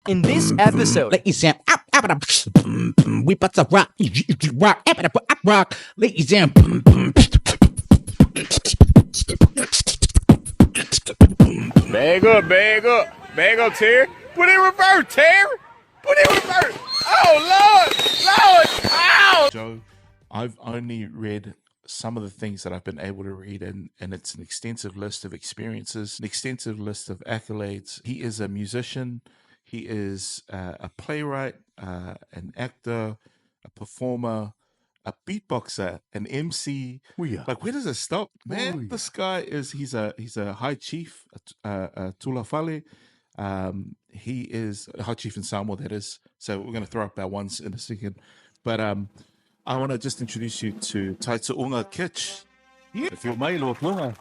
In this episode, ladies and we about to rock, rock, ladies and bag up, Terry. Put it in reverse, Terry. Put it in reverse. Oh Lord, ow! Joe, I've only read some of the things that I've been able to read, and it's an extensive list of experiences, an extensive list of accolades. He is a musician. He is a playwright, an actor, a performer, a beatboxer, an MC. Like, where does it stop, man? This guy he's a high chief, Tulafale. He is a high chief in Samoa, that is. So we're going to throw up our ones in a second. But I want to just introduce you to Taitu'uga Kitch. If you're my Lord Lunga.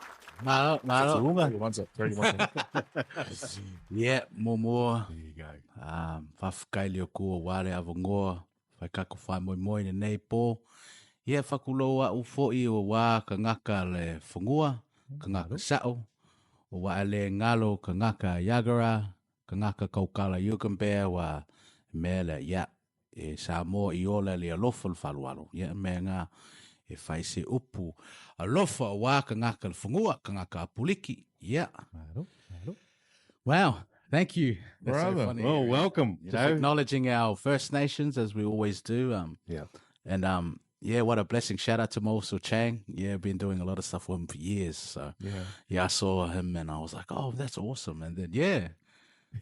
yeah, more. There you go. Whawhakaile ko ware avongoa, whaikako whai moi ne nei pō. Ia whakuloa u fo'i o wā ka ngaka le whangua, ka ngaka sao, o wā le ngalo ka ngaka yagara, ka ngaka kaukala yukambear wa mele ia e Samoa I ola le alofa le whalualo. Ia me ngā e whai se upu alofa o wā ka ngaka le whangua, ka ngaka apuliki. Ia. Wow. Thank you. That's Brother. so funny. Oh, welcome. Just acknowledging our First Nations as we always do. And yeah, what a blessing. Shout out to Mosul Chang. Yeah, been doing a lot of stuff with him for years. So yeah, I saw him and I was like, oh, that's awesome. And then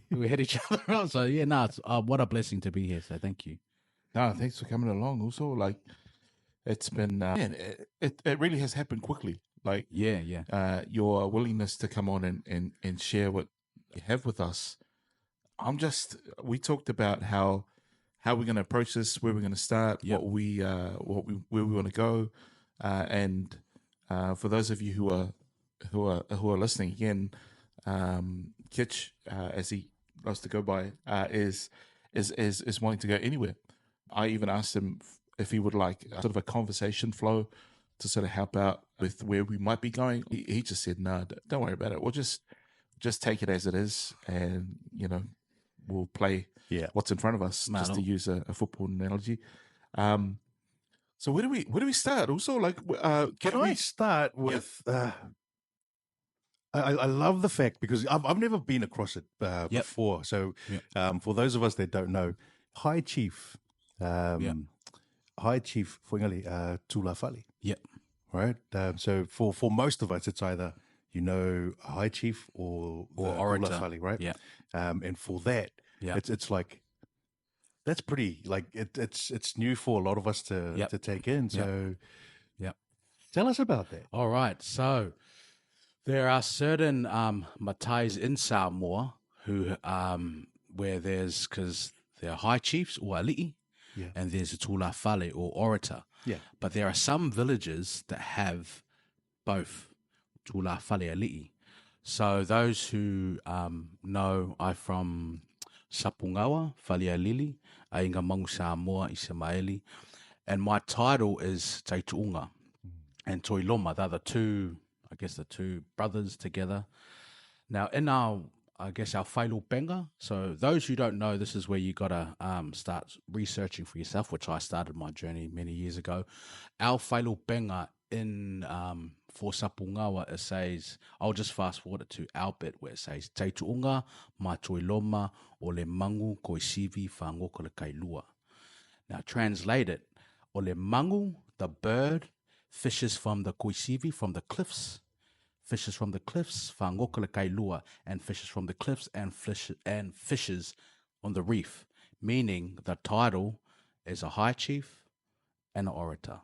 we had each other on. So yeah, it's what a blessing to be here. So thank you. No, thanks for coming along. Also, like, it's been man, it really has happened quickly. Like, your willingness to come on and share what you have with us. We talked about how we're going to approach this, where we're going to start, where we want to go, and for those of you who are listening again, Kitch, as he loves to go by, is wanting to go anywhere. I even asked him if he would like sort of a conversation flow to sort of help out with where we might be going. He just said, "No, don't worry about it. We'll just take it as it is, and we'll play what's in front of us." Just to use a football analogy. So where do we start? Also, like, can I start with? I love the fact, because I've never been across it before. So for those of us that don't know, High Chief. High Chief Whangali Tulafale. Yep. Right. So for most of us, it's either High Chief or Orator. Tulafale, right? Yeah. And for that, it's like that's pretty like it's new for a lot of us to take in. So tell us about that. All right. So there are certain matais in Samoa who where because they're high chiefs or ali'i. Yeah. And there's a Tulafale or orator. Yeah. But there are some villages that have both Tulafale Ali'i. So those who know, I'm from Sapungawa, Falealili, Ainga Mangu Samoa, Isamaeli. And my title is Taitu'uga and Toiloma. They're the two brothers together. Now, in our whailu benga. So those who don't know, this is where you got to start researching for yourself, which I started my journey many years ago. Our whailu benga in for Sapungawa, it says, I'll just fast forward it to our bit where it says, Taitu'uga ma toiloma o le mangu koisivi whangoko le kailua. Now translate it, o le mangu, the bird, fishes from the koisivi, from the cliffs, fishes from the cliffs, whangokala kailua, and fishes from the cliffs and fishes on the reef, meaning the title is a high chief and an orator.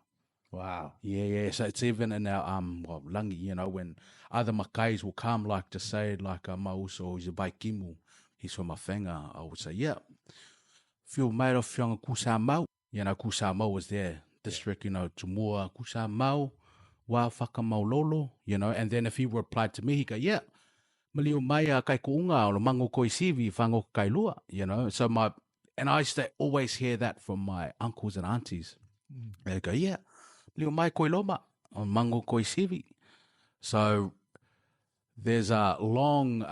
Wow. Yeah. So it's even in our langi, when other makais will come, like to say, like Mauso, he's a baikimu, he's from a whenga, I would say, feel made of Whianga Kusamau. Kusamau was their district, Tumua Kusamau. Wa whakamaulolo, and then if he replied to me, he go, malio maya kai kuunga o mango koisivi whango kailua, So and I used to always hear that from my uncles and aunties. They go, malio mai koiloma o mango koisivi. So there's a long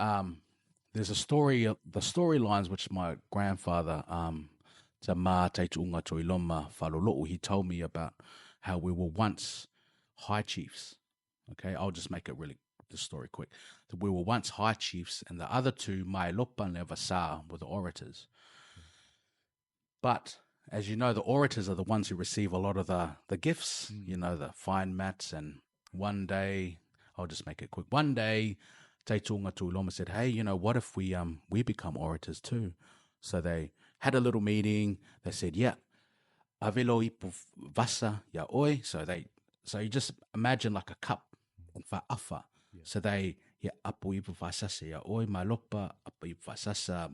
there's a story, the storylines which my grandfather, Te Mā Taitu'uga Toiloma Whalolo'u, he told me about how we were once high chiefs. Okay, I'll just make it really, the story quick. We were once high chiefs, and the other two, Mai Lopa and Levasa, were the orators. But as you know, the orators are the ones who receive a lot of the gifts, you know, the fine mats. And one day, I'll just make it quick. One day, Taitu'uga Toiloma said, hey, you know, what if we become orators too? So they had a little meeting. They said, yeah, avelo ipu vasa ya oi. So you just imagine like a cup for afa. So they, yeah, apu ipu vasasa ya oi, mai lopa, apu ipu vasasa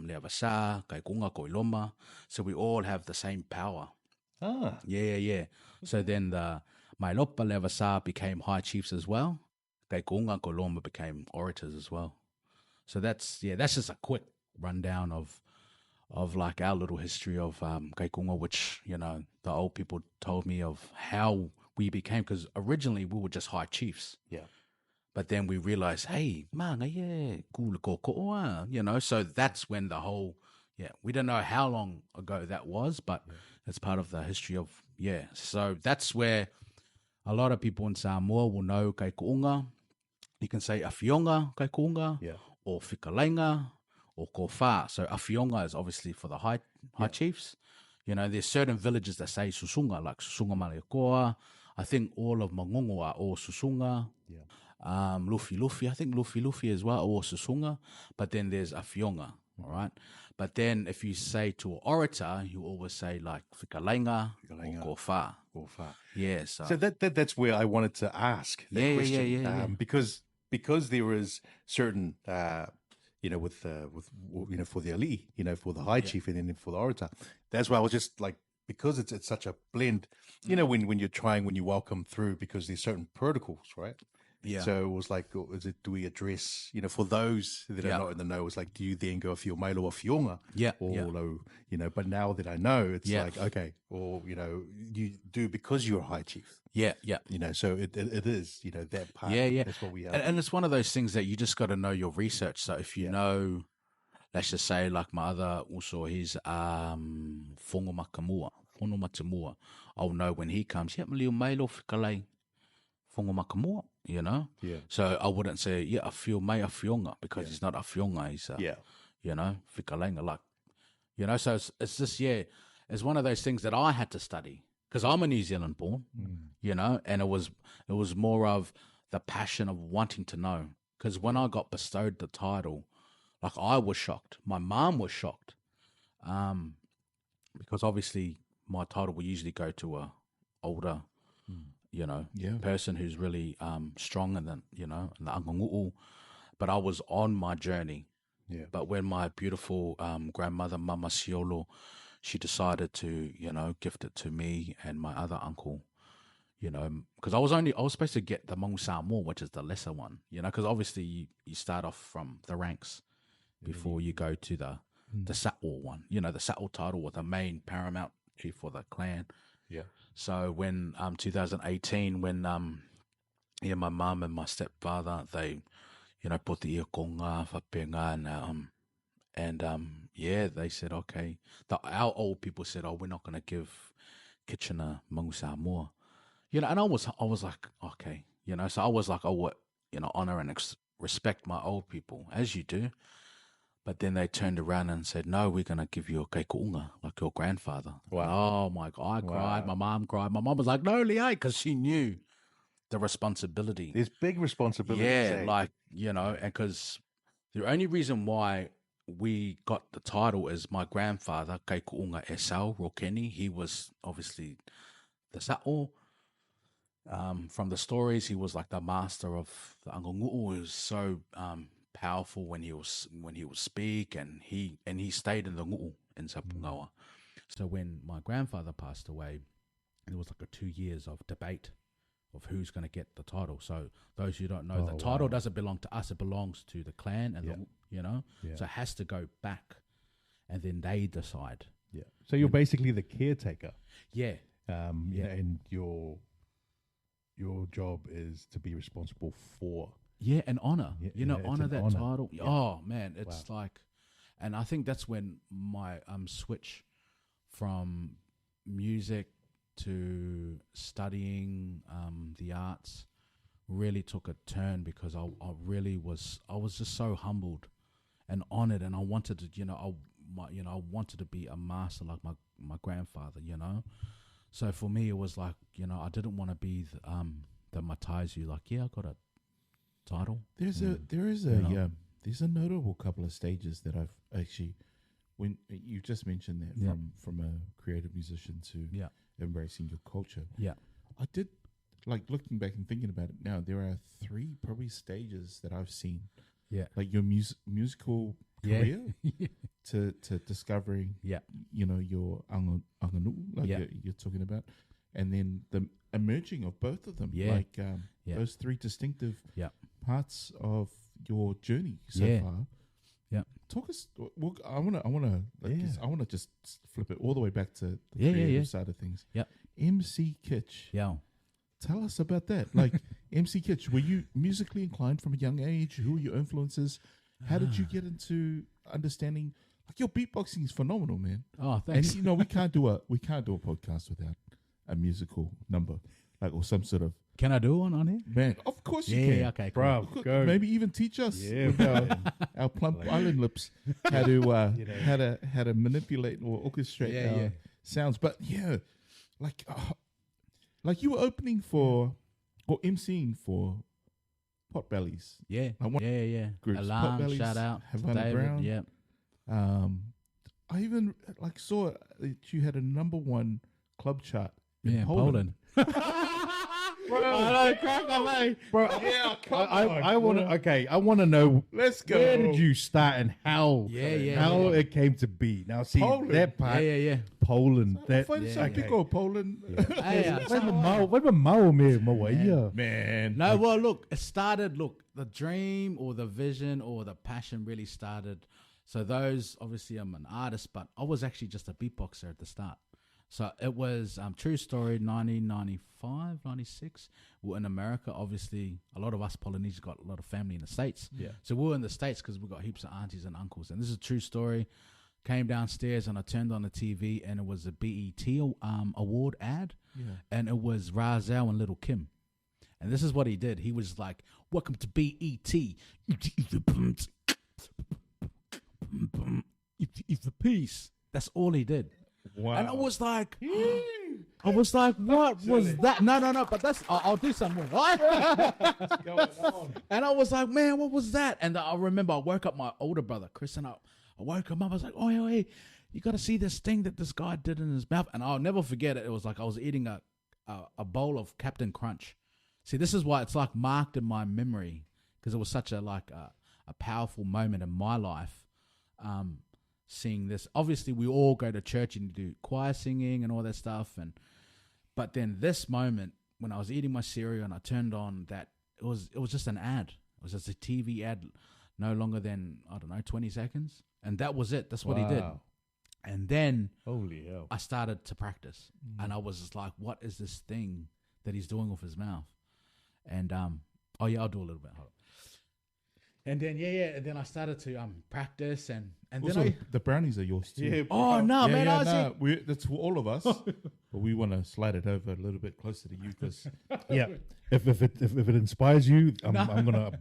lea vasa, kai kunga koiloma. So we all have the same power. Ah. Yeah. So then the mai lopa lea vasa became high chiefs as well. Kai kunga koiloma became orators as well. So that's just a quick rundown of like our little history of kai kunga, which, you know, the old people told me of how we became, because originally we were just high chiefs. Yeah. But then we realized, hey, manga, yeah, kula ko koa, you know, so that's when the whole, we don't know how long ago that was, but it's part of the history of, so that's where a lot of people in Samoa will know kai kounga. You can say awhionga kai kounga, or whikalainga, or ko wha. So awhionga is obviously for the high chiefs. You know, there's certain villages that say susunga, like susunga maleokoa. I think all of Mongongo are all susunga. Luffy, I think Luffy as well, or susunga. But then there's awhionga, all right? But then if you say to an orator, you always say like whikalainga or ko wha. Yeah, so that's where I wanted to ask that question. Because there is certain you know, with you know, for the ali'i, you know, for the high chief, and then for the orator. That's why I was just like, because it's such a blend, you know, when you welcome through, because there's certain protocols, right? Yeah. So it was like, do we address, you know, for those that are not in the know, it's like, do you then go a fio mailo or fionga? You know, but now that I know, it's like, okay, or, you know, you do because you're a high chief. You know, so it is, you know, that part. That's what we have. And it's one of those things that you just got to know your research. So if you know, let's just say like my other also, he's Whongomakamua, I'll know when he comes, malio mailo whikalei Whongomakamua, you know? So I wouldn't say, a whio mai a whionga, because he's not a whionga, he's a, you know, whikaleinga, like, you know, so it's just, it's one of those things that I had to study, because I'm a New Zealand born, you know, and it was more of the passion of wanting to know, because when I got bestowed the title, like I was shocked. My mom was shocked, because obviously my title will usually go to a older, you know, person who's really strong and then, you know, in the angangu'u. But I was on my journey. But when my beautiful grandmother, Mama Siolo, she decided to, you know, gift it to me and my other uncle, you know, because I was supposed to get the Mangu Samoa, which is the lesser one, you know, because obviously you start off from the ranks before you go to the Sa'o one, you know, the Sa'o title with the main paramount chief for the clan. So when 2018, when my mum and my stepfather, they, you know, put the iokonga, whapenga, and they said, okay. Our old people said, oh, we're not going to give Kitchener Mangu Samoa. You know, and I was like, okay, you know, so I was like, oh, you know, honor and respect my old people, as you do. But then they turned around and said, no, we're going to give you a keiku'unga, like your grandfather. Wow. Oh, my God. I cried. My mom cried. My mom was like, no, Liai, because she knew the responsibility. There's big responsibility. Like, you know, and because the only reason why we got the title is my grandfather, keiku'unga Esau Rokeni. He was obviously the sa'o. From the stories, he was like the master of the angangu'u. He was so powerful when he would speak, and he stayed in the ngu'u in Sapungawa. So when my grandfather passed away, there was like a 2 years of debate of who's going to get the title. So those who don't know, the title doesn't belong to us; it belongs to the clan, and the, you know, so it has to go back, and then they decide. So you're basically the caretaker. And your job is to be responsible for Yeah, and honor. Yeah, You know, it's honor an that honor. title. Yeah. Oh man, it's like, and I think that's when my switch from music to studying the arts really took a turn, because I was just so humbled and honored, and I wanted to, I wanted to be a master like my grandfather, So for me, it was like, I didn't want to be the Mataizu, like, yeah, I got a title. There's a notable couple of stages that I've actually, when you just mentioned that from a creative musician to embracing your culture. Yeah. I did, like, looking back and thinking about it now, there are 3 probably stages that I've seen. Yeah. Like your musical career to discovering, your anganu, like you're talking about, and then the emerging of both of them, like those 3 distinctive parts of your journey so far. Yeah. Talk us. Well, I want to just flip it all the way back to the creative side of things. Yeah. MC Kitch. Yeah. Tell us about that. Like, MC Kitch, were you musically inclined from a young age? Who were your influences? How did you get into understanding? Like, your beatboxing is phenomenal, man. Oh, thanks. And we can't do a podcast without a musical number, like, or some sort of. Can I do one on here? Man, of course you can. Yeah, okay, cool. Bro, go. Maybe even teach us with our plump island lips how to how to manipulate or orchestrate our sounds. But like you were opening for or emceeing for Potbellies. Yeah, groups. Alarm, Potbellies, shout out to Havana David. Brown. Yeah. I even saw that you had a #1 club chart in Poland. Bro, I know, crack on, mate. bro, I want to. Okay, I want to know. Let's go. Where did you start and how? How it came to be. Now, see Poland. that part. Yeah. Poland. That. Poland. Where's the Mao me? Man. No, well, look, it started. Look, the dream or the vision or the passion really started. So those, obviously, I'm an artist, but I was actually just a beatboxer at the start. So it was true story, 1995, 96. We were in America. Obviously, a lot of us Polynesians got a lot of family in the States. Yeah. So we were in the States because we got heaps of aunties and uncles. And this is a true story. Came downstairs and I turned on the TV and it was a BET award ad. Yeah. And it was Rahzel and Little Kim. And this is what he did. He was like, welcome to BET. If the peace. That's all he did. Wow. And I was like, what was that? No, but that's, I'll do some more. What's going on? And I was like, man, what was that? And I remember I woke up my older brother, Chris, and I woke him up. I was like, oh, hey, you got to see this thing that this guy did in his mouth. And I'll never forget it. It was like I was eating a bowl of Captain Crunch. See, this is why it's like marked in my memory, because it was such a powerful moment in my life. Seeing this, obviously we all go to church and do choir singing and all that stuff, but then this moment when I was eating my cereal and I turned on that, it was just an ad. It was just a TV ad, no longer than 20 seconds, and that was it. That's what he did. And then Holy hell. I started to practice, and I was just like, what is this thing that he's doing with his mouth? And I'll do a little bit. Hold on. And then and then I started to practice and also, then the brownies are yours too. Yeah. Oh no, man! That's for all of us, but we want to slide it over a little bit closer to you because Yeah. If it inspires you, I'm gonna.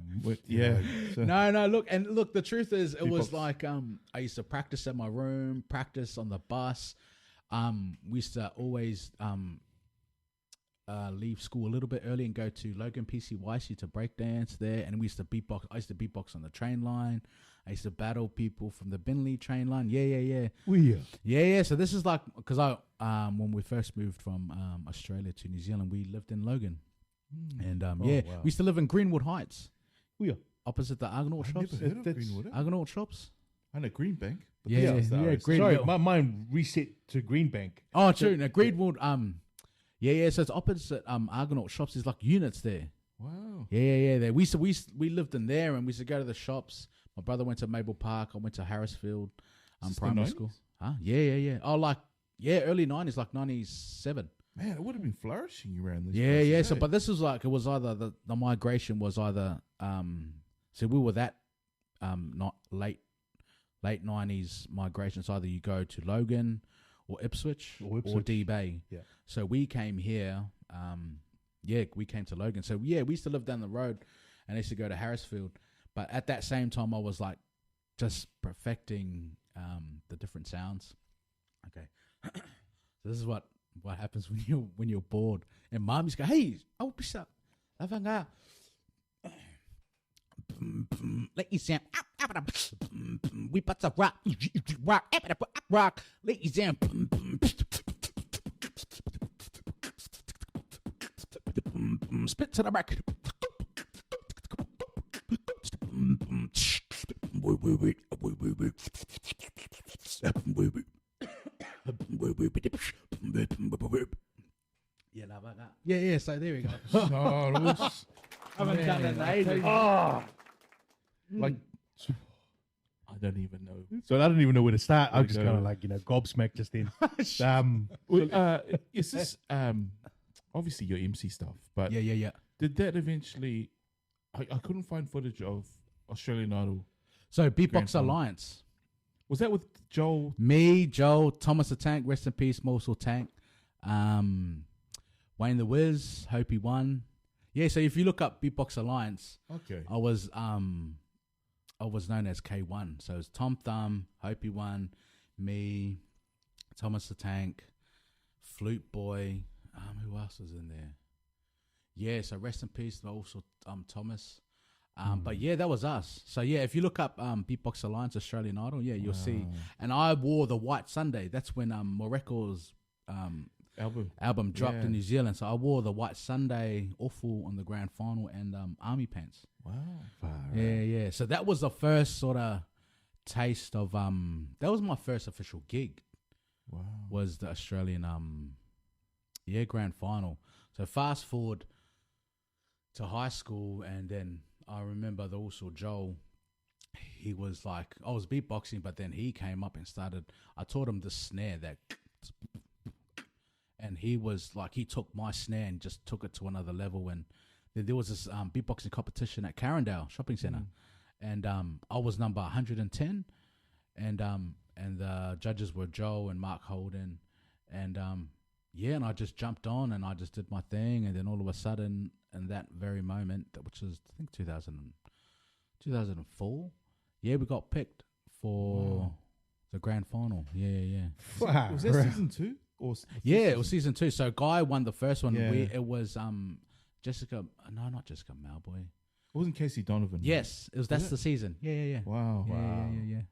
So. No. Look. The truth is, it was like I used to practice at my room, practice on the bus. We used to always leave school a little bit early and go to Logan PC Wesche to break dance there, and we used to beatbox. I used to beatbox on the train line. I used to battle people from the Binley train line. Yeah. So this is like, because when we first moved from Australia to New Zealand, we lived in Logan, and wow. we used to live in Greenwood Heights. Yeah. Opposite the Argonaut shops. Never heard of Greenwood. Argonaut shops. I know Greenbank. But Yeah, this is the RSC. Sorry, Greenwood. my mind reset to Greenbank. Oh, true. Now Greenwood. Yeah. So it's opposite Argonaut shops. There's like units there. Wow. Yeah. There. We lived in there, and we used to go to the shops. My brother went to Maple Park. I went to Harrisfield primary school. Huh? Yeah. Oh, early 90s, like 97. Man, it would have been flourishing around this. Yeah. So, but this was like, it was either the migration was either so we were that not late 90s migration. So either you go to Logan or Ipswich or D Bay. Yeah. So we came here. We came to Logan. So we used to live down the road, and I used to go to Harrisfield. But at that same time, I was like just perfecting the different sounds. Okay, so this is what happens when you're bored. And mom used to go, "Hey, bisa, lavanga, let you sound, we put the rock, let you sound." Spit to the back. Yeah. So there we go. I haven't done it in ages. Like, I don't even know. So I don't even know where to start. I'm just go. kind of like, gobsmacked just then. Is this obviously your MC stuff? But Yeah. did that eventually? I couldn't find footage of Australian Idol. So Beatbox Grand final. Alliance. Was that with Joel? Me, Joel, Thomas the Tank, rest in peace, Morsel Tank, Wayne the Wiz, Hope he won. Yeah, so if you look up Beatbox Alliance, Okay. I was known as K1. So it's Tom Thumb, Hope he won, me, Thomas the Tank, Flute Boy. Who else was in there? Yeah, so rest in peace, also Thomas. But yeah, that was us. So yeah, if you look up Beatbox Alliance Australian Idol, yeah, you'll see. And I wore the White Sunday. That's when Moreco's album dropped in New Zealand. So I wore the White Sunday awful on the grand final and army pants. Wow. Yeah. So that was the first sort of taste of that was my first official gig. Wow. Was the Australian grand final. So fast forward to high school, and then I remember also Joel, he was like, I was beatboxing, but then he came up and started, I taught him the snare that, and he was like, he took my snare and just took it to another level. And then there was this beatboxing competition at Carindale Shopping Centre, and I was number 110, and the judges were Joe and Mark Holden, and and I just jumped on and I just did my thing, and then all of a sudden, in that very moment, which was I think 2004, we got picked for the grand final. Yeah. Wow. Was that season 2? Or It was season 2. So Guy won the first one. Yeah. It was Jessica. No, not Jessica Malboy. It wasn't Casey Donovan. Yes, it was. That's it? the season. Yeah. Wow. Yeah.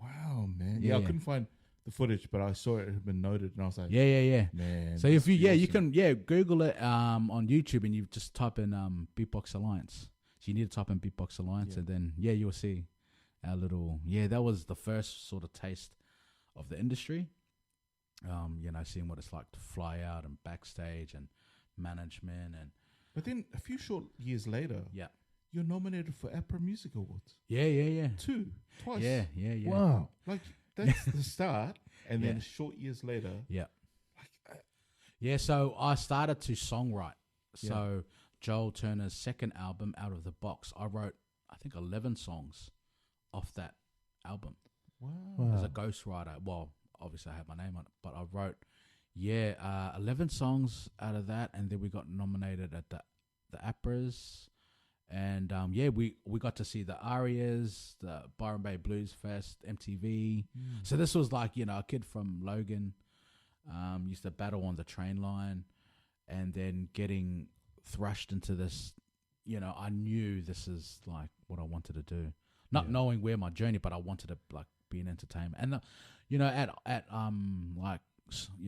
Wow, man. Yeah. I couldn't find the footage, but I saw it had been noted, and I was like, Yeah. man. So if you awesome. you can Google it on YouTube, and you just type in Beatbox Alliance. So you need to type in Beatbox Alliance, and then you'll see our little that was the first sort of taste of the industry. Seeing what it's like to fly out and backstage and management and. But then a few short years later, Yeah. you're nominated for APRA Music Awards. Yeah. Twice. Yeah. Wow. Like that's the start, and then Yeah. short years later, Yeah. So I started to songwrite. So Joel Turner's second album, Out of the Box, I wrote, I think, 11 songs off that album as a ghostwriter. Well, obviously I had my name on it, but I wrote, 11 songs out of that, and then we got nominated at the APRAs. And we got to see the Arias, the Byron Bay Blues Fest, MTV. So this was like, a kid from Logan, used to battle on the train line, and then getting thrust into this, I knew this is like what I wanted to do. Not knowing where my journey, but I wanted to like be in entertainment. And at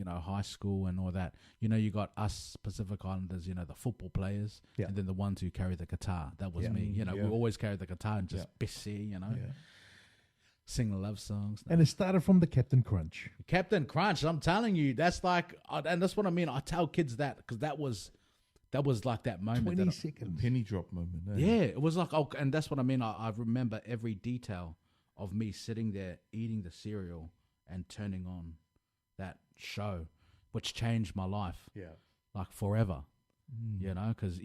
high school and all that, you got us Pacific Islanders, the football players, and then the ones who carry the guitar. That was me. We always carried the guitar and just busy, sing love songs. And it started from the Captain Crunch. Captain Crunch, I'm telling you, that's like, and that's what I mean. I tell kids that because that was like that moment. 20 seconds. penny drop moment. Eh? Yeah, it was like, and that's what I mean. I remember every detail of me sitting there eating the cereal and turning on that show, which changed my life. Yeah. Like forever. Because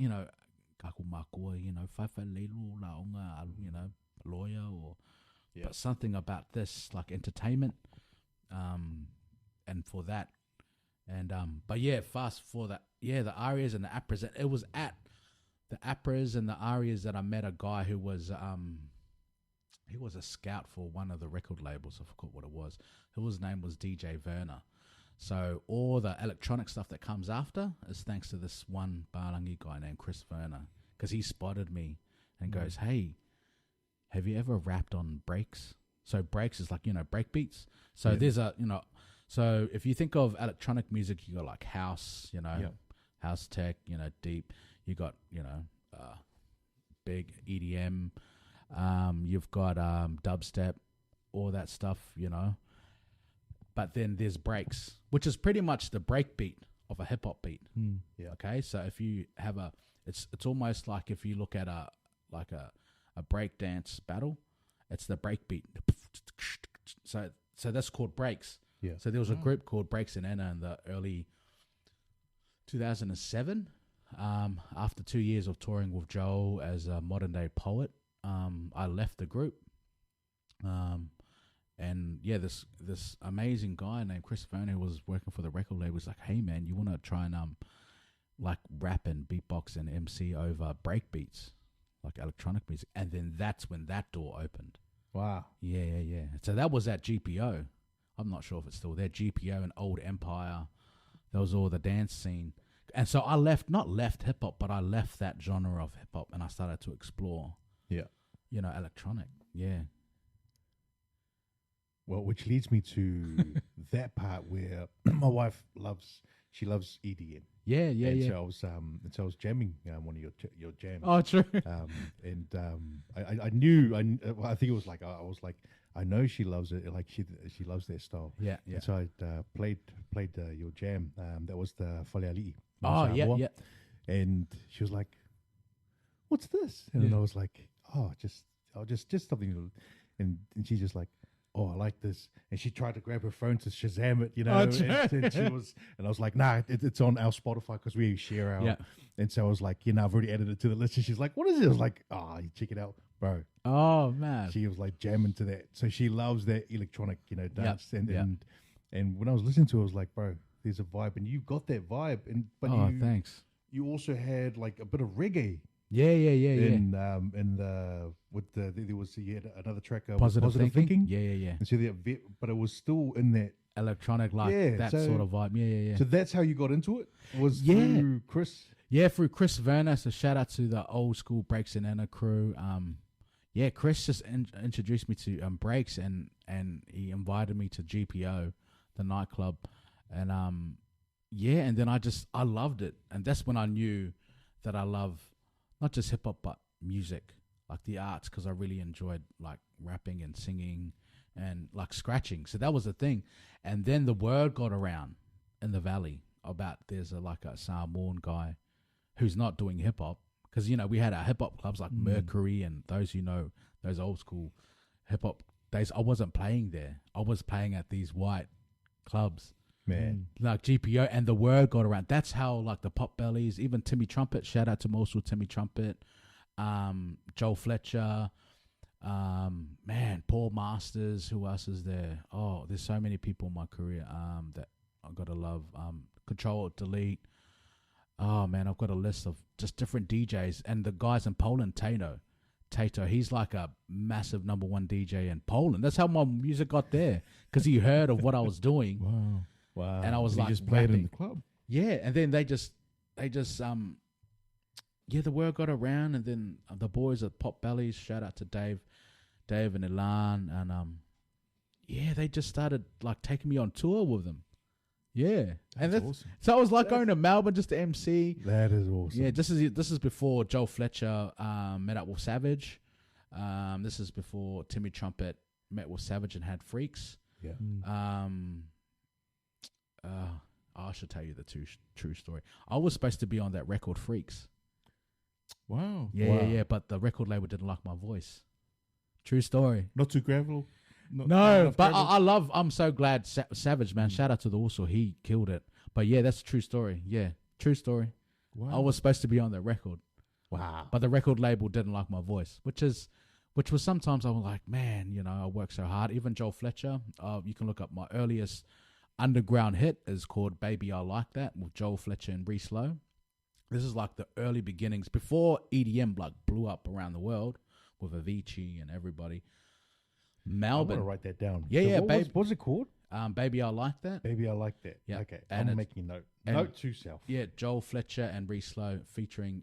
kakumakua, you know, whaiwhalelo laonga, you know, lawyer or but something about this, like entertainment, and for that. And but yeah, fast for that, the arias and the apras. It was at the apras and the arias that I met a guy who was he was a scout for one of the record labels. I forgot what it was. His name was DJ Werner. So all the electronic stuff that comes after is thanks to this one Barangi guy named Chris Werner, because he spotted me and goes, "Hey, have you ever rapped on breaks?" So breaks is like, you know, break beats. So there's a, you know, so if you think of electronic music, you got like house, you know, house tech, you know, deep. You got, you know, big EDM. You've got dubstep, all that stuff, you know. But then there's breaks, which is pretty much the break beat of a hip hop beat. Okay, so if you have it's almost like if you look at a break dance battle, it's the break beat. So that's called breaks. Yeah. So there was a group called Breaks in Anna in the early 2007. After 2 years of touring with Joel as a modern day poet, I left the group. And yeah, this amazing guy named Chris Werner, who was working for the record label, was like, "Hey man, you want to try and like rap and beatbox and MC over break beats, like electronic music?" And then that's when that door opened. Wow. Yeah. So that was at GPO. I'm not sure if it's still there. GPO and Old Empire. That was all the dance scene. And so I not left hip hop, but I left that genre of hip hop and I started to explore. Yeah. You know, electronic. Yeah. Well, which leads me to that part where my wife loves EDM. Yeah. So I was jamming one of your jams. Oh, true. I knew. I think it was like I was like, I know she loves it. Like she loves their style. Yeah. And so I played your jam. That was the Fale Ali'i. Oh, yeah. And she was like, "What's this?" And then I was like, "Oh, just something." And she's just like, "Oh, I like this." And she tried to grab her phone to Shazam it, you know. And I was like, "Nah, it's on our Spotify because we share our." Yeah. And so I was like, I've already added it to the list. And she's like, "What is it?" I was like, you check it out, bro." Oh man. She was like jamming to that. So she loves that electronic, dance. And when I was listening to it, I was like, "Bro, there's a vibe," and you got that vibe. But thanks. You also had like a bit of reggae. Yeah. There was another track, Positive Thinking. Yeah. And so but it was still in that electronic, that sort of vibe. Yeah. So that's how you got into it. Was through Chris. Yeah, through Chris Werner. So shout out to the old school Breaks in Anna crew. Chris just introduced me to Breaks, and he invited me to GPO, the nightclub, and and then I loved it, and that's when I knew that I love not just hip hop but music, like the arts, because I really enjoyed like rapping and singing and like scratching. So that was the thing, and then the word got around in the valley about there's a Samoan guy who's not doing hip hop, because we had our hip hop clubs like Mercury and those those old school hip hop days. I wasn't playing there. I was playing at these white clubs. Man, like GPO, and the word got around. That's how like the Pop Bellies, even Timmy Trumpet. Shout out to Mosul Timmy Trumpet, Joel Fletcher, Paul Masters. Who else is there? Oh, there's so many people in my career that I gotta love. Control Delete. Oh man, I've got a list of just different DJs, and the guys in Poland, Taito, he's like a massive #1 DJ in Poland. That's how my music got there, because he heard of what I was doing. Wow. And I was like, just played in the club. Yeah. And then they just the word got around, and then the boys at Pop Bellies, shout out to Dave and Ilan. And, they just started like taking me on tour with them. Yeah. That's awesome. So I was like going to Melbourne just to MC. That is awesome. Yeah. This is before Joel Fletcher, met up with Savage. This is before Timmy Trumpet met with Savage and had Freaks. Yeah. I should tell you the true story. I was supposed to be on that record, Freaks. Wow. Yeah. But the record label didn't like my voice. True story. Not too gravel. No, but I'm so glad Savage, man. Shout out to the also. He killed it. But yeah, that's a true story. Yeah, true story. Wow. I was supposed to be on that record. Wow. But the record label didn't like my voice, which was sometimes I was like, man, you know, I work so hard. Even Joel Fletcher, you can look up my earliest underground hit is called Baby I Like That with Joel Fletcher and Reese Lowe. This is like the early beginnings before EDM like blew up around the world with Avicii and everybody. Melbourne. I want to write that down. Yeah, what's it called? Baby I Like That. Baby I Like That. Yeah. Okay. And I'm making note. Note to self. Yeah, Joel Fletcher and Reese Lowe featuring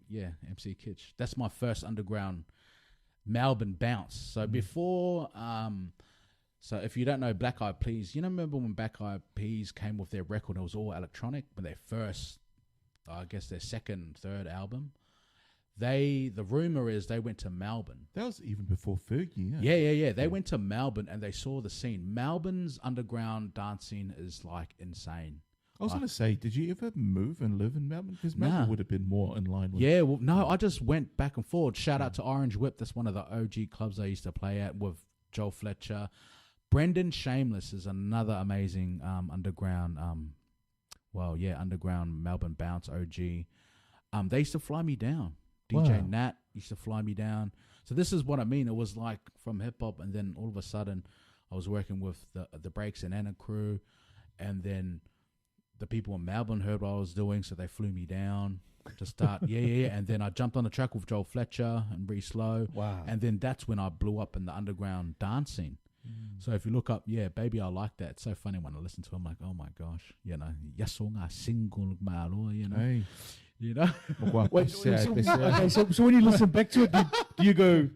MC Kitch. That's my first underground Melbourne bounce. So before so if you don't know Black Eyed Peas, you know, remember when Black Eyed Peas came with their record, it was all electronic, but their first, I guess their second, third album, the rumor is they went to Melbourne. That was even before Fergie, Yeah. They went to Melbourne and they saw the scene. Melbourne's underground dancing is like insane. I was going to say, did you ever move and live in Melbourne? Because Melbourne would have been more in line with... Yeah, well, no, I just went back and forth. Shout out to Orange Whip. That's one of the OG clubs I used to play at with Joel Fletcher. Brendan Shameless is another amazing underground, underground Melbourne bounce OG. They used to fly me down. DJ Nat used to fly me down. So this is what I mean. It was like from hip-hop, and then all of a sudden I was working with the Breaks and Anna crew, and then the people in Melbourne heard what I was doing, so they flew me down to start. And then I jumped on the track with Joel Fletcher and Reese Lowe. Wow. And then that's when I blew up in the underground dancing. So if you look up, Baby I Like That. It's so funny when I listen to it, I'm like, oh my gosh, you know, yasonga single malo, you know. Hey. You know? Wait, so when you listen back to it, do you go...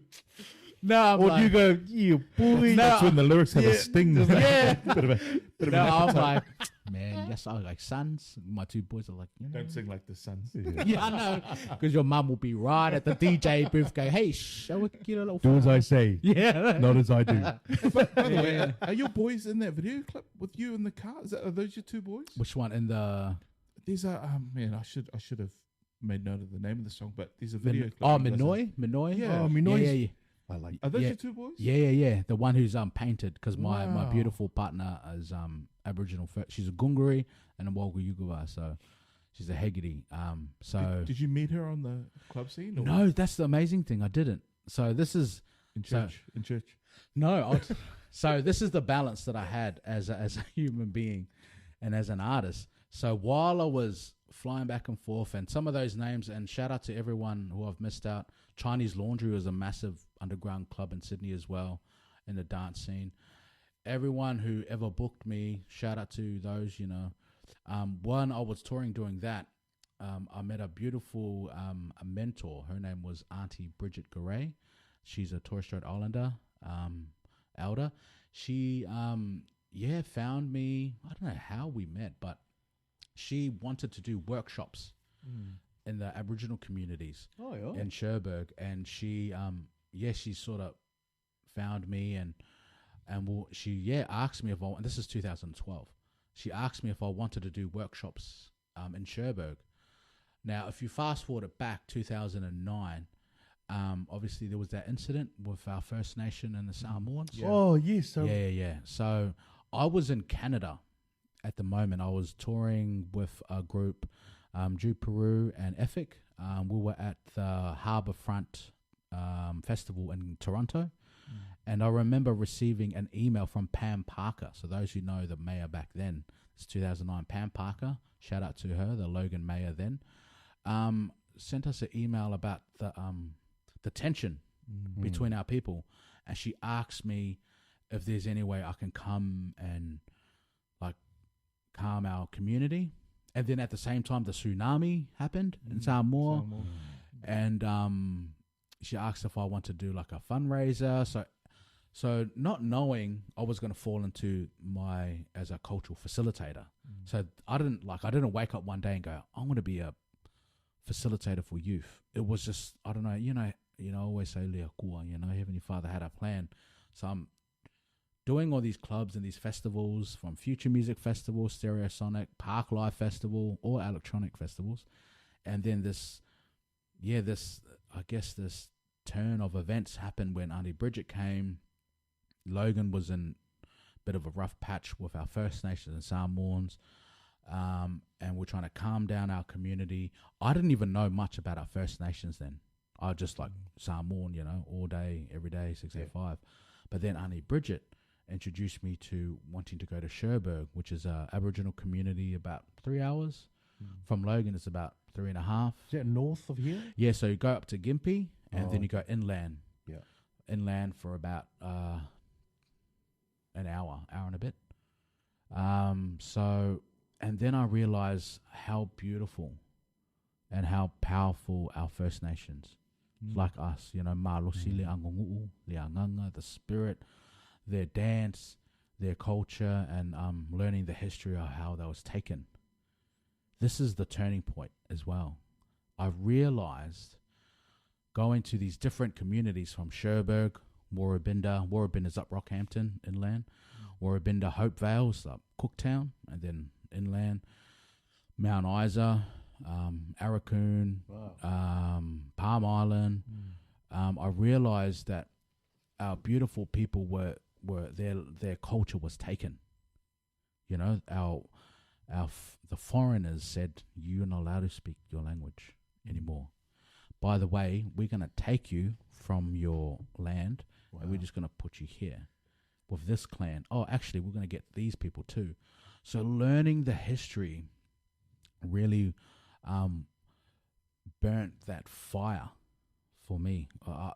No, or do you go, you boy? That's when the lyrics have a sting. Yeah. bit of No, I'm like, man, yes, I like sons. My two boys are like, you know. Don't sing like the Sons. Yeah, I know. Because your mum will be right at the DJ booth going, hey, show a cute little Do as I say, Yeah. not as I do. But by the way, are your boys in that video clip with you in the car? Are those your two boys? Which one? In the... These are, man, I should have made note of the name of the song, but these are video clips. Oh, Minoy? Minoy? Yeah. Oh, Minoy. Yeah. I like Are those Yeah. your two boys? Yeah. The one who's painted, because my Wow. beautiful partner is Aboriginal. She's a Gungari and a Walgayugawa, so she's a Hegedi. So Did you meet her on the club scene? Or no, that's the amazing thing. I didn't. So this is in church. no. So this is the balance that I had as a human being and as an artist. So while I was flying back and forth, and some of those names, and shout out to everyone who I've missed out. Chinese Laundry was a massive underground club in Sydney as well, in the dance scene. Everyone who ever booked me, shout out to those, you know. When I was touring doing that, I met a beautiful a mentor. Her name was Auntie Bridget Garay. She's a Torres Strait Islander elder. She found me. I don't know how we met, but she wanted to do workshops in the Aboriginal communities in Cherbourg, and she she sort of found me and she asked me if I, and this is 2012. She asked me if I wanted to do workshops in Cherbourg. Now, if you fast forward it back 2009, obviously there was that incident with our First Nation and the Samoans. Yeah. Oh, yes. So Yeah. So I was in Canada at the moment. I was touring with a group, Drew Peru and Ethic. We were at the Harbourfront Festival in Toronto. And I remember receiving an email from Pam Parker. So those who know the mayor back then, it's 2009. Pam Parker, shout out to her, the Logan mayor then, sent us an email about the tension between our people. And she asked me if there's any way I can come and like calm our community. And then at the same time, the tsunami happened in Samoa. And she asked if I want to do like a fundraiser. So not knowing I was going to fall into as a cultural facilitator. So I didn't wake up one day and go, I'm going to be a facilitator for youth. It was just, I don't know, you know, I always say, Lea Kua, you know, Heavenly Father had a plan. So I'm doing all these clubs and these festivals, from Future Music Festival, Stereosonic, Park Live Festival, or electronic festivals. And then this turn of events happened when Auntie Bridget came. Logan was in a bit of a rough patch with our First Nations and Samoans, and we're trying to calm down our community. I didn't even know much about our First Nations then. I just like Samoan, you know, all day, every day, 685. But then Auntie Bridget introduced me to wanting to go to Cherbourg, which is a Aboriginal community about 3 hours from Logan. It's about 3.5. Is that north of here? Yeah, so you go up to Gympie and then you go inland. Yeah. Inland for about an hour and a bit. So, and then I realized how beautiful and how powerful our First Nations, like us, you know, Malosi le Angongu'u, le Anganga, the spirit, their dance, their culture, and learning the history of how that was taken. This is the turning point as well. I realized going to these different communities from Cherbourg, Warrabinda is up Rockhampton, inland, Warrabinda, Hopevale's up Cooktown, and then inland, Mount Isa, Arakoon, Palm Island. I realized that our beautiful people were their culture was taken. You know, the foreigners said, you're not allowed to speak your language anymore. By the way, we're going to take you from your land and we're just going to put you here with this clan. Oh, actually, we're going to get these people too. So learning the history really burnt that fire for me.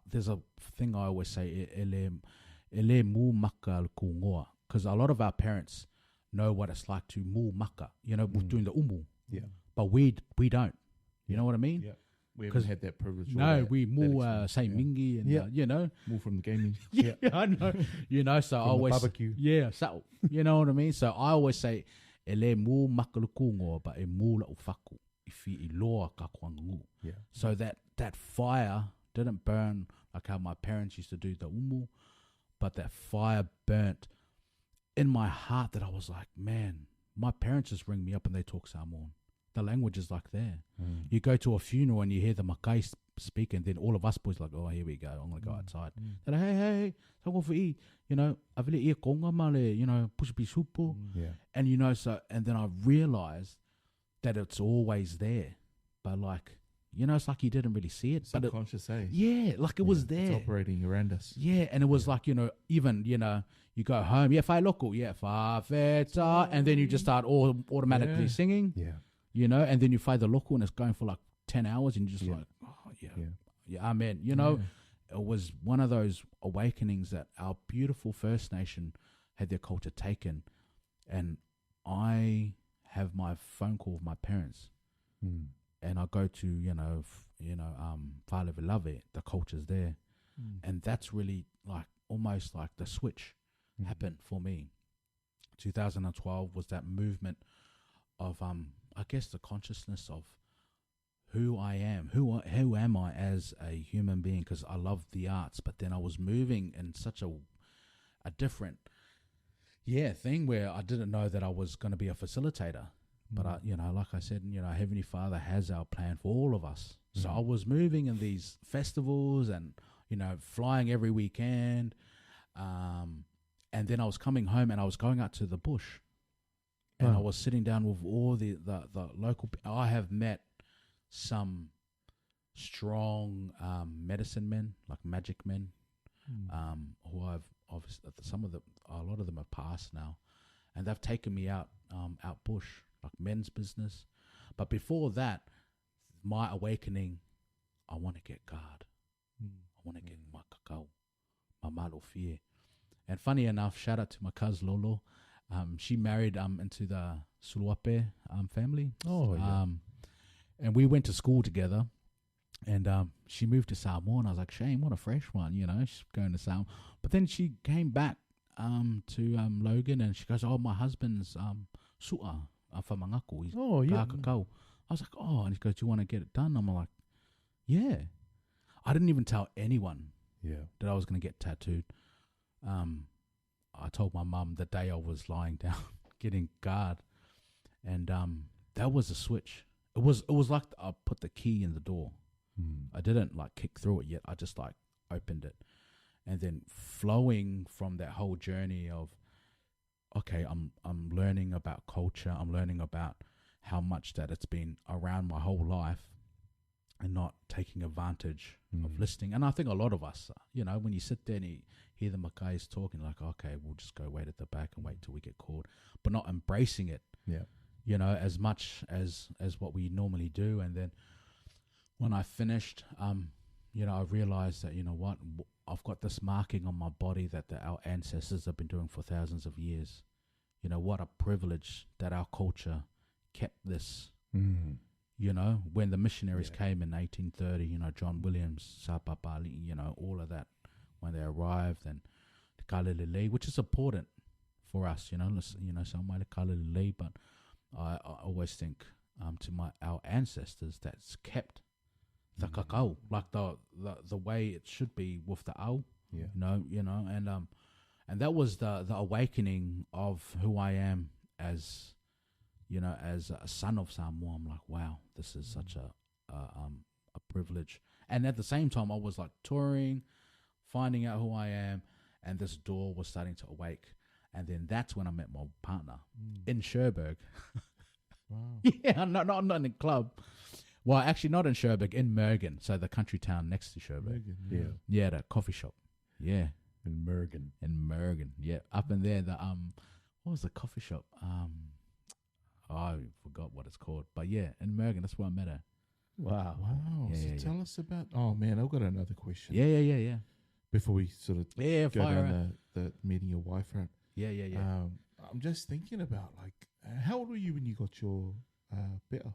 There's a thing I always say, ele mu maka ku ngoa, because a lot of our parents know what it's like to mu maka, you know, doing the umu. Yeah. But we don't. You know what I mean? Yeah. We haven't had that privilege. No, we more say mingi and you know, more from the gaming. yeah, I know. You know, so I always barbecue. Yeah, so you know what I mean. So I always say, ele mu makalukungo, but e mu la ufaku ifi iloa kakwangu. Yeah. So that fire didn't burn like how my parents used to do the umu, but that fire burnt in my heart that I was like, man, my parents just ring me up and they talk Samoan. The language is like there. You go to a funeral and you hear the Makai speak, and then all of us boys like, oh, here we go. I'm going to go outside. They're like, hey, you know, avile ia konga male, you know, pushpi supu. Yeah. And, you know, so, and then I realized that it's always there. But like, you know, it's like you didn't really see it. Subconscious, eh? Yeah, like it was there. It's operating around us. Yeah, and it was like, you know, even, you know, you go home, whai loko, wha feta, and then you just start automatically singing. Yeah. You know, and then you find the local and it's going for like 10 hours and you're just like, oh, yeah, amen. You know, it was one of those awakenings that our beautiful First Nation had their culture taken. And I have my phone call with my parents and I go to, Whale Velave, the culture's there. And that's really like almost like the switch happened for me. 2012 was that movement of, I guess, the consciousness of who I am, who am I as a human being, because I love the arts, but then I was moving in such a different thing where I didn't know that I was going to be a facilitator. But I, you know, like I said, you know, Heavenly Father has our plan for all of us. So I was moving in these festivals and, you know, flying every weekend, and then I was coming home and I was going out to the bush. And I was sitting down with all the local. I have met some strong medicine men, like magic men, who I've obviously a lot of them have passed now, and they've taken me out bush, like men's business. But before that, my awakening, I want to get God. I want to get my kakao, my malo fear. And funny enough, shout out to my cousin Lolo. She married into the Suluape family. Oh, yeah. And we went to school together. And she moved to Samoa. And I was like, Shane, what a fresh one, you know. She's going to Samoa. But then she came back to Logan, and she goes, oh, my husband's su'a whamangaku. He's kakao. I was like, oh. And he goes, do you want to get it done? I'm like, yeah. I didn't even tell anyone that I was going to get tattooed. I told my mum the day I was lying down getting guard, and that was a switch. It was like I put the key in the door. I didn't like kick through it yet. I just like opened it, and then flowing from that whole journey of, okay, I'm learning about culture. I'm learning about how much that it's been around my whole life, and not taking advantage of listening. And I think a lot of us, when you sit there and you hear the Macais talking, like, okay, we'll just go wait at the back and wait till we get called, but not embracing it, as much as what we normally do. And then when I finished, I realized that, what, I've got this marking on my body that our ancestors have been doing for thousands of years. What a privilege that our culture kept this. When the missionaries came in 1830, John Williams, Sapapa Ali'i, all of that, when they arrived, and Kalilili, which is important for us, Samoan Kalilili, but I always think to our ancestors that's kept the kakao, like the way it should be with the au, and that was the awakening of who I am as a son of Samoa. I'm like, wow, this is such a privilege. And at the same time, I was like touring, finding out who I am, and this door was starting to awake. And then that's when I met my partner in Cherbourg. Wow. Yeah, not in the club. Well, actually, not in Cherbourg, in Mergen, so the country town next to Cherbourg. Yeah, the coffee shop. Yeah, in Mergen. Yeah, up in there. What was the coffee shop? I forgot what it's called, but yeah, in Mergen, that's where I met her. Wow. So tell us about. Oh man, I've got another question. Yeah. Before we sort of go fire down the meeting your wife route. Yeah. I'm just thinking about, like, how old were you when you got your better?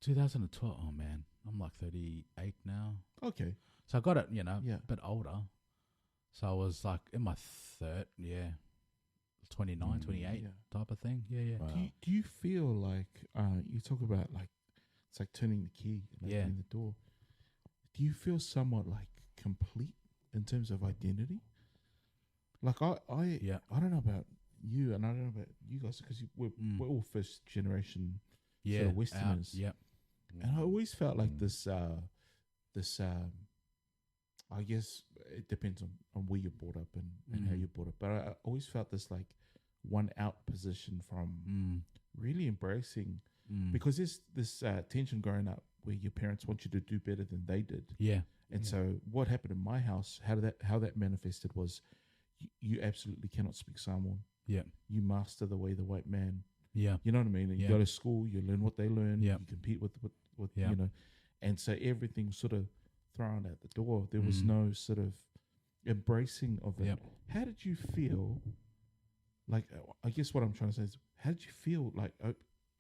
2012. Oh man, I'm like 38 now. Okay. So I got it, a bit older. So I was like in my 29, 28 type of thing. Yeah. Wow. Do you feel like you talk about, like, it's like turning the key and opening the door? Do you feel somewhat like complete in terms of identity? Like I don't know about you, and I don't know about you guys, because we're all first generation sort of Westerners. And I always felt like this. I guess it depends on where you're brought up and how you're brought up. But I always felt this like one out position from really embracing, because there's this tension growing up where your parents want you to do better than they did. Yeah. And so what happened in my house, how that manifested was you absolutely cannot speak Samoan. Yeah. You master the way the white man. Yeah. You know what I mean? And you go to school, you learn what they learn, Yeah. you compete with and so everything sort of thrown at the door. There was no sort of embracing of it. Yep. How did you feel? Like, I guess what I'm trying to say is, how did you feel like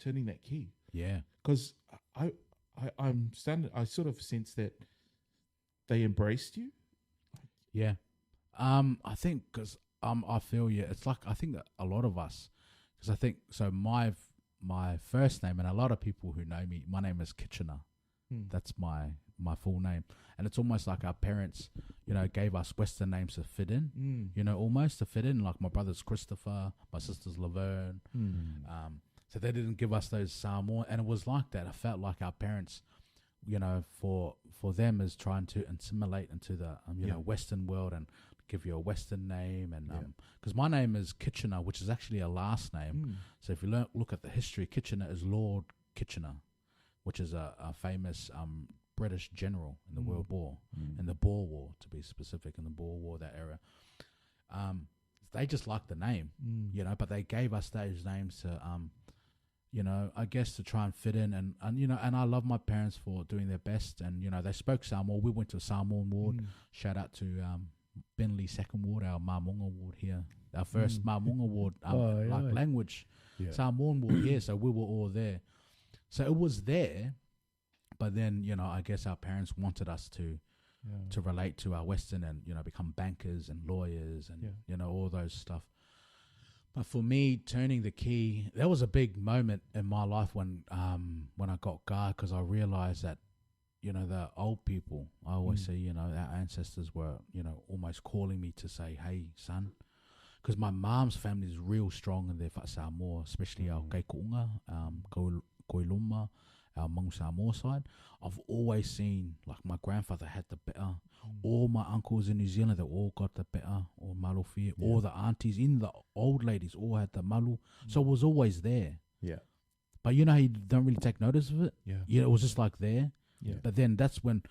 turning that key? Yeah. Because I'm starting. I sort of sense that they embraced you. Yeah. I think because I feel it's like, I think that a lot of us, because I think so. My first name, and a lot of people who know me, my name is Kitchener. That's my full name, and it's almost like our parents, gave us Western names to fit in. Almost to fit in. Like my brother's Christopher, my sister's Laverne. So they didn't give us those Samoan, and it was like that. I felt like our parents, for them is trying to assimilate into the Western world and give you a Western name, and because my name is Kitchener, which is actually a last name. So if you look at the history, Kitchener is Lord Kitchener, which is a famous British general in the World War, in the Boer War to be specific, in the Boer War, that era. They just liked the name, but they gave us those names to I guess to try and fit in, and and I love my parents for doing their best, and they spoke Samoan. We went to a Samoan ward. Shout out to Bentley Second Ward, our Mamunga ward here, our first Mamunga ward, language Samoan ward here. So we were all there. So it was there, but then I guess our parents wanted us to relate to our Western and become bankers and lawyers and all those stuff. But for me, turning the key, that was a big moment in my life when I got God, because I realized that the old people, I always say, our ancestors were almost calling me to say, hey son, because my mom's family is real strong in their Samoa, especially our Taitu'uga, Koiluma, our Mangu Samoa side. I've always seen, like, my grandfather had the better. All my uncles in New Zealand, they all got the better, or malufi. All the aunties, in the old ladies, all had the malu. So it was always there. Yeah. But how you don't really take notice of it? Yeah. It was just like there. Yeah. But then that's when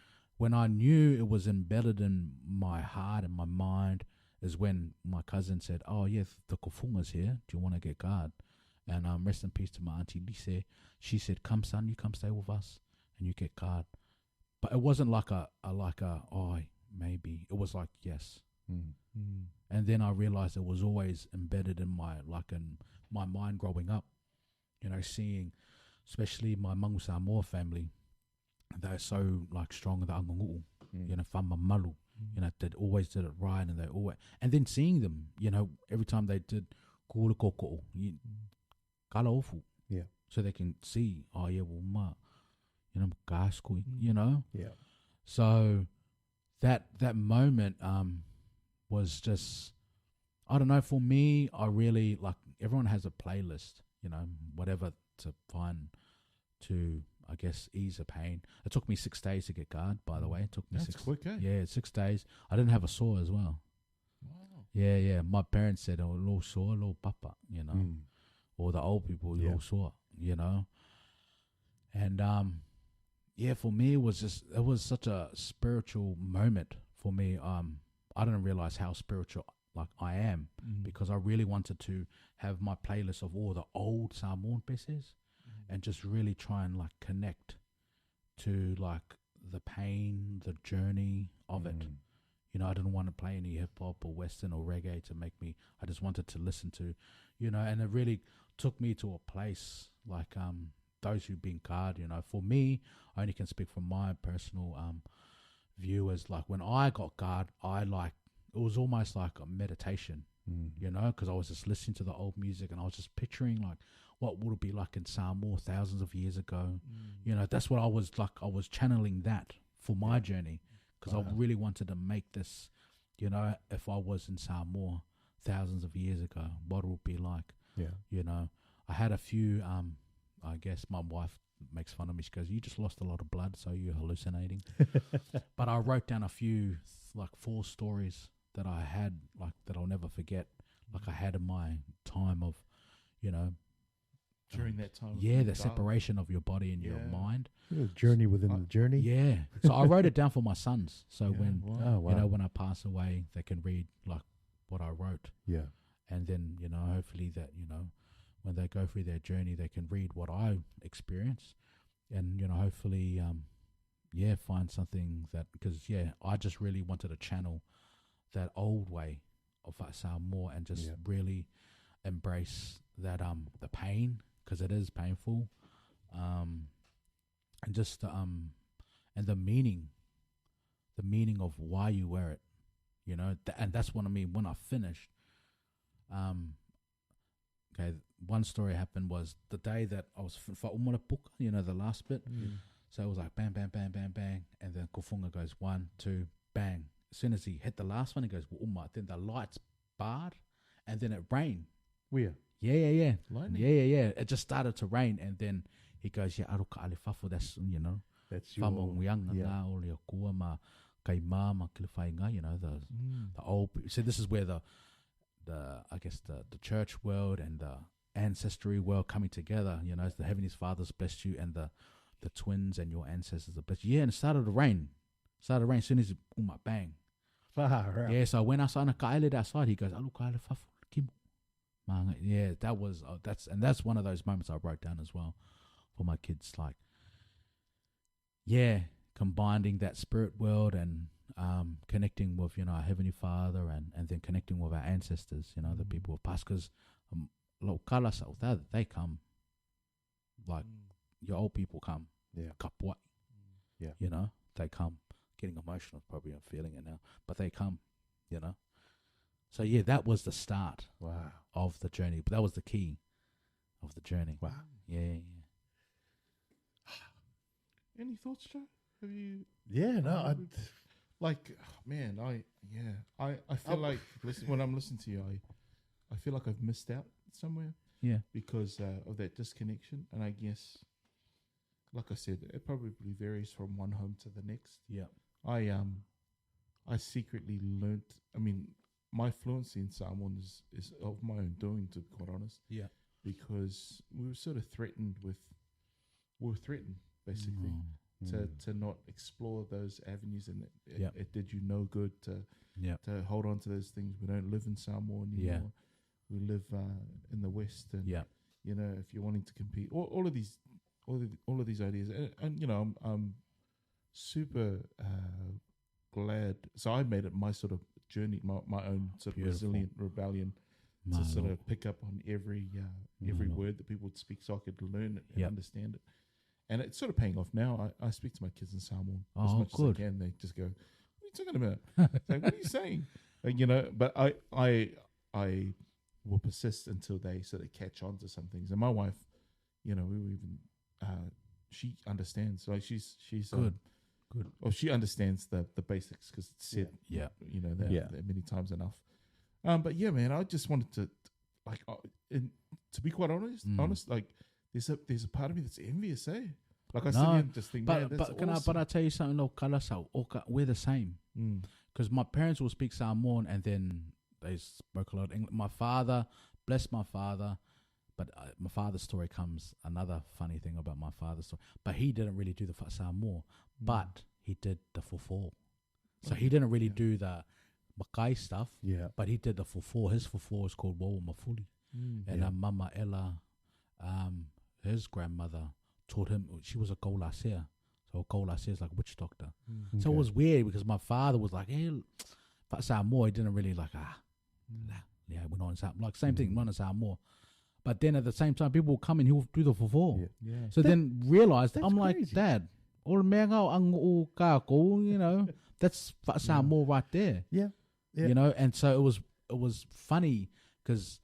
I knew it was embedded in my heart and my mind is when my cousin said, "Oh yes, the kofunga's here. Do you want to get guard?" And rest in peace to my auntie Lise. She said, "Come son, you come stay with us and you get guard." But it wasn't like a oh maybe. It was like yes. And then I realized it was always embedded in my mind growing up. You know, seeing, especially my Mangu Samoa family, they're so like strong in the angongu'u, you know, whama malu, you know, they always did it right, and then seeing them, you know, every time they did kula koko, kala ofu, Yeah. so they can see, oh yeah, well ma, you know, gaskui, you know, Yeah. so that moment was just, I don't know, for me, I really like, everyone has a playlist, you know, whatever to find to, I guess, ease the pain. It took me 6 days to get guard, by the way. It took me That's quick, eh? Yeah, 6 days. I didn't have a sore as well. Wow. Yeah. My parents said, oh, little sore, little papa, you know, or the old people, little sore, you know. And, yeah, for me, it was such a spiritual moment for me. I didn't realize how spiritual like I am because I really wanted to have my playlist of all the old Samoan pieces and just really try and like connect to like the pain, the journey of it. You know, I didn't want to play any hip hop or Western or reggae to make me. I just wanted to listen to, you know, and it really took me to a place like those who've been guard. You know, for me, I only can speak from my personal view as like when I got guard, it was almost like a meditation, you know, because I was just listening to the old music and I was just picturing like what would it be like in Samoa thousands of years ago. You know, that's what I was like. I was channeling that for my journey because I really wanted to make this, you know, if I was in Samoa thousands of years ago, what it would be like. Yeah. You know, I had a few, I guess my wife makes fun of me. She goes, "You just lost a lot of blood, so you're hallucinating." But I wrote down a few, like 4 stories that I had, like that I'll never forget, like I had in my time of, you know, During that time. yeah, the separation of your body and your mind. The journey within the journey. Yeah. So I wrote it down for my sons. So when, Oh, wow. you know, when I pass away, they can read like what I wrote. Yeah. And then, you know, hopefully that, you know, when they go through their journey, they can read what I experienced and, you know, hopefully, find something that, because, I just really wanted to channel that old way of Samoa and just really embrace that, the pain, because it is painful, and just, and the meaning of why you wear it, you know, and that's what I mean. When I finished, okay, one story happened was the day that I was puka, you know, the last bit. So it was like bang, bang, bang, bang, bang, and then Kofunga goes 1, 2, bang. As soon as he hit the last one, he goes uma. Then the lights barred, and then it rained. Where? Yeah. Lightning? Yeah. It just started to rain, and then he goes, aruka alifafo. That's, you know, That's your you know, the old. So this is where the I guess the church world and the ancestry world coming together. You know, as the Heavenly Father's blessed you, and the twins and your ancestors are blessed you. Yeah, and it started to rain. As soon as bang. Yeah, so when I saw a kaile outside, he goes, yeah, that's one of those moments I wrote down as well for my kids. Like, combining that spirit world and connecting with, you know, our Heavenly Father and then connecting with our ancestors, you know, the people of past, because they come, like your old people come. Yeah. Kapua. Yeah. You know, they come. Getting emotional, probably I'm feeling it now, but they come, you know. So that was the start of the journey, but that was the key of the journey. Wow. Yeah. Any thoughts, Joe? Have you? Yeah, no, I feel like when I'm listening to you, I feel like I've missed out somewhere. Yeah. Because of that disconnection, and I guess, like I said, it probably varies from one home to the next. Yeah. I secretly learnt. I mean, my fluency in Samoan is of my own doing, to be quite honest. Yeah. Because we were sort of threatened basically. to not explore those avenues, and Yep. it did you no good to hold on to those things. We don't live in Samoa anymore. Yeah. We live in the West, and Yeah. you know, if you're wanting to compete, all of these ideas, and you know, I'm super glad. So I made it my sort of journey, my own sort of resilient rebellion to sort of pick up on every word that people would speak, so I could learn it and understand it. And it's sort of paying off now. I speak to my kids in Samoan as much as I can. They just go, "What are you talking about? Like, what are you saying?" You know, but I will persist until they sort of catch on to some things. And my wife, you know, we were even she understands. Like she's good. Well, she understands the basics because it's said, you know, that many times enough. But yeah, man, I just wanted to, like, to be quite honest, like, there's a part of me that's envious, eh? Like I sit here and just think, man, that's awesome. But I tell you something, no, Kalasa, we're the same. Because my parents will speak Samoan, and then they spoke a lot of English. My father, bless my father, but my father's story comes, another funny thing about my father's story. But he didn't really do the Samoa, but he did the fufu. So he didn't really do the Makai stuff, but he did the fufu. His fufu is called Wawa Mafuli. And Mama Ella, his grandmother, taught him, she was a Kolasea. So a Kolasea is like witch doctor. So it was weird because my father was like, hey, but Samoa, he didn't really like, we're not in Samoa. Like, same thing, not in Samoa. But then at the same time, people will come and he'll do the fufu. So then realized, I'm like, Dad, all mea ngau angu kako, you know, that's Samoa right there. You know, and so it was funny because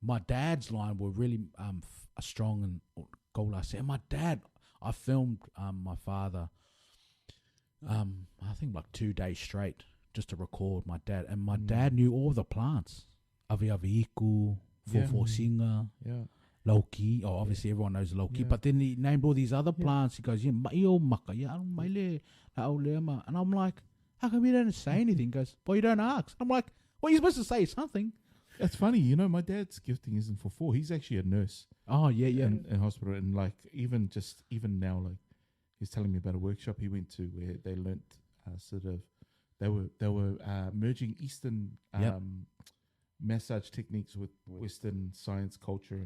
my dad's line were really strong and Kolasea. And my dad, I filmed my father, I think like 2 days straight just to record my dad. And my dad knew all the plants. Aviaviku, Fofosinga, Loki. Oh, obviously everyone knows Loki. But then he named all these other plants. He goes, and I'm like, how come you don't say anything? He goes, well, you don't ask. I'm like, well, you're supposed to say something. That's funny. You know, my dad's gifting isn't for 4. He's actually a nurse. Oh, yeah. In hospital. And like, even now, like, he's telling me about a workshop he went to where they learnt they were merging Eastern massage techniques with Western science, culture.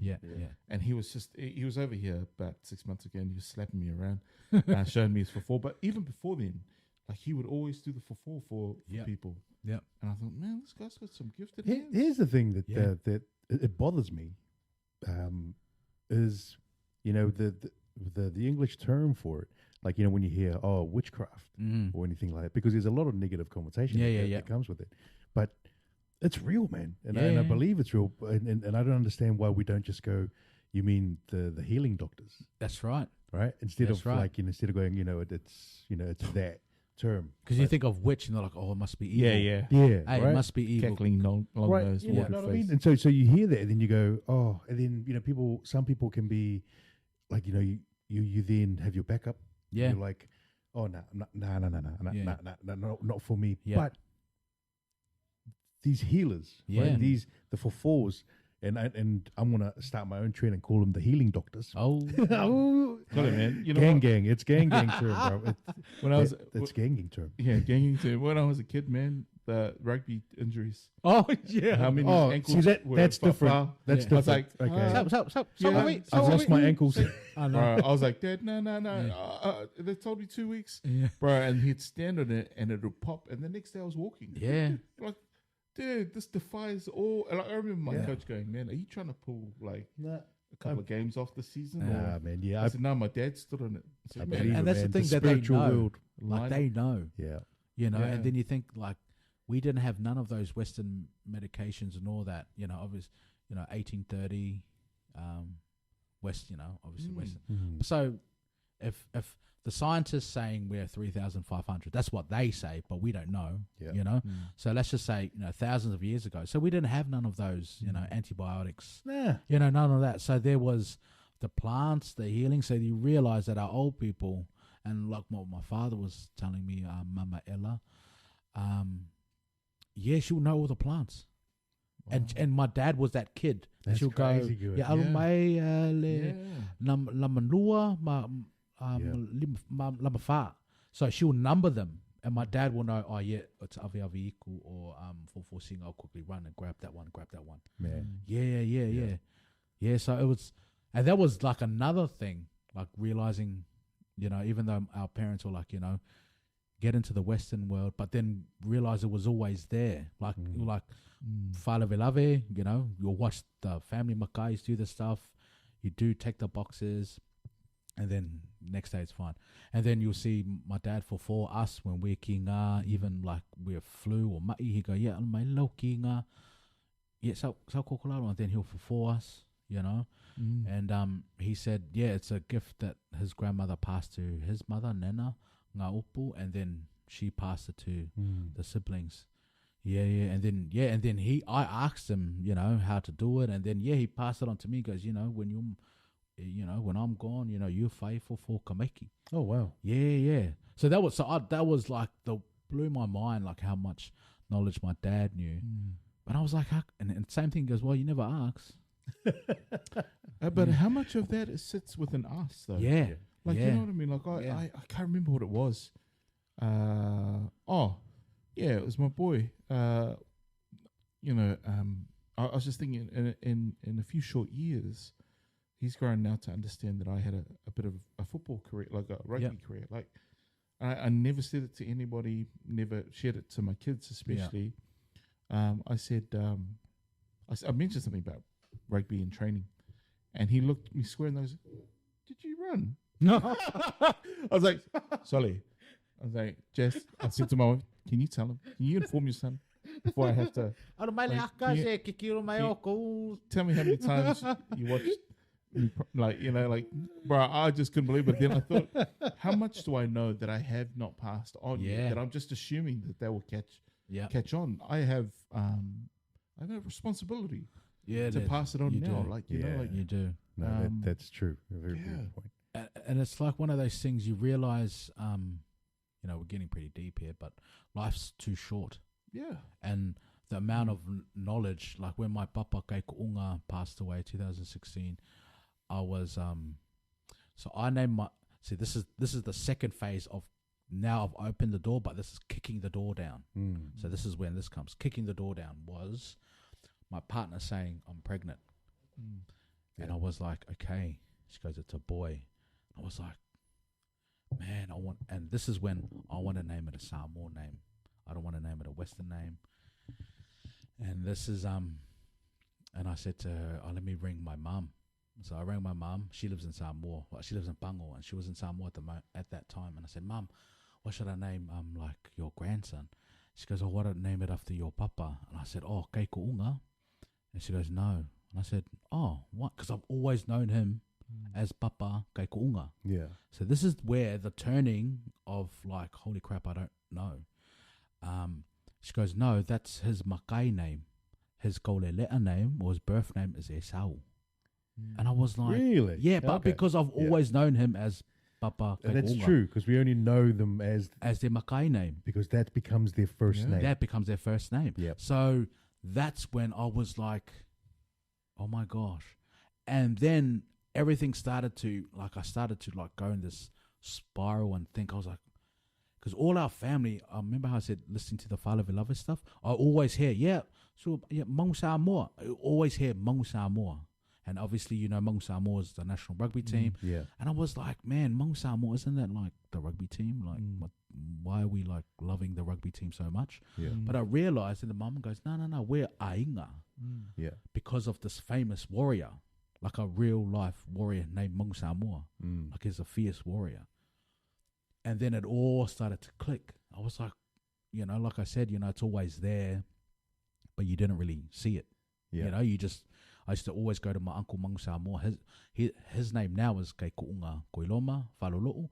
And he was over here about 6 months ago and he was slapping me around, showing me his for. But even before then, like, he would always do the for people. And I thought, man, this guy's got some gifted hands. Here's the thing that it bothers me, is, you know, the English term for it. Like, you know, when you hear, witchcraft or anything like that, because there's a lot of negative connotation that comes with it. But it's real, man. And I believe it's real. And I don't understand why we don't just go, you mean the healing doctors? That's right. Right? Instead of like, you know, instead of going, you know, it's that term. Because you think of witch and they're like, oh, it must be evil. Yeah, Hey, right? it must be evil. Cackling long nose, You know what I mean? And so you hear that and then you go, and then, you know, some people can be like, you know, you then have your backup. Yeah. You're like, oh, no, not for me. Yeah. But these healers, right? The for-fours, and I'm gonna start my own trend and call them the healing doctors. Oh, got it, man. You know, gang. It's gang term, bro. It's gang term. Yeah, gang term. When I was a kid, man, the rugby injuries. Oh yeah. How many ankles? See, that's different. That's different. I was like, okay. I've lost my ankles. I know. I was like, Dad, no. They told me 2 weeks, bro. And he'd stand on it, and it would pop. And the next day, I was walking. Yeah. Like, dude, this defies all. And I remember my coach going, man, are you trying to pull like a couple of games off the season? Nah, man. Yeah. I said, no, my dad stood on it. I said, And that's the thing that they know. Like, they know. Yeah. You know, and then you think, like, we didn't have none of those Western medications and all that. You know, obviously, 1830, West. You know, obviously Western. So, if the scientists saying we're 3,500, that's what they say, but we don't know. You know, so let's just say thousands of years ago. So we didn't have none of those. Antibiotics. Nah. None of that. So there was the plants, the healing. So you realize that our old people, and like what my father was telling me, Mama Ella, she'll know all the plants. Wow. And my dad was that kid. That's she'll crazy go, good. Lamanua, lama wha. So she'll number them. And my dad will know, oh, yeah, it's avi iku or 4 I'll quickly run and grab that one. Man. Yeah, so it was, and that was like another thing, like realizing, you know, even though our parents were like, you know, get into the Western world, but then realize it was always there. Like, Fale Velave, you know, you'll watch the family makais do the stuff, you do take the boxes, and then next day it's fine. And then you'll see my dad for us when we're ki ngā, even like we're flu or mai, he go, yeah, mai lau ki ngā. Yeah, so kokolaro, and then he'll for us, you know. And he said, yeah, it's a gift that his grandmother passed to his mother, Nana, ngā upu, and then she passed it to the siblings. And then I asked him, you know, how to do it, and then he passed it on to me. He goes, you know, when I'm gone, you know, you're faithful for kameki. Oh wow. Yeah. So that was like blew my mind, like how much knowledge my dad knew. But I was like, and same thing goes, well, you never ask. But how much of that sits within us, though? Yeah. Like, you know what I mean? Like, I can't remember what it was. It was my boy. You know, I was just thinking in a few short years, he's grown now to understand that I had a bit of a football career, like a rugby career. Like, I never said it to anybody, never shared it to my kids, especially. I said, I mentioned something about rugby and training, and he looked me square in the eyes. Did you run? No. I was like, sorry. I was like, Jess, I said to my wife, can you tell him? Can you inform your son before I have to? Tell me how many times you watched me, like, you know, like, bro, I just couldn't believe it. Then I thought, how much do I know that I have not passed on yet, that I'm just assuming that they will catch on? I have a responsibility to pass it on now. Do. Like, you know, like you do. No, that's true. A very good point. And it's like one of those things you realize, you know, we're getting pretty deep here, but life's too short. Yeah. And the amount of knowledge, like when my papa Taitu'uga passed away 2016, I was, so I named this is the second phase of, now I've opened the door, but this is kicking the door down. So this is when this comes. Kicking the door down was my partner saying, I'm pregnant. And I was like, okay. She goes, it's a boy. I was like, man, and this is when I want to name it a Samoan name. I don't want to name it a Western name. And this is, and I said to her, let me ring my mum. So I rang my mum. She lives in Samoa. Well, she lives in Pango, and she was in Samoa at that time. And I said, Mum, what should I name like your grandson? She goes, I want to name it after your papa. And I said, oh, Taitu'uga. And she goes, no. And I said, oh, what? Because I've always known him as Papa Taitu'uga. Yeah. So this is where the turning of like, holy crap, I don't know. She goes, no, that's his makai name. His kaulelea name or his birth name is Esau. And I was like, really? Yeah, but because I've always known him as Papa Taitu'uga. And that's true, because we only know them as their makai name. Because that becomes their first name. That becomes their first name. Yep. So that's when I was like, oh my gosh. And then everything started to, like, I started to like go in this spiral and think, I was like, because all our family, I remember how I said, listening to the Fale Velave stuff, I always hear, Maungu Samoa. I always hear Maungu Samoa. And obviously, you know, Maungu Samoa is the national rugby team. Yeah. And I was like, man, Maungu Samoa, isn't that like the rugby team? Like, why are we like loving the rugby team so much? Yeah. But I realized, and the mum goes, no, we're Ainga. Yeah. Because of this famous warrior, like a real life warrior named Maungu Samoa. Like he's a fierce warrior. And then it all started to click. I was like, you know, like I said, you know, it's always there, but you didn't really see it. Yeah. You know, I used to always go to my uncle Maungu Samoa. His name now is Ku'unga Koiloma Whalolo'u.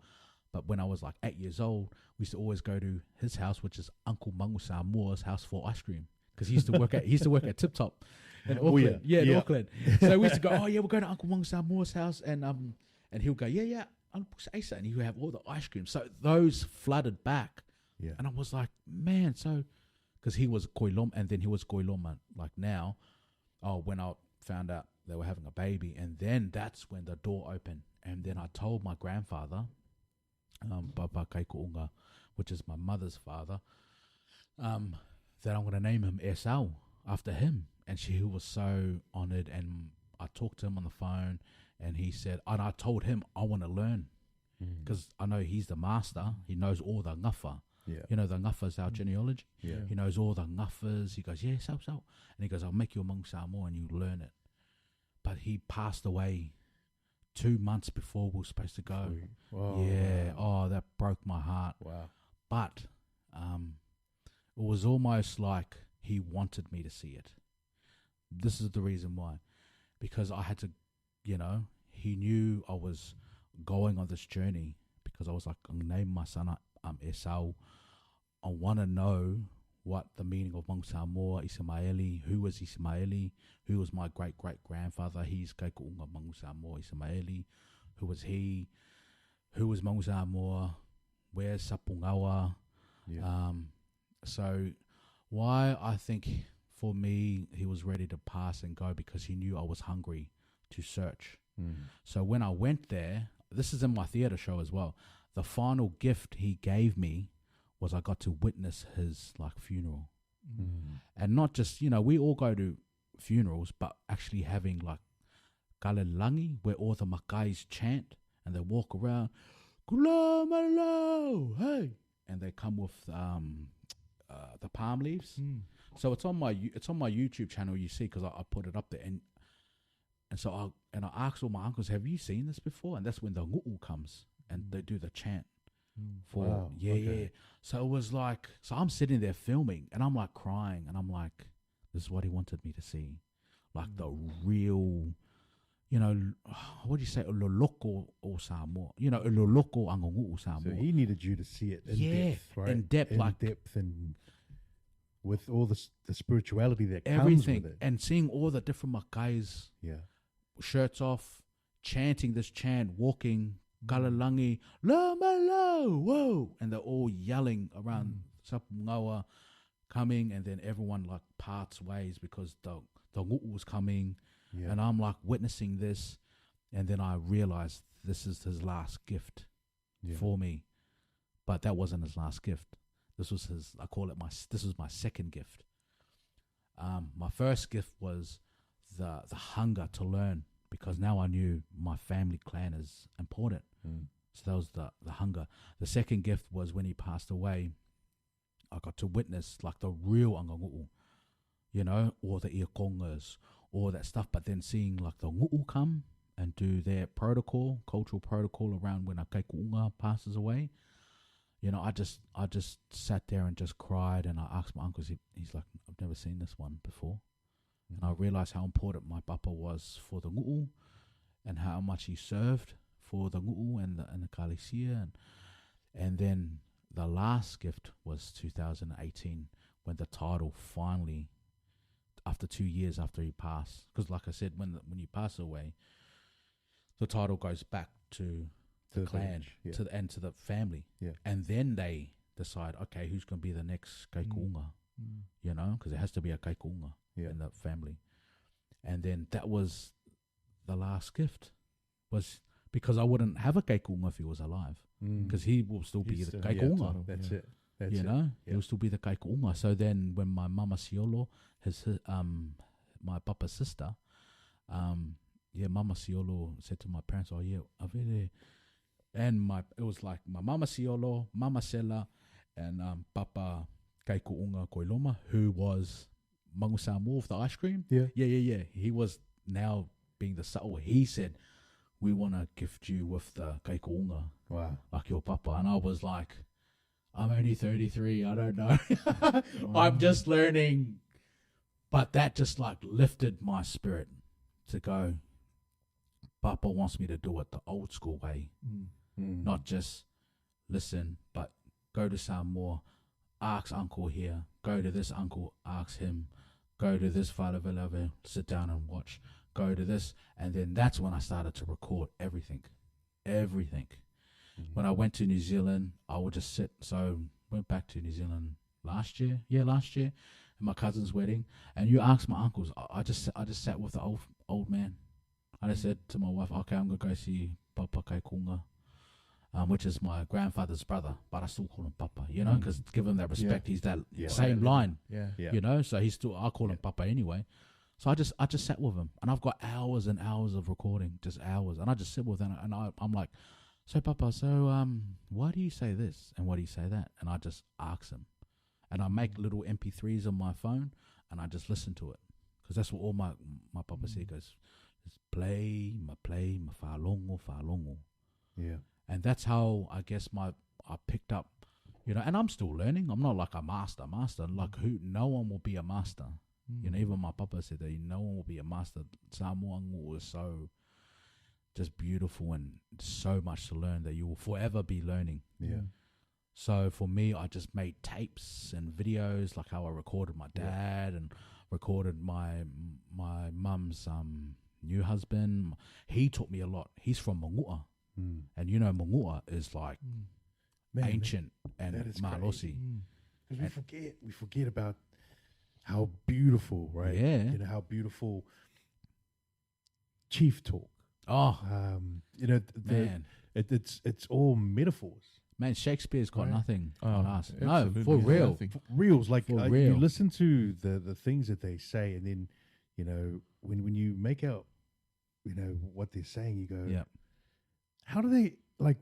But when I was like 8 years old, we used to always go to his house, which is Uncle Maungu Samoa's house for ice cream. Because he used to work at Tip Top in Auckland. In Auckland. So we used to go, we're going to Uncle Maungu Samoa's house, and he'll go, Uncle Asa, and he'll have all the ice cream. So those flooded back. Yeah. And I was like, man, so because he was Koiloma, and then he was Koiloma like now. When I found out they were having a baby, and then that's when the door opened. And then I told my grandfather, Papa Taitu'uga, which is my mother's father, that I'm going to name him Rahzel after him. And he was so honoured, and I talked to him on the phone, and he said, and I told him I want to learn, because I know he's the master. He knows all the ngafa. Yeah. You know, the ngafa is our genealogy. Yeah. He knows all the ngafas. He goes, yeah, so. And he goes, I'll make you a Hmong Samoa and you learn it. But he passed away 2 months before we were supposed to go. Wow. Yeah. Oh, that broke my heart. Wow. But it was almost like he wanted me to see it. This is the reason why. Because I had to, you know, he knew I was going on this journey, because I was like, I'm going to name my son Rahzel. I want to know what the meaning of Hmong Samoa, Ismaili, who was Ismaili, who was my great-great-grandfather, he's Kaiku'unga Hmong Samoa, Ismaili, who was he, who was Hmong Samoa, where's Sapungawa. Yeah. So why I think for me he was ready to pass and go, because he knew I was hungry to search. So when I went there, this is in my theatre show as well, the final gift he gave me was I got to witness his like funeral. And not just, you know, we all go to funerals, but actually having like kalelangi, where all the makais chant and they walk around, Kula Malo, hey, and they come with the palm leaves. So it's on my YouTube channel, you see, because I put it up there, and so I asked all my uncles, have you seen this before? And that's when the ngu'u comes and they do the chant for Wow, yeah. So it was like, so I'm sitting there filming and I'm like crying, and I'm like, this is what he wanted me to see, like the real, you know, what do you say, uloloko o Samoa, you know, uloloko angongu'u Samoa. So he needed you to see it in depth, right? in depth, like depth, and with all the spirituality that everything, comes with it, and seeing all the different makais, shirts off, chanting this chant, walking, kalalangi, la malo, whoa, and they're all yelling around Sapungawa, coming, and then everyone like parts ways because the ngu'u was coming, and I'm like witnessing this, and then I realized this is his last gift for me, but that wasn't his last gift. This was his, I call it this was my second gift. My first gift was the hunger to learn, because now I knew my family clan is important. So that was the hunger. The second gift was when he passed away, I got to witness like the real angangu'u, you know, or the iakongas, all that stuff. But then seeing like the ngu'u come and do their protocol, cultural protocol around when a Kaiku'unga passes away, you know, I just sat there and just cried, and I asked my uncle, he's like, I've never seen this one before. And I realized how important my papa was for the ngu'u, and how much he served for the ngu'u and the kalesia. And then the last gift was 2018, when the title finally, after 2 years after he passed, because like I said, when you pass away, the title goes back to the clan, to the family, and then they decide, okay, who's going to be the next Kaiku'unga, you know, because it has to be a Kaiku'unga in the family. And then that was the last gift, was because I wouldn't have a Kaiku'unga if he was alive, because he will still be the Kaiku'unga. That's it. You know, he will still be the Kaiku'unga. So then when my mama Siolo, my papa's sister, Mama Siolo said to my parents, oh yeah, avere. And it was like my Mama Siolo, Mama Sela, and Papa Kaiku'unga Koiloma, who was Mangu Samoa of the ice cream. Yeah. He was now being the subtle. He said, we want to gift you with the Kaiku'unga. Wow. Like your papa. And I was like, I'm only 33. I don't know. I'm just learning. But that just like lifted my spirit to go, Papa wants me to do it the old school way. Not just listen, but go to Samoa, ask uncle here, go to this uncle, ask him, go to this whatever, sit down and watch, go to this. And then that's when I started to record everything. When I went to New Zealand, I would just sit. So went back to New Zealand last year, at my cousin's wedding. And you ask my uncles, I just sat with the old man. I just said to my wife, okay, I'm gonna go see Papa Kaiku'unga. which is my grandfather's brother, but I still call him Papa, you know, because give him that respect. He's that Yeah. same line, Yeah. you know. So he's still, I call him Papa anyway. So I just sat with him, and I've got hours and hours of recording, just hours, and I just sit with him, and I'm like, so Papa, so why do you say this and why do you say that? And I just ask him, and I make little MP3s on my phone, and I just listen to it, because that's what all my Papa said. He goes, play, ma whalongo. Yeah. And that's how I guess I picked up, you know, and I'm still learning. I'm not like a master, like no one will be a master. You know, even my Papa said that no one will be a master. Samoan was so just beautiful and so much to learn that you will forever be learning. Yeah. So for me, I just made tapes and videos, like how I recorded my dad and recorded my mum's new husband. He taught me a lot. He's from Mangua. And you know, Mangua is like ancient and Malosi. Because we forget about how beautiful, right? Yeah. You know, how beautiful chief talk. Oh, you know, man. It's all metaphors. Man, Shakespeare's got nothing on us. No, absolutely. for real. Nothing. Reels, like For you real. listen to the things that they say, and then, you know, when you make out, you know, what they're saying, you go, Yeah. how do they, like,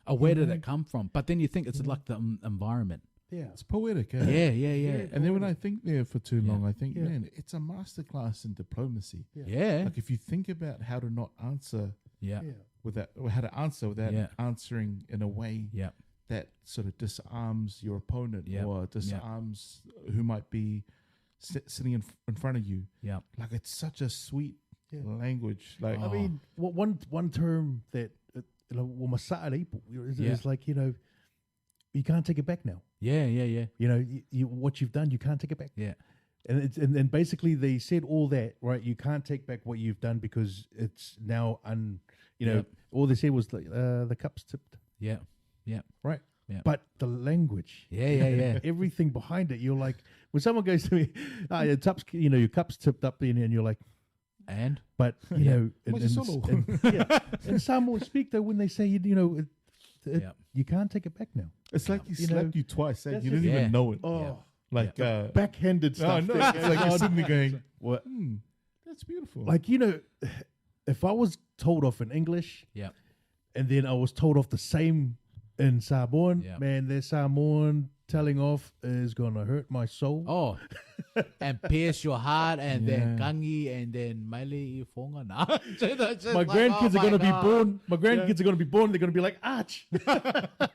Oh, where did it come from? But then you think it's like the environment. yeah. It's poetic, eh? Yeah. And then when I think there for too long, I think, Yeah. man, it's a masterclass in diplomacy. Yeah. Like if you think about how to not answer Yeah. without, or how to answer without Yeah. answering in a way Yeah. that sort of disarms your opponent Yeah. or disarms who might be sitting in front of you. Yeah. Like it's such a sweet language. Like I mean, one term that, you know, is like, you know, you can't take it back now. Yeah. You know, you what you've done, you can't take it back. Yeah. And it's and basically they said all that, right? You can't take back what you've done because it's now you know, Yep. all they said was the cup's tipped, Yeah. Yeah. right? Yeah. But the language, Yeah. everything behind it, you're like, when someone goes to me, your cup's, you know, your cup's tipped up, and you're like, And but you know, What's your solo? and some will speak though when they say, you know, Yeah. you can't take it back now. it's like he You know, slapped you twice. Eh? that's You just- didn't Yeah. even know it. Oh, Like backhanded oh, stuff. no, it's like you're sitting there going, What? that's beautiful. Like, you know, if I was told off in English, yeah. and then I was told off the same in Samoan, Yeah. man, their Samoan telling off is gonna hurt my soul. Oh, and pierce your heart, and then Yeah. kangi, and then maili fonga. Nah. My grandkids are gonna be born. My grandkids are gonna be born. They're gonna be like, arch.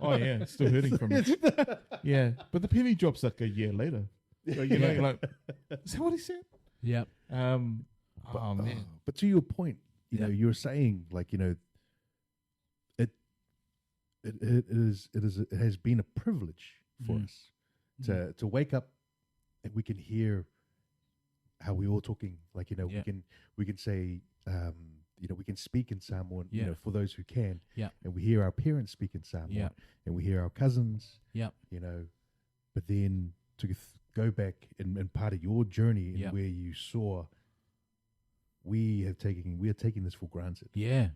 oh yeah, it's still hurting from it. Yeah, but the penny drops like a year later. So, you know, like, is that what he said? Yeah. Oh man, But to your point, you Yeah. know, you're saying, like, you know, it has been a privilege for us to wake up and we can hear how we all talking. Like, you know, Yeah. we can say, you know, we can speak in Samoan. You Yeah. know, for those who can. Yeah. And we hear our parents speak in Samoan. Yeah. And we hear our cousins. Yeah. You know, but then to go back and part of your journey and Yeah. where you saw we are taking this for granted, Yeah.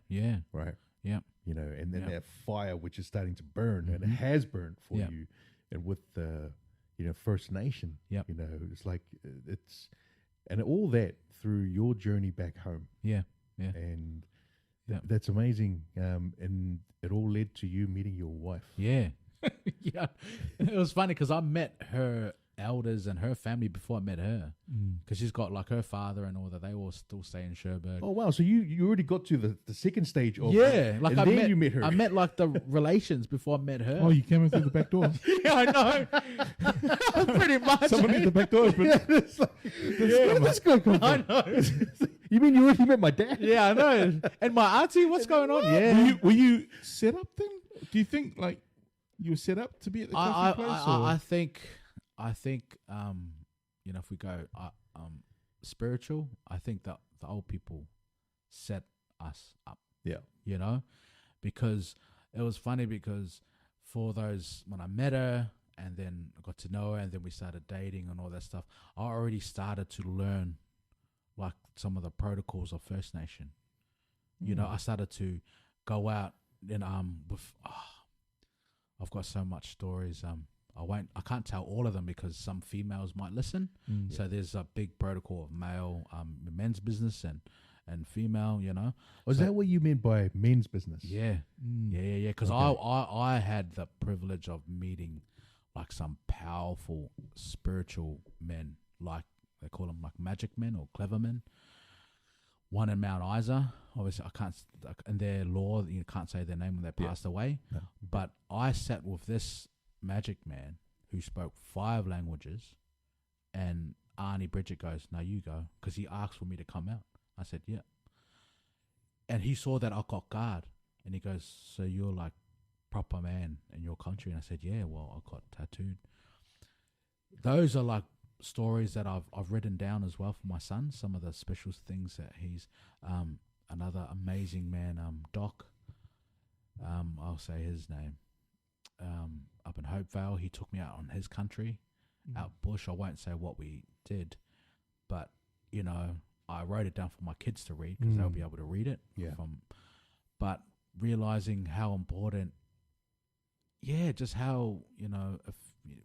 right? Yeah. You know, and then Yeah. that fire which is starting to burn and it has burned for Yeah. you, and with the, you know, First Nation, Yep. you know, it's like and all that through your journey back home, Yeah. and Yep. that's amazing. And it all led to you meeting your wife. Yeah. Yeah. It was funny because I met her elders and her family before I met her, because she's got like her father and all that. They all still stay in Sherbrooke. Oh wow! So you already got to the second stage of Yeah, like and then you met her. I met like the relations before I met her. oh, you came in through the back door. yeah, I know. Pretty much. Someone leave the back door open. Where did this guy come from? I know. You mean you already met my dad? Yeah, I know. And my auntie, what's going on? Yeah. Were you set up then? Do you think like you were set up to be at the coffee place? I think, you know, if we go spiritual, I think that the old people set us up. Yeah. You know, because it was funny because for those, when I met her and then I got to know her and then we started dating and all that stuff, I already started to learn like some of the protocols of First Nation. You know, I started to go out then with I've got so much stories. I can't tell all of them because some females might listen. So there's a big protocol of male, men's business and female. You know, Was that what you meant by men's business? yeah, yeah. Because I had the privilege of meeting like some powerful spiritual men, like they call them like magic men or clever men. One in Mount Isa, obviously I can't, in their law you can't say their name when they passed away. No. But I sat with this magic man who spoke 5 languages, and Arnie Bridget goes, "No, you go," because he asked for me to come out. I said, "Yeah," and he saw that I got guard, and he goes, "So you're like proper man in your country?" And I said, "Yeah, well, I got tattooed." Those are like stories that I've written down as well for my son. Some of the special things that he's another amazing man, Doc. I'll say his name. Up in Hopevale, he took me out on his country, out bush. I won't say what we did, but you know, I wrote it down for my kids to read because they'll be able to read it. Yeah. But realizing how important, just how, you know, if you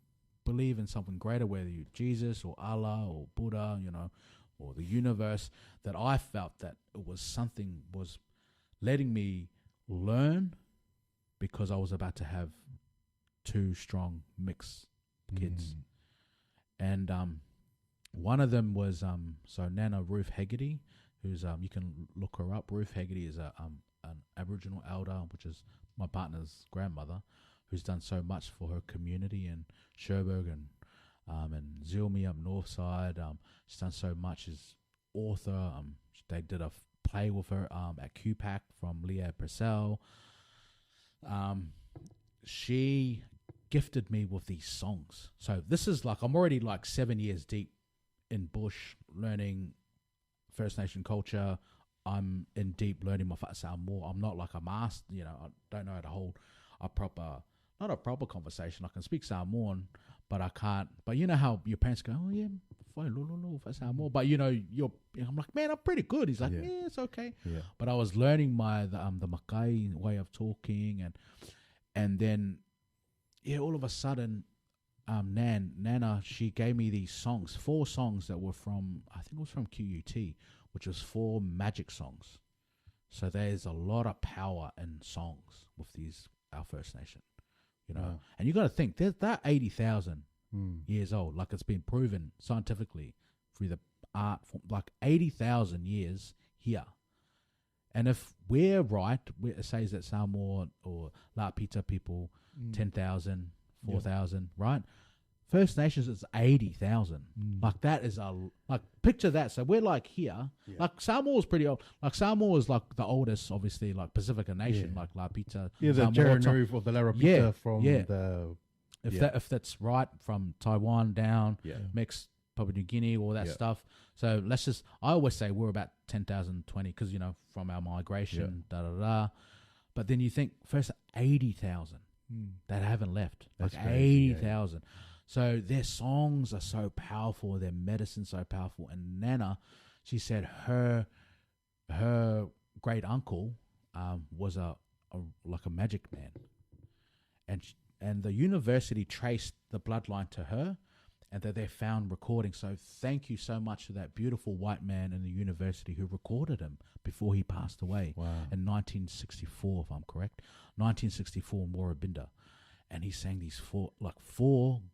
believe in something greater, whether you Jesus or Allah or Buddha, you know, or the universe, that I felt that it was something was letting me learn, because I was about to have 2 strong mixed kids. And one of them was so Nana Ruth Hegarty, who's you can look her up. Ruth Hegarty is an Aboriginal elder, which is my partner's grandmother, who's done so much for her community in Cherbourg and Zilmi up north side. She's done so much. She's author. They did a play with her at QPAC from Leah Purcell. She gifted me with these songs. So this is like, I'm already like 7 years deep in bush learning First Nation culture. I'm in deep learning my Samoan. I'm not like a master, you know, I don't know how to hold not a proper conversation. I can speak Samoan, but I can't. But you know how your parents go, "Oh yeah, fine, for Samoan." But you know, I'm like, "Man, I'm pretty good." He's like, "Yeah, it's okay." Yeah. But I was learning the Makai way of talking, and then all of a sudden, Nana, she gave me these songs, 4 songs that were from, I think it was from QUT, which was 4 magic songs. So there's a lot of power in songs with our First Nation, you know. Wow. And you got to think, they're 80,000 years old. Like, it's been proven scientifically through the art form, like 80,000 years here. And if we're right, it says that Samoa or Lapita people, 10,000, 4,000, right? First Nations is 80,000. Like, that is picture that. So we're like here. Yeah. Like, Samoa is pretty old. Like, Samoa is like the oldest, obviously, like Pacifica nation, like Lapita. Yeah, the Jaranuru or the Larapita from the. If that's right, from Taiwan down, mixed Papua New Guinea, all that stuff. So let's just, I always say we're about 10,000, 20, because, you know, from our migration, But then you think, first 80,000 that haven't left. That's like 80,000. So their songs are so powerful, their medicine so powerful. And Nana, she said her great uncle was like a magic man, and the university traced the bloodline to her, and that they found recordings. So thank you so much to that beautiful white man in the university who recorded him before he passed away in 1964, if I'm correct, 1964 in Warrabinda. And he sang these 4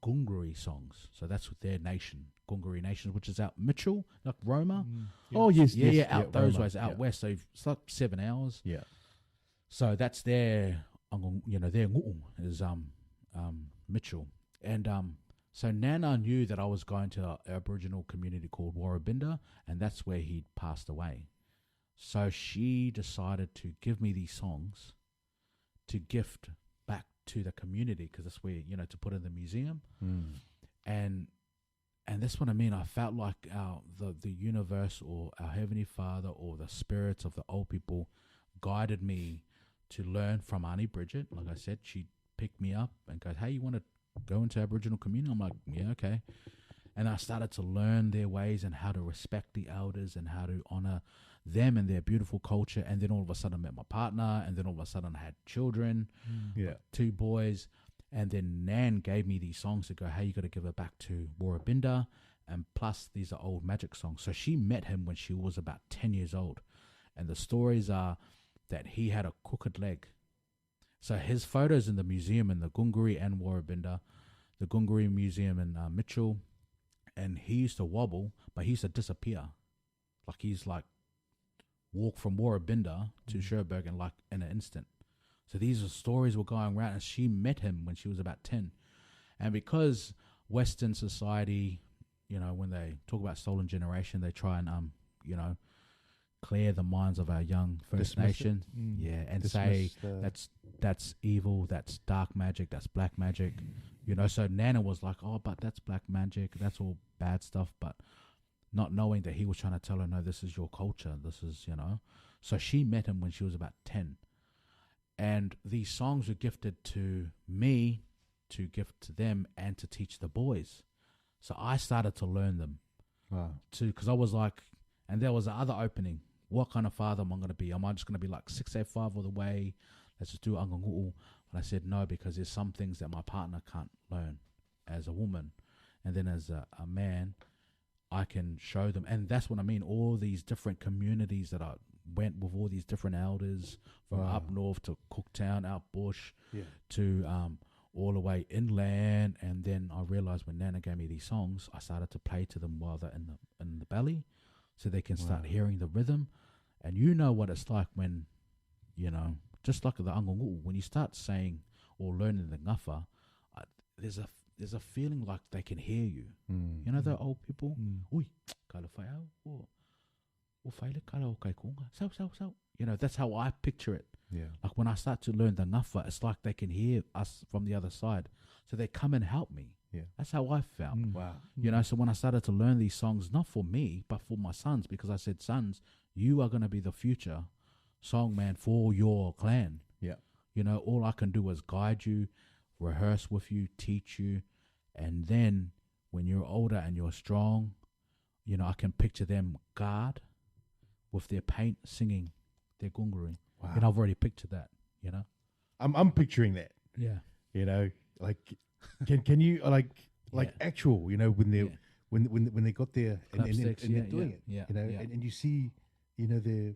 Gungari songs. So that's with their nation, Gungari Nation, which is out Mitchell, like Roma. Oh, yes. Out those ways, out west. So it's like 7 hours. Yeah. So that's their, you know, their ngu'ung is Mitchell. And so Nana knew that I was going to an Aboriginal community called Warrabinda, and that's where he'd passed away. So she decided to give me these songs to gift back to the community, because that's where, you know, to put in the museum. And that's what I mean. I felt like the universe or our Heavenly Father or the spirits of the old people guided me to learn from Auntie Bridget. Like I said, she picked me up and goes, "Hey, you want to go into Aboriginal community?" I'm like, "Yeah, okay." And I started to learn their ways and how to respect the elders and how to honor them and their beautiful culture. And then all of a sudden I met my partner, and then all of a sudden I had children, 2 boys. And then Nan gave me these songs to go, hey, you got to give it back to Warabinda. And plus, these are old magic songs. So she met him when she was about 10 years old. And the stories are that he had a crooked leg. So his photos in the museum in the Gunguri and Warabinda, the Gunguri Museum in Mitchell, and he used to wobble, but he used to disappear. Like he's like walk from Warabinda to Sherbrooke in an instant. So these are stories were going around, and she met him when she was about 10. And because Western society, you know, when they talk about stolen generation, they try and, you know, clear the minds of our young First Nation. And say that's evil, that's dark magic, that's black magic. You know, so Nana was like, oh, but that's black magic, that's all bad stuff, but not knowing that he was trying to tell her, no, this is your culture, this is, you know. So she met him when she was about 10. And these songs were gifted to me to gift to them and to teach the boys. So I started to learn them. Wow. Because I was like, and there was the other opening. What kind of father am I going to be? Am I just going to be like 685 all the way? Let's just do angangu'u. And I said no, because there's some things that my partner can't learn as a woman. And then as a man, I can show them. And that's what I mean. All these different communities that I went with, all these different elders from up north to Cooktown, out bush, to all the way inland. And then I realized when Nana gave me these songs, I started to play to them while they're in the belly, so they can start hearing the rhythm. And you know what it's like when, you know, just like the angongu, when you start saying or learning the ngafa, there's a feeling like they can hear you. You know the old people? Ui, kala whai au, o whaile kala o kai kunga, sau. You know, that's how I picture it. Yeah. Like when I start to learn the ngafa, it's like they can hear us from the other side. So they come and help me. Yeah. That's how I felt. Wow. You know, so when I started to learn these songs, not for me, but for my sons, because I said, sons, you are going to be the future songman for your clan. Yeah. You know, all I can do is guide you, rehearse with you, teach you. And then when you're older and you're strong, you know, I can picture them guard with their paint singing their gunguri. Wow. And I've already pictured that, you know. I'm picturing that. Yeah. You know, like can you like actual, you know, when they when they got there and they're doing it. Yeah. You know, and you see, you know, their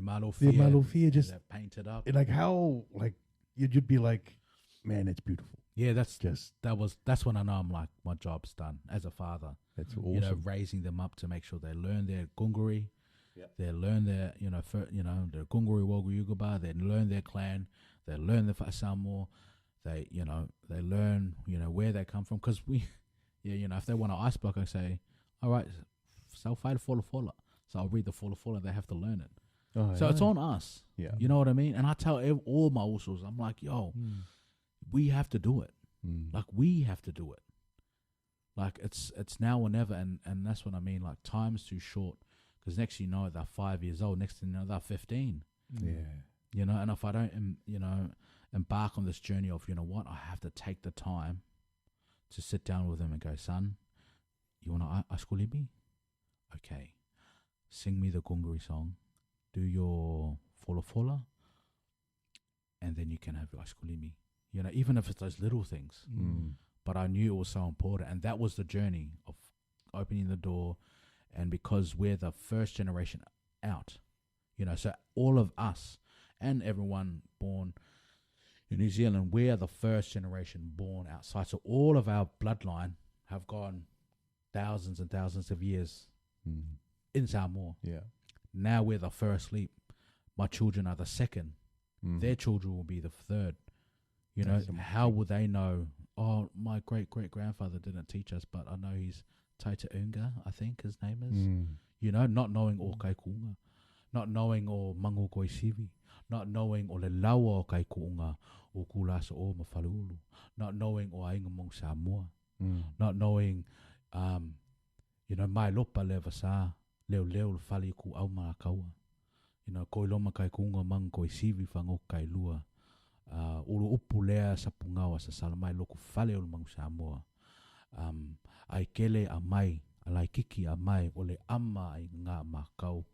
malofia just they're painted up. And like how like you'd be like, man, it's beautiful. Yeah, that's when I know I'm like, my job's done as a father. That's awesome. You know, raising them up to make sure they learn their gunguri. Yeah. They learn their, you know, their gunguri wogu yugaba. They learn their clan. They learn the Samoa. They, you know, they learn, you know, where they come from. Because you know, if they want an ice block, I say, all right, so fight fola. So I'll read the fola. They have to learn it. Oh, so it's on us. Yeah. You know what I mean? And I tell all my usos, I'm like, yo, we have to do it. Like, we have to do it. Like, it's now or never. And that's what I mean. Like, time's too short. Because next you know, they're 5 years old. Next thing you know, they're 15. Yeah. You know, and if I don't, you know, embark on this journey of, you know what, I have to take the time to sit down with them and go, son, you want to askulibi? Okay. Sing me the gunguri song. Do your fola. And then you can have your askulimi. You know, even if it's those little things. But I knew it was so important. And that was the journey of opening the door. And because we're the first generation out, you know, so all of us and everyone born in New Zealand, we're the first generation born outside. So all of our bloodline have gone thousands and thousands of years in Samoa. Yeah. Now we're the first leap. My children are the second. Their children will be the third. You know, how will they know, oh, my great-great-grandfather didn't teach us, but I know he's Taitu'uga, I think his name is. You know, not knowing o kai kuunga, not knowing o mango koi sivi, not knowing o le laua o kai kuunga o kulasa o mawhaliulu, not knowing o ainga mong Samoa, not knowing, you know, mai lopa le vasa, leo le whali ku au maa kaua. You know, koi loma kai kuunga mango koi sivi whango kai lua. Ulu upu lea sa pungawa sa salamai loku whale o mango Samoa. ai kele a mai, alai kiki a mai, o le ama i ngā mākau,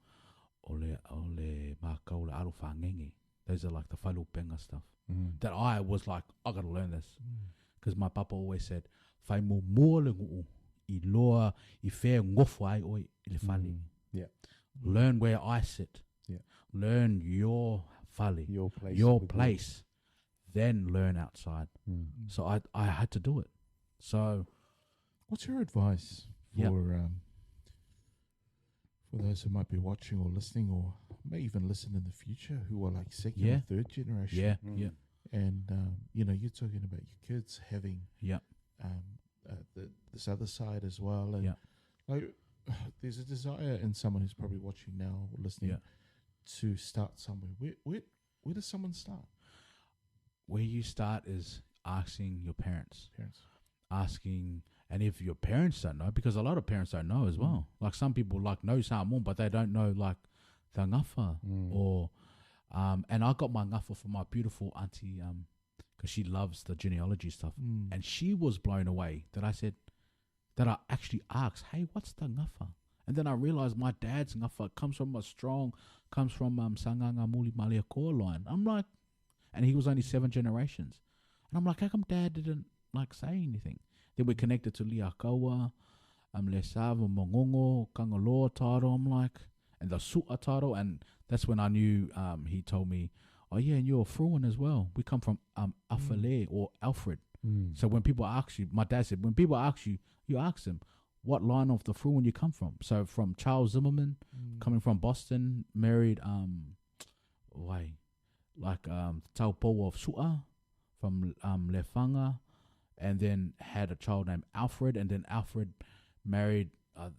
o le mākau le aro whangenge. Those are like the whailupenga stuff. That I was like, I got to learn this. Because my papa always said, whai mo mua le nguu, I loa, I whea ngofu ai oi I le whale. Yeah. Learn where I sit. Yeah. Learn your whale, your place. Then learn outside. So I had to do it. So, what's your advice for those who might be watching or listening or may even listen in the future who are like second or third generation? And you know, you're talking about your kids having this other side as well, and like there's a desire in someone who's probably watching now or listening to start somewhere. Where does someone start? Where you start is asking your parents. Asking, and if your parents don't know, because a lot of parents don't know as well. Like some people like know Samoan, but they don't know like the ngafa or and I got my ngafa from my beautiful auntie because she loves the genealogy stuff, and she was blown away that I said that I actually asked, hey, what's the ngafa? And then I realized my dad's ngafa comes from Sanganga Muli Malia core line. I'm like, and he was only 7 generations, and I'm like, how come Dad didn't like say anything? Then we're connected to Liakawa, Lesava, Mongongo, Kangaloa title. I'm like, and the Su'a title, and that's when I knew. He told me, oh yeah, and you're a Fruin as well. We come from Afale or Alfred. So when people ask you, my dad said, when people ask you, you ask them what line of the Fruin you come from. So from Charles Zimmerman, coming from Boston, married Taupo of Su'a from Lefanga, and then had a child named Alfred, and then Alfred married I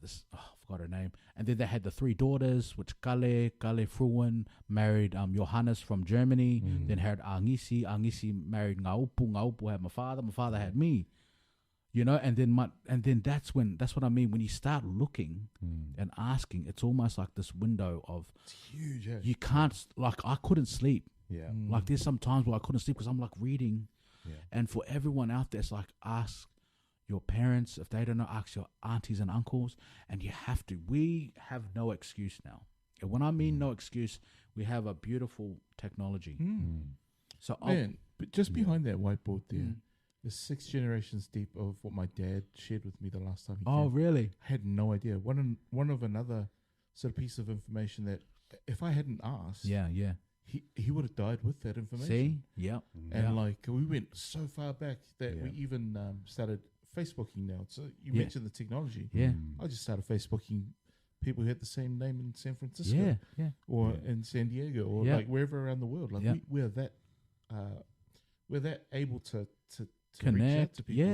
forgot her name, and then they had the 3 daughters, which Kale Fruin married Johannes from Germany, then had Angisi married Ngaupu had my father had me, you know, and then that's what I mean when you start looking and asking. It's almost like this window of it's huge. You can't, like, I couldn't sleep. Like there's some times where I couldn't sleep because I'm like reading. And for everyone out there, it's like, ask your parents. If they don't know, ask your aunties and uncles. And you have to. We have no excuse now. And when I mean no excuse, we have a beautiful technology. So but just behind that whiteboard there, there's 6 generations deep of what my dad shared with me the last time he came. Really? I had no idea. One of another sort of piece of information that if I hadn't asked, he would have died with that information. See? And like we went so far back that we even started Facebooking now. So you mentioned the technology. I just started Facebooking people who had the same name in San Francisco, or in San Diego, or like wherever around the world. Like we're that able to connect. Reach out to people.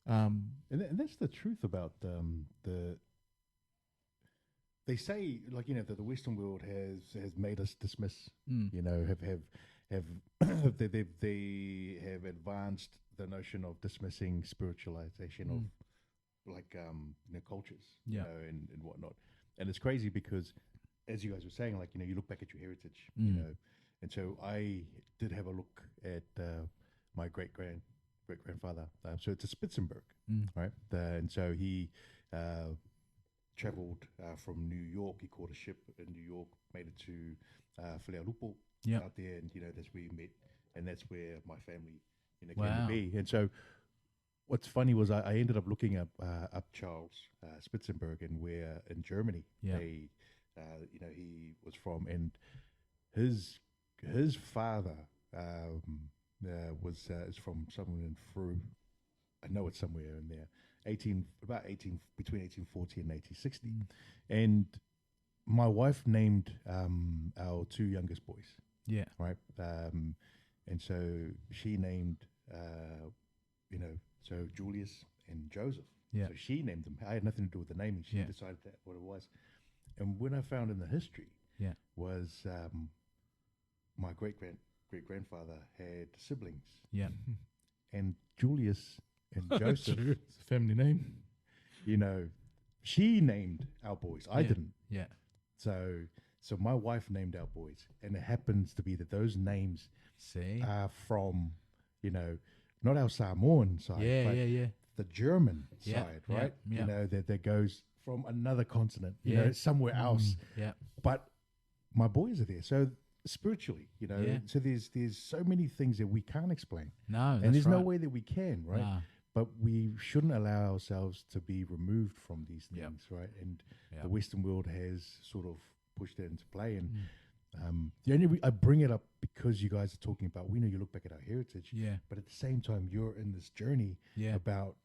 And that's the truth about the. They say, like, you know, that the Western world has made us dismiss. You know, have they have advanced the notion of dismissing spiritualization of like you know, cultures, you know, and whatnot. And it's crazy because, as you guys were saying, like, you know, you look back at your heritage, you know, and so I did have a look at my great grandfather. So it's a Spitzenberg, right? And so he traveled from New York. He caught a ship in New York, made it to Whalealupo out there, and you know, that's where he met, and that's where my family, you know, came to be. And so what's funny was I ended up looking up Charles Spitzenberg and where in Germany they you know, he was from, and his father is from somewhere in Fru. I know it's somewhere in there. Between 1840 and 1860, and my wife named our 2 youngest boys. Right. And so she named, you know, so Julius and Joseph. So she named them. I had nothing to do with the naming. She decided that what it was. And when I found in the history, was my great grandfather had siblings. And Julius and Joseph, it's a family name. You know, she named our boys. I didn't. So my wife named our boys, and it happens to be that those names are from, you know, not our Samoan side, but the German Yeah, side, yeah, right? yeah. You know, that goes from another continent, you Yeah. know, somewhere else. Yeah. But my boys are there. So spiritually, you know, Yeah. so there's so many things that we can't explain. No, And that's there's no right. way that we can, right? Nah. But we shouldn't allow ourselves to be removed from these Yep. things, right? And Yep. the Western world has sort of pushed that into play. And Mm. the only I bring it up because you guys are talking about, we know you look back at our heritage, Yeah. but at the same time, you're in this journey Yeah. about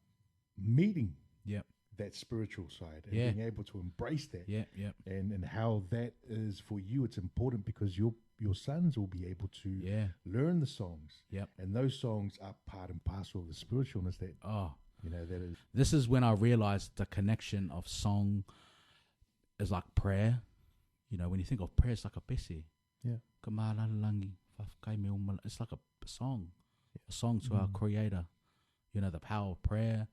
meeting Yep. that spiritual side and Yeah. being able to embrace that. Yeah. Yeah. And how that is for you, it's important because your sons will be able to Yeah. learn the songs. Yep. And those songs are part and parcel of the spiritualness that, Oh, you know, that is. this is when I realized the connection of song is like prayer. You know, when you think of prayer, it's like a pesi. Yeah. Kamalalangi, whafkai me umala. It's like a song to our Creator. You know, the power of prayer,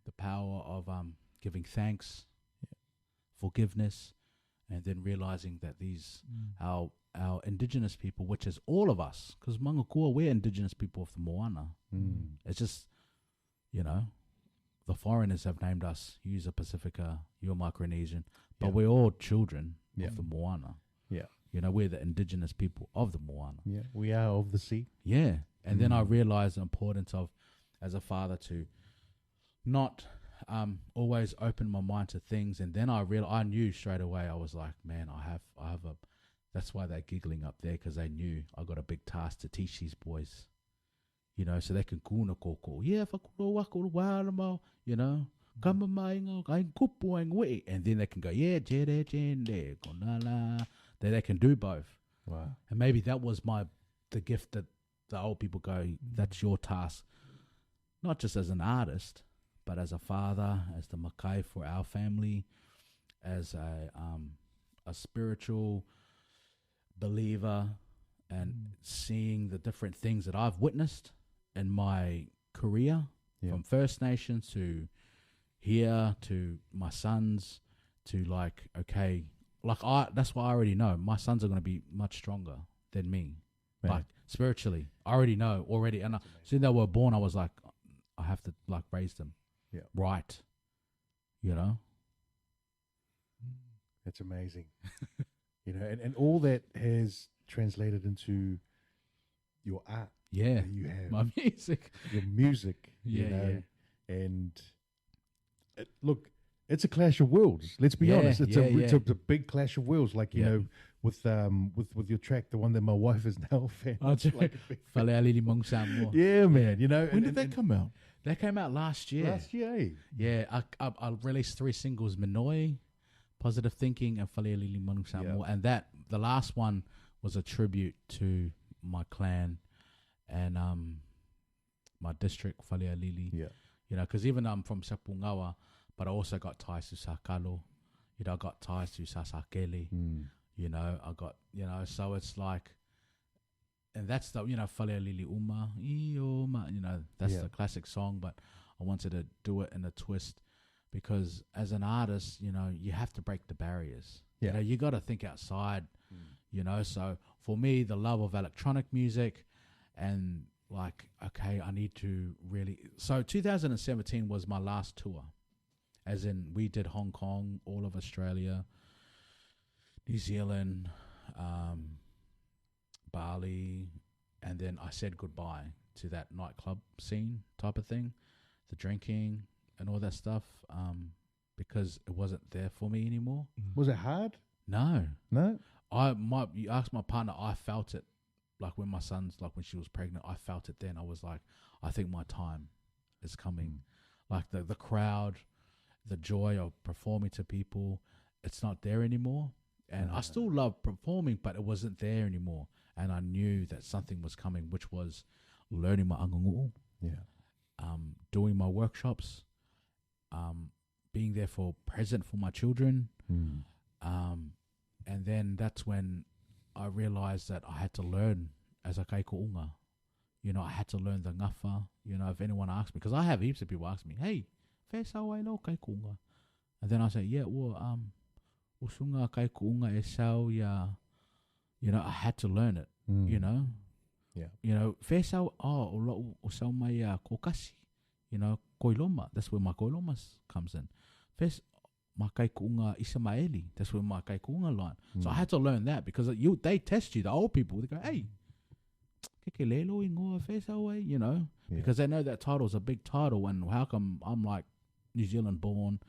the power of giving thanks, forgiveness, and then realizing that these our indigenous people, which is all of us, because Mangakua, we're indigenous people of the Moana. It's just, you know, the foreigners have named us, you're a Pacifica, you're Micronesian, but Yeah. we're all children Yeah. of the Moana. Yeah. You know, we're the indigenous people of the Moana. Yeah. We are of the sea. Yeah. And then I realized the importance of, as a father, to not always open my mind to things. And then I knew straight away, I was like, man, I have a, that's why they're giggling up there, because they knew I got a big task to teach these boys, you know, so they can kuna koko. Yeah, whakuro wako wārama, you know, kama mainga, kain kupu ang we. And then they can go, yeah, jere jende, konala. Then they can do both. Wow. And maybe that was the gift that the old people go, that's your task. Not just as an artist, but as a father, as the makai for our family, as a spiritual believer, and seeing the different things that I've witnessed in my career, from First Nations to here to my sons, to like, okay, like that's what I already know. My sons are going to be much stronger than me, like spiritually. I already know already. And since they were born, I was like, I have to like raise them right, you know. That's amazing. You know, and all that has translated into your art. Yeah, that you have my music, your music. Yeah, you know, and look, it's a clash of worlds. Let's be honest. It's a big clash of worlds. Like you know, with your track, the one that my wife is now a fan. Oh, like a big Fale Ali'i Mong Samoa. yeah, man. You know, When did that come out? They came out last year. last year? Eh? Yeah, I released 3 singles: Minoi, Positive Thinking, and Fale Ali'i Mong Samoa. And the last one was a tribute to my clan and my district, Fale Ali'i. Yeah. You know, because even I'm from Sapungawa, but I also got ties to Sakalo. You know, I got ties to Sasakele. You know, I got, you know, so it's like, and that's the, you know, Fale Ali'i Uma, Ioma, you know, that's the classic song, but I wanted to do it in a twist because as an artist, you know, you have to break the barriers. Yeah. You know, you got to think outside, you know, so for me, the love of electronic music and like, okay, I need to really, so 2017 was my last tour. As in, we did Hong Kong, all of Australia, New Zealand, Bali, and then I said goodbye to that nightclub scene type of thing, the drinking and all that stuff, because it wasn't there for me anymore. Was it hard? No. No. You asked my partner, I felt it, like when my son's, like when she was pregnant, I felt it then. I was like, I think my time is coming. Like the crowd, the joy of performing to people, it's not there anymore. And I still love performing, but it wasn't there anymore. And I knew that something was coming, which was learning my angangu'u, doing my workshops, being there present for my children. And then that's when I realized that I had to learn as a kaiko'unga. You know, I had to learn the ngafa. You know, if anyone asks me, because I have heaps of people ask me, hey, whesa wai lo kaiko'unga? And then I say, yeah, well, usunga kaiko'unga e sau ya, you know, I had to learn it, you know. Yeah. You know, whesa o sau mai a kokasi. koiloma. That's where my koilomas comes in. First, my kaikuunga Ismaili. That's where my kaikuunga line. So I had to learn that because they test you, the old people. They go, hey, kekelelo ingoa first away, because they know that title's a big title. And how come I'm like New Zealand born,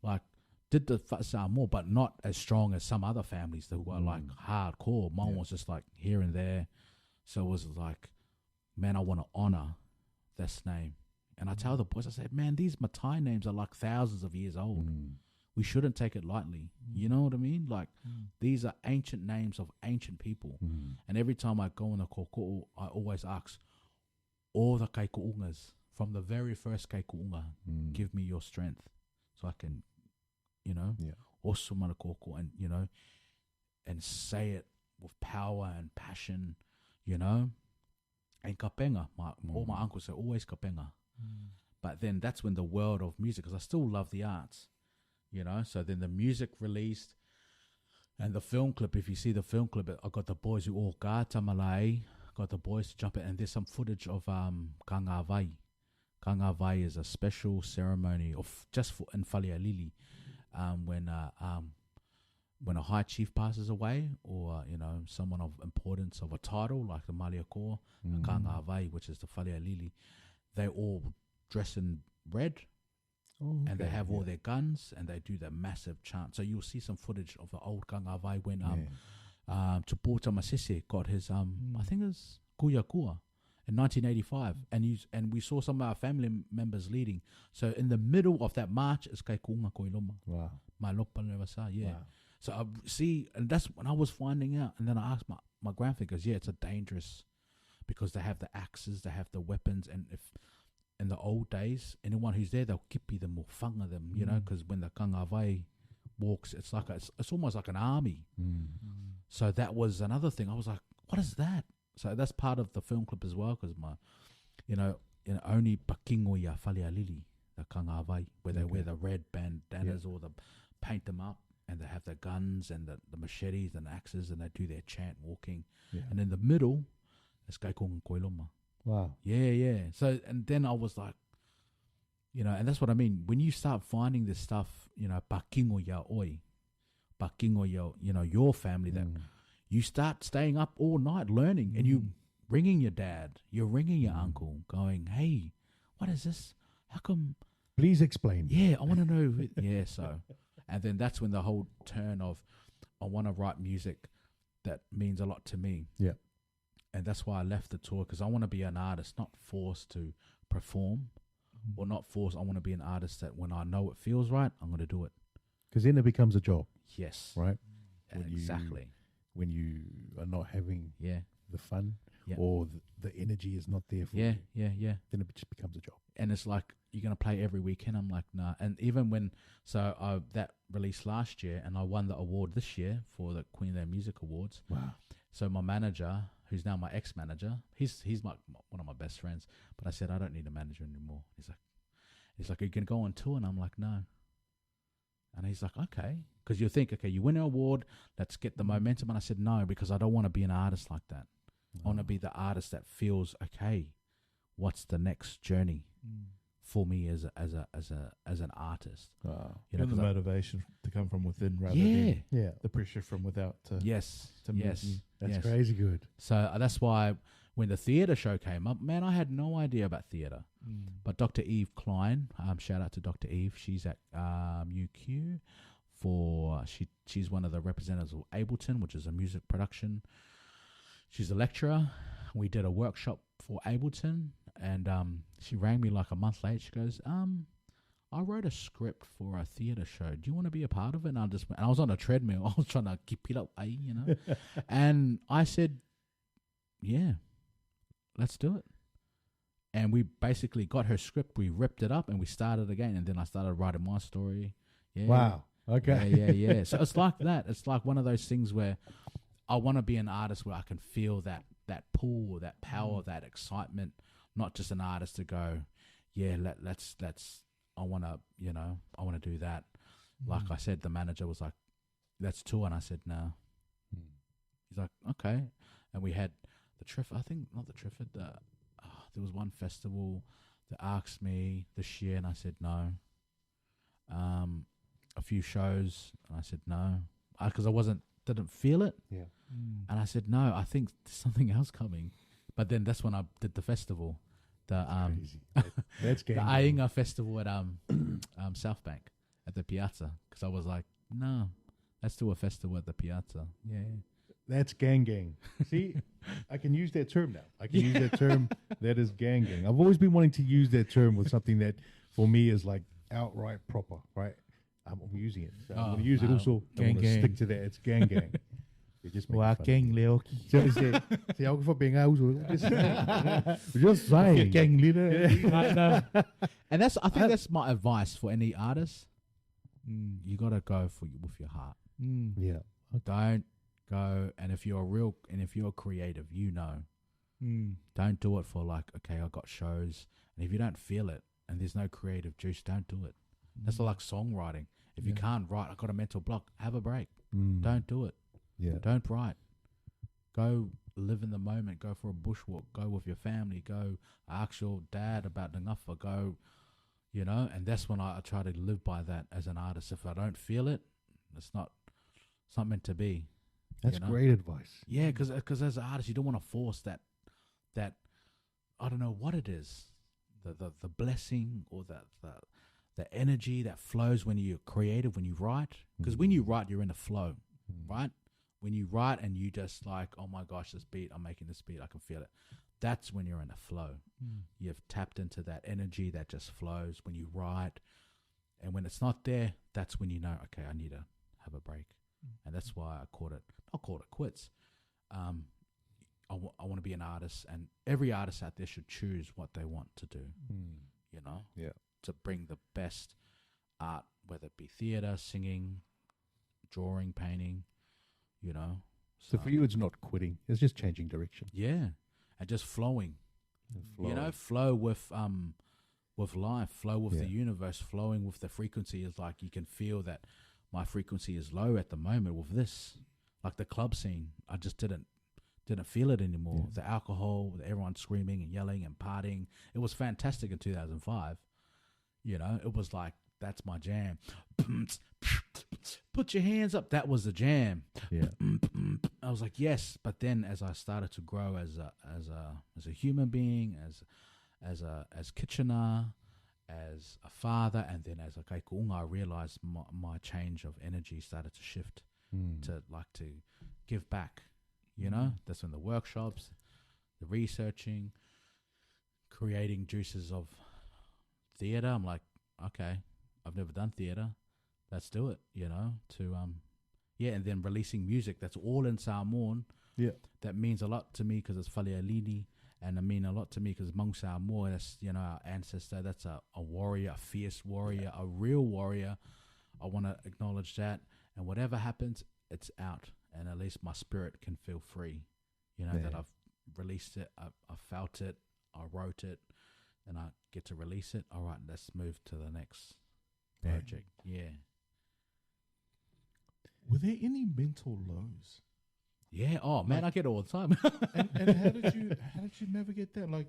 like did the Samoa, but not as strong as some other families that were like hardcore. Mine was just like here and there. So it was like, man, I want to honor this name. And I tell the boys, I said, man, these Matai names are like thousands of years old. We shouldn't take it lightly. You know what I mean? Like, these are ancient names of ancient people. And every time I go in the koko, I always ask, all the kaikuungas, from the very first kaikuunga, give me your strength so I can, osumana koko, and, and say it with power and passion, and kapenga. All my uncles say, always kapenga. But then that's when the world of music, because I still love the arts, so then the music released and the film clip, if you see the film clip, I got the boys who all tamalai, got the boys to jump in, and there's some footage of kangawai. Kangawai is a special ceremony of just for in Fale Ali'i, when a high chief passes away, or someone of importance of a title like the Maliakoa, the kangawai, which is the Fale Ali'i, they all dress in red. And they have all their guns, and they do the massive chant. So you'll see some footage of the old kangawai when Tupota Masese got his I think it's Kuyakua in 1985, and we saw some of our family members leading. So in the middle of that march is Kaikunga Koiloma. Wow. My lopa nevasa, yeah. Wow. So I see, and that's when I was finding out. And then I asked my grandfather, goes, it's a dangerous, because they have the axes, they have the weapons, and if in the old days, anyone who's there, they'll kipi them or funga them, because when the kangawai walks, it's like it's almost like an army. So that was another thing. I was like, what is that? So that's part of the film clip as well, because only pakingoia Fale Ali'i, the kangawai, where they wear the red bandanas or paint them up, and they have the guns and the machetes and axes, and they do their chant walking. And in the middle is Kaikong Koiloma. Wow. Yeah. So, and then I was like, and that's what I mean. When you start finding this stuff, pakingo ya oi, pakingo ya, your family, that you start staying up all night learning, and you ringing your dad, you're ringing your uncle, going, hey, what is this? How come? Please explain. Yeah, I want to know. Yeah, so, and then that's when the whole turn of, I want to write music that means a lot to me. Yeah. And that's why I left the tour, because I want to be an artist, not forced to perform, or not forced. I want to be an artist that when I know it feels right, I'm going to do it. Because then it becomes a job. Yes. Right? Exactly. When you are not having the fun, or the energy is not there for you. Yeah. Then it just becomes a job. And it's like, you're going to play every weekend. I'm like, nah. And even when, that released last year, and I won the award this year for the Queensland Music Awards. Wow. So my manager, who's now my ex-manager, he's one of my best friends. But I said, I don't need a manager anymore. He's like, are you going to go on tour? And I'm like, no. And he's like, okay. Because you think, okay, you win an award, let's get the momentum. And I said, no, because I don't want to be an artist like that. I want to be the artist that feels, okay, what's the next journey for me as an artist? The motivation to come from within rather than the pressure from without to move you. That's crazy good. So that's why when the theatre show came up, man, I had no idea about theatre. But Dr. Eve Klein, shout out to Dr. Eve, she's at UQ she's one of the representatives of Ableton, which is a music production. She's a lecturer. We did a workshop for Ableton, and she rang me like a month later. She goes, I wrote a script for a theatre show. Do you want to be a part of it? And I was on a treadmill. I was trying to keep it up, and I said, yeah, let's do it. And we basically got her script. We ripped it up, and we started again. And then I started writing my story. Yeah. Wow. Okay. Yeah. So it's like that. It's like one of those things where I want to be an artist where I can feel that pull, that power, that excitement. Not just an artist to go, yeah, let's. I want to do that. Like I said, the manager was like, let's tour, and I said no. He's like, okay, and we had the Triffid. I think not the Triffid. There was one festival They asked me this year, and I said no. A few shows, and I said no, because I didn't feel it. Yeah. And I said no. I think there's something else coming. But then that's when I did the festival, the That's the Ainga festival at South Bank at the Piazza, because I was like, no, let's do a festival at the Piazza. Yeah. That's gang. See, I can use that term now. I can use that term. That is gang. I've always been wanting to use that term with something that, for me, is like outright proper, right? I'm using it. So I'm going to use it also. I'm going to stick to that. It's gang. It just makes gang Leoki. See, algo for being out. Just saying. Gang leader. And I think that's my advice for any artist. You got to go with your heart. Yeah. Don't go, and if you're creative, don't do it for like, okay, I got shows, and if you don't feel it and there's no creative juice, don't do it. That's like songwriting. If you can't write, I got a mental block, have a break. Don't do it. Yeah. Don't write. Go live in the moment. Go for a bushwalk. Go with your family. Go ask your dad about the ngaffa. Go, and that's when I try to live by that as an artist. If I don't feel it, it's not meant to be. That's great advice. Yeah, because as an artist, you don't want to force that I don't know what it is, the blessing or the energy that flows when you're creative, when you write. Because when you write, you're in the flow, right? When you write and you just like, oh my gosh, this beat, I'm making this beat, I can feel it. That's when you're in a flow. You've tapped into that energy that just flows when you write. And when it's not there, that's when you know, okay, I need to have a break. And that's why I called it quits. I want to be an artist, and every artist out there should choose what they want to do, to bring the best art, whether it be theater, singing, drawing, painting, So for you, it's not quitting. It's just changing direction. Yeah, and just flowing. Flow with life, flow with the universe, flowing with the frequency. Is like you can feel that my frequency is low at the moment with this, like the club scene. I just didn't feel it anymore. The alcohol, everyone screaming and yelling and partying. It was fantastic in 2005. It was like, that's my jam. Put your hands up. That was the jam. Yeah. I was like, yes. But then as I started to grow as a human being, as Kitchener, as a father, and then as a kaikuunga, I realized my change of energy started to shift to give back. That's when the workshops, the researching, creating juices of theater. I'm like, okay, I've never done theater. Let's do it, and then releasing music that's all in Samoan. Yeah. That means a lot to me because it's Fale Ali'i, and it means a lot to me because Maung Samoa, that's, our ancestor. That's a warrior, a fierce warrior, a real warrior. I want to acknowledge that. And whatever happens, it's out. And at least my spirit can feel free, that I've released it, I felt it, I wrote it, and I get to release it. All right, let's move to the next project. Yeah. Were there any mental lows? Yeah. Oh man, I get it all the time. and how did you navigate that? Like,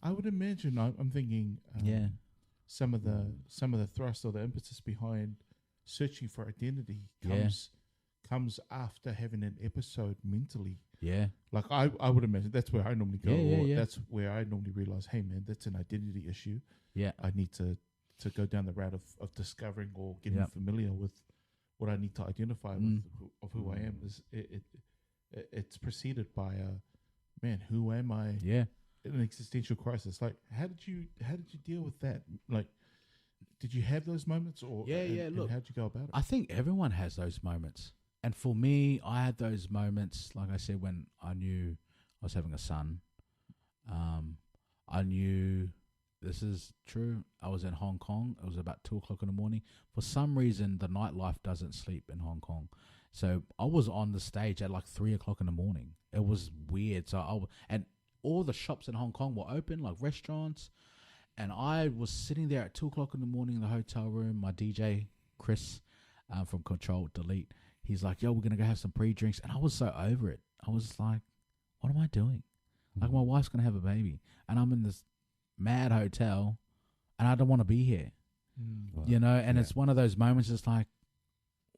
I would imagine I'm thinking. Some of the thrust or the impetus behind searching for identity comes after having an episode mentally. Yeah. Like I would imagine that's where I normally go, that's where I normally realize, hey man, that's an identity issue. Yeah. I need to go down the route of discovering or getting familiar with what I need to identify with of who I am. Is it's preceded by who am I? Yeah. An existential crisis. Like, how did you deal with that? Like, did you have those moments, or look, how'd you go about it? I think everyone has those moments, and for me, I had those moments. Like I said, when I knew I was having a son, I knew this is true. I was in Hong Kong. It was about 2:00 in the morning. For some reason, the nightlife doesn't sleep in Hong Kong, so I was on the stage at like 3:00 in the morning. It was weird. So and all the shops in Hong Kong were open, like restaurants. And I was sitting there at 2:00 in the morning in the hotel room. My DJ, Chris, from Control Delete, he's like, yo, we're going to go have some pre-drinks. And I was so over it. I was like, what am I doing? Like, my wife's going to have a baby. And I'm in this mad hotel, and I don't want to be here. Wow. You know, and it's one of those moments. It's like,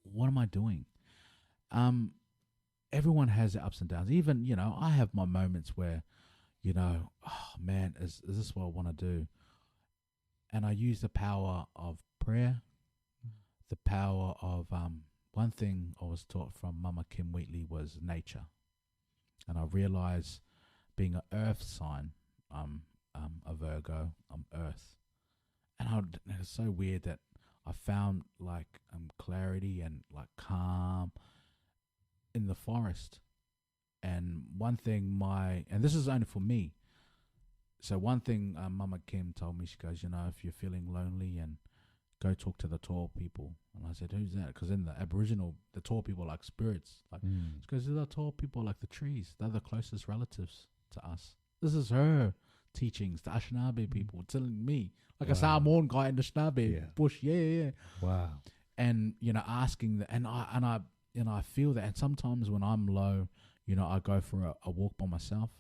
what am I doing? Everyone has their ups and downs. Even, you know, I have my moments where, you know, oh man, is this what I want to do? And I use the power of prayer, the power of one thing I was taught from Mama Kim Wheatley was nature, and I realized, being an earth sign, a Virgo, I'm earth, and it's so weird that I found like clarity and like calm in the forest. And one thing and this is only for me. So one thing Mama Kim told me, she goes, you know, if you're feeling lonely, and go talk to the tall people. And I said, who's that? Because in the Aboriginal, the tall people are like spirits. Like, she goes, the tall people are like the trees. They're the closest relatives to us. This is her teachings, the Anishinaabe people telling me, like a Samoan guy in the Anishinaabe bush. Yeah. Wow. And, you know, asking and I feel that. And sometimes when I'm low, you know, I go for a walk by myself.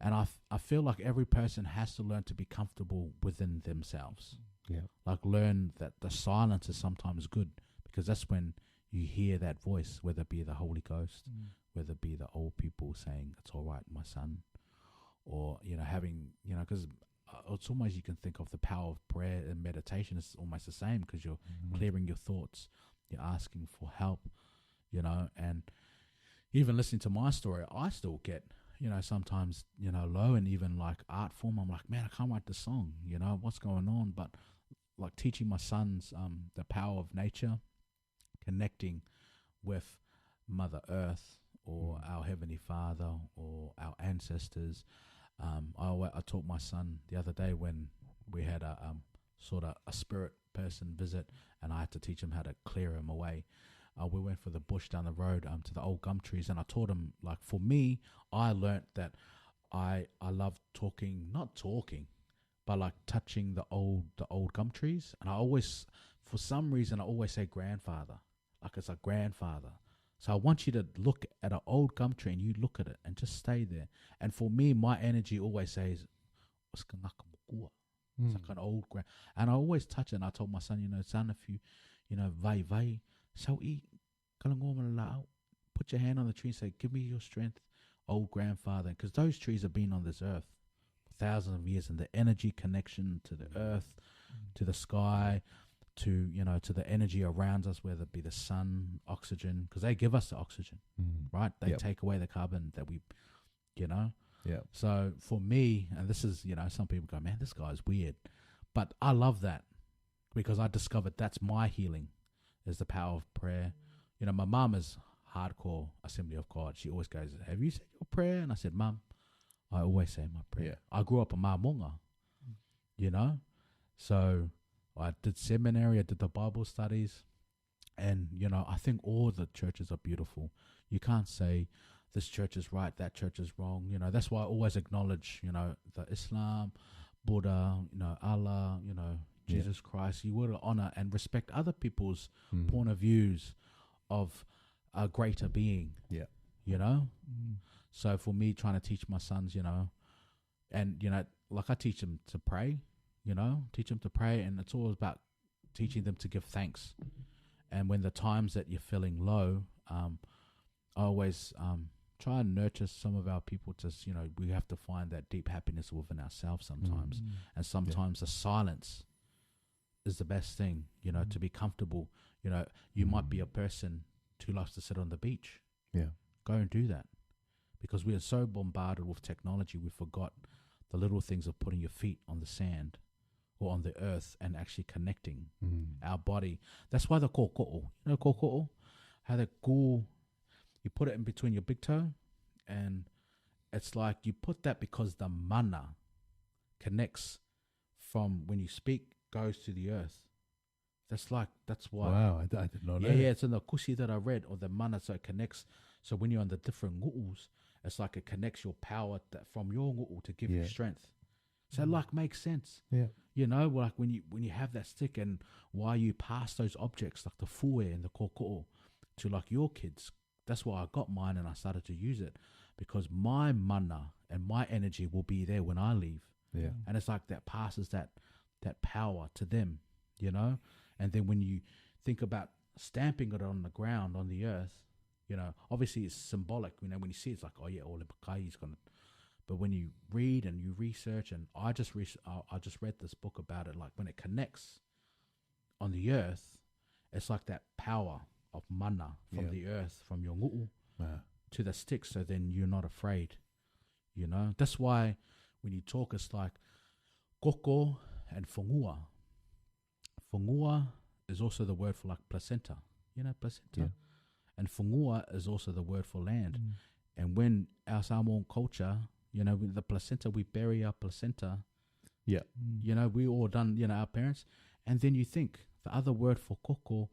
And I feel like every person has to learn to be comfortable within themselves. Yeah. Like learn that the silence is sometimes good, because that's when you hear that voice, whether it be the Holy Ghost, whether it be the old people saying, it's all right, my son. Or, you know, having, you know, because it's almost, you can think of the power of prayer and meditation. It's almost the same, because you're clearing your thoughts. You're asking for help, you know. And even listening to my story, I still get, you know, sometimes, you know, low. And even like art form, I'm like, man, I can't write the song, you know, what's going on? But like teaching my sons the power of nature, connecting with Mother Earth or our Heavenly Father or our ancestors. I taught my son the other day when we had a sort of a spirit person visit, and I had to teach him how to clear him away. We went for the bush down the road to the old gum trees, and I taught him, like, for me, I learnt that I love not talking, but like touching the old gum trees. And I always, for some reason, I always say grandfather, like it's a grandfather. So I want you to look at an old gum tree, and you look at it and just stay there. And for me, my energy always says, it's like an old grand. And I always touch it. And I told my son, you know, son, if you know, vai, so put your hand on the tree and say, give me your strength, old grandfather. Because those trees have been on this earth for thousands of years, and the energy connection to the earth, to the sky, to, you know, to the energy around us, whether it be the sun, oxygen, because they give us the oxygen, right? They take away the carbon that we, you know. Yeah. So for me, and this is, you know, some people go, man, this guy's weird. But I love that, because I discovered that's my healing, is the power of prayer. You know, my mum is hardcore Assembly of God. She always goes, have you said your prayer? And I said, Mum, I always say my prayer. Yeah. I grew up in Mamunga, you know. So I did seminary, I did the Bible studies. And, you know, I think all the churches are beautiful. You can't say this church is right, that church is wrong. You know, that's why I always acknowledge, you know, the Islam, Buddha, you know, Allah, you know, Jesus Christ. You would honor and respect other people's point of views of a greater being. Yeah. You know? So for me, trying to teach my sons, you know, and, you know, like I teach them to pray, you know, and it's all about teaching them to give thanks. And when the times that you're feeling low, I always try and nurture some of our people to, you know, we have to find that deep happiness within ourselves sometimes. And sometimes the silence is the best thing, you know, to be comfortable. You know, you might be a person who likes to sit on the beach. Yeah. Go and do that. Because we are so bombarded with technology, we forgot the little things of putting your feet on the sand or on the earth and actually connecting our body. That's why the koko'o, you know, koko'o, how the ko, you put it in between your big toe, and it's like you put that because the mana connects from when you speak, goes to the earth. That's why. Wow, I did not know. Yeah, it's in the kushi that I read, or the mana, so it connects. So when you're on the different ngu'us, it's like it connects your power from your ngu'u to give you strength. So like makes sense. Yeah. You know, like when you have that stick, and why you pass those objects like the fue and the koko'o to like your kids. That's why I got mine and I started to use it, because my mana and my energy will be there when I leave. Yeah. And it's like that passes that power to them, you know. And then when you think about stamping it on the ground, on the earth, you know, obviously it's symbolic. You know, when you see it, it's like, oh yeah, Ole Pakai's gonna. But when you read and you research, and I just read this book about it, like when it connects on the earth, it's like that power of mana from the earth, from your ngu'u to the sticks. So then you're not afraid, you know. That's why when you talk, it's like koko and whangua. Whangua is also the word for like placenta, you know, placenta. Yeah. And whangua is also the word for land. And when our Samoan culture, you know, with the placenta, we bury our placenta. Yeah. You know, we all done, you know, our parents. And then you think the other word for koko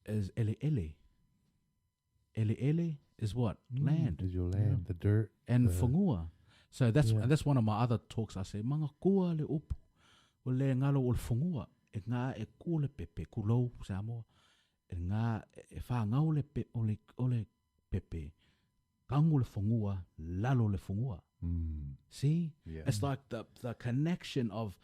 is ele. Ele is what? Land. Is your land, the dirt. And whangua. So that's one of my other talks. I say, manga kua le upu. O le ngalo o le whangua. E ngā e kua le pepe, kulou Samoa. E ngā e whāngau le pepe. Kangu le whangua, lalo le whangua. See? Yeah. It's like the connection of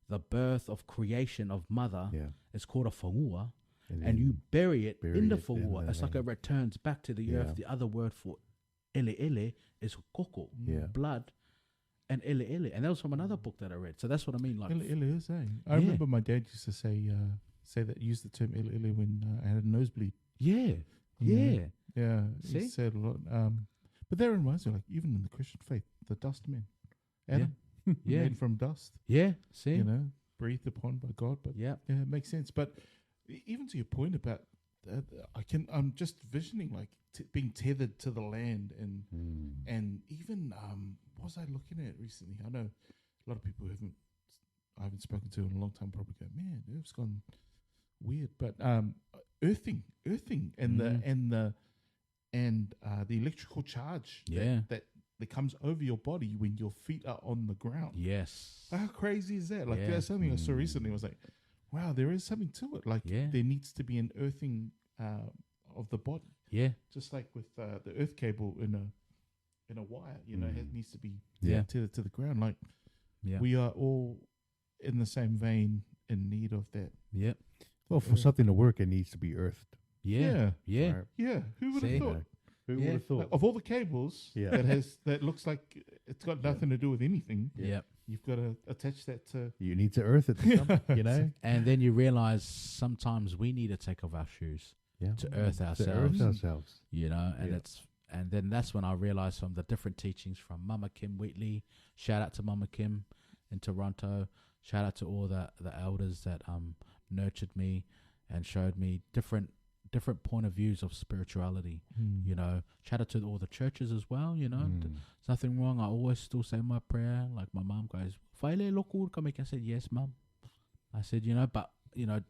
the birth of creation of mother is called a whangua. And you bury it in the whangua. It's like it returns back to the earth. The other word for ele is koko, blood. And ele. And that was from another book that I read. So that's what I mean. Like ele is, eh? I remember my dad used to say that, use the term ele when I had a nosebleed. Yeah. He said a lot. But that reminds me, like, even in the Christian faith, the dust man, Adam, made from dust. Yeah, see? You know, breathed upon by God. But yeah, it makes sense. But even to your point about, I'm just visioning, like, being tethered to the land and even, what was I looking at recently? I know a lot of people I haven't spoken to in a long time probably go, man, Earth's gone weird. But earthing and the electrical charge that comes over your body when your feet are on the ground. Yes. How crazy is that? Like there's something I saw recently. I was like, wow, there is something to it. Like there needs to be an earthing of the body. Yeah. Just like with the earth cable in a wire, you know, it needs to be tethered to the ground. Like we are all in the same vein in need of that. Yeah. Well, for something to work, it needs to be earthed. Yeah. Who would have thought? Who would have thought? Like, of all the cables that looks like it's got nothing to do with anything. Yeah. You've got to attach that to. You need to earth it, to something, you know. And then you realize sometimes we need to take off our shoes to earth ourselves. You know, and then that's when I realized from the different teachings from Mama Kim Wheatley. Shout out to Mama Kim in Toronto. Shout out to all the elders that nurtured me and showed me different point of views of spirituality. You know, shout out to all the churches as well. You know, there's nothing wrong. I always still say my prayer. Like my mom goes, "Faile loku come." I said, "Yes, mom." I said, you know, but you know,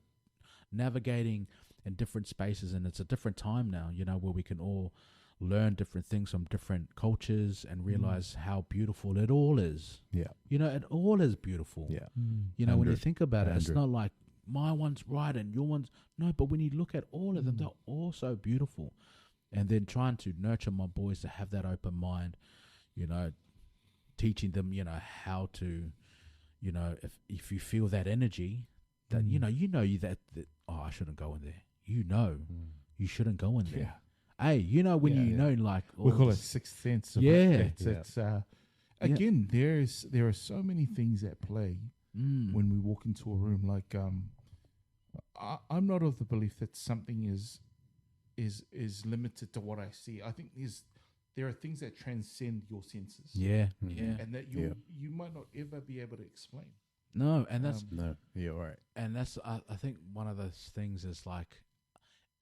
navigating in different spaces, and it's a different time now. You know, where we can all learn different things from different cultures and realize how beautiful it all is. Yeah, you know, it all is beautiful. Yeah, you know, when you think about it, it's not like my one's right and your one's no, but when you look at all of them, they're all so beautiful. And then trying to nurture my boys to have that open mind, you know, teaching them, you know, how to, you know, if you feel that energy, that you know that oh, I shouldn't go in there. You know, you shouldn't go in there. Hey, you know when you know, like we call it sixth sense. It's again, there are so many things at play when we walk into a room. Like I'm not of the belief that something is limited to what I see. I think there are things that transcend your senses. And that you might not ever be able to explain. No, and that's you're right. And that's I think one of those things is like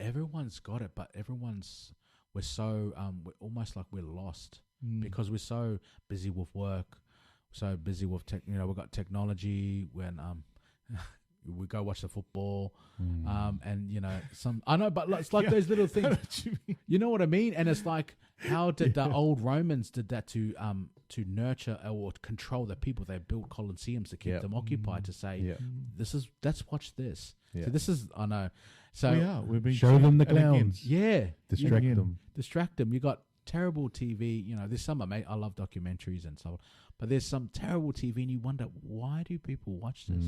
everyone's got it, but we're so we're almost like we're lost because we're so busy with work, so busy with we've got technology when we go watch the football, and you know I know, but it's like those little things. You know what I mean? And it's like, how did the old Romans did that to nurture or control the people? They built colosseums to keep them occupied. To say, let's watch this. Yeah. So this is I know. So we've been show them the clowns. Yeah, distract them. You got terrible TV. You know, there's some I love documentaries and so on, but there's some terrible TV, and you wonder, why do people watch this?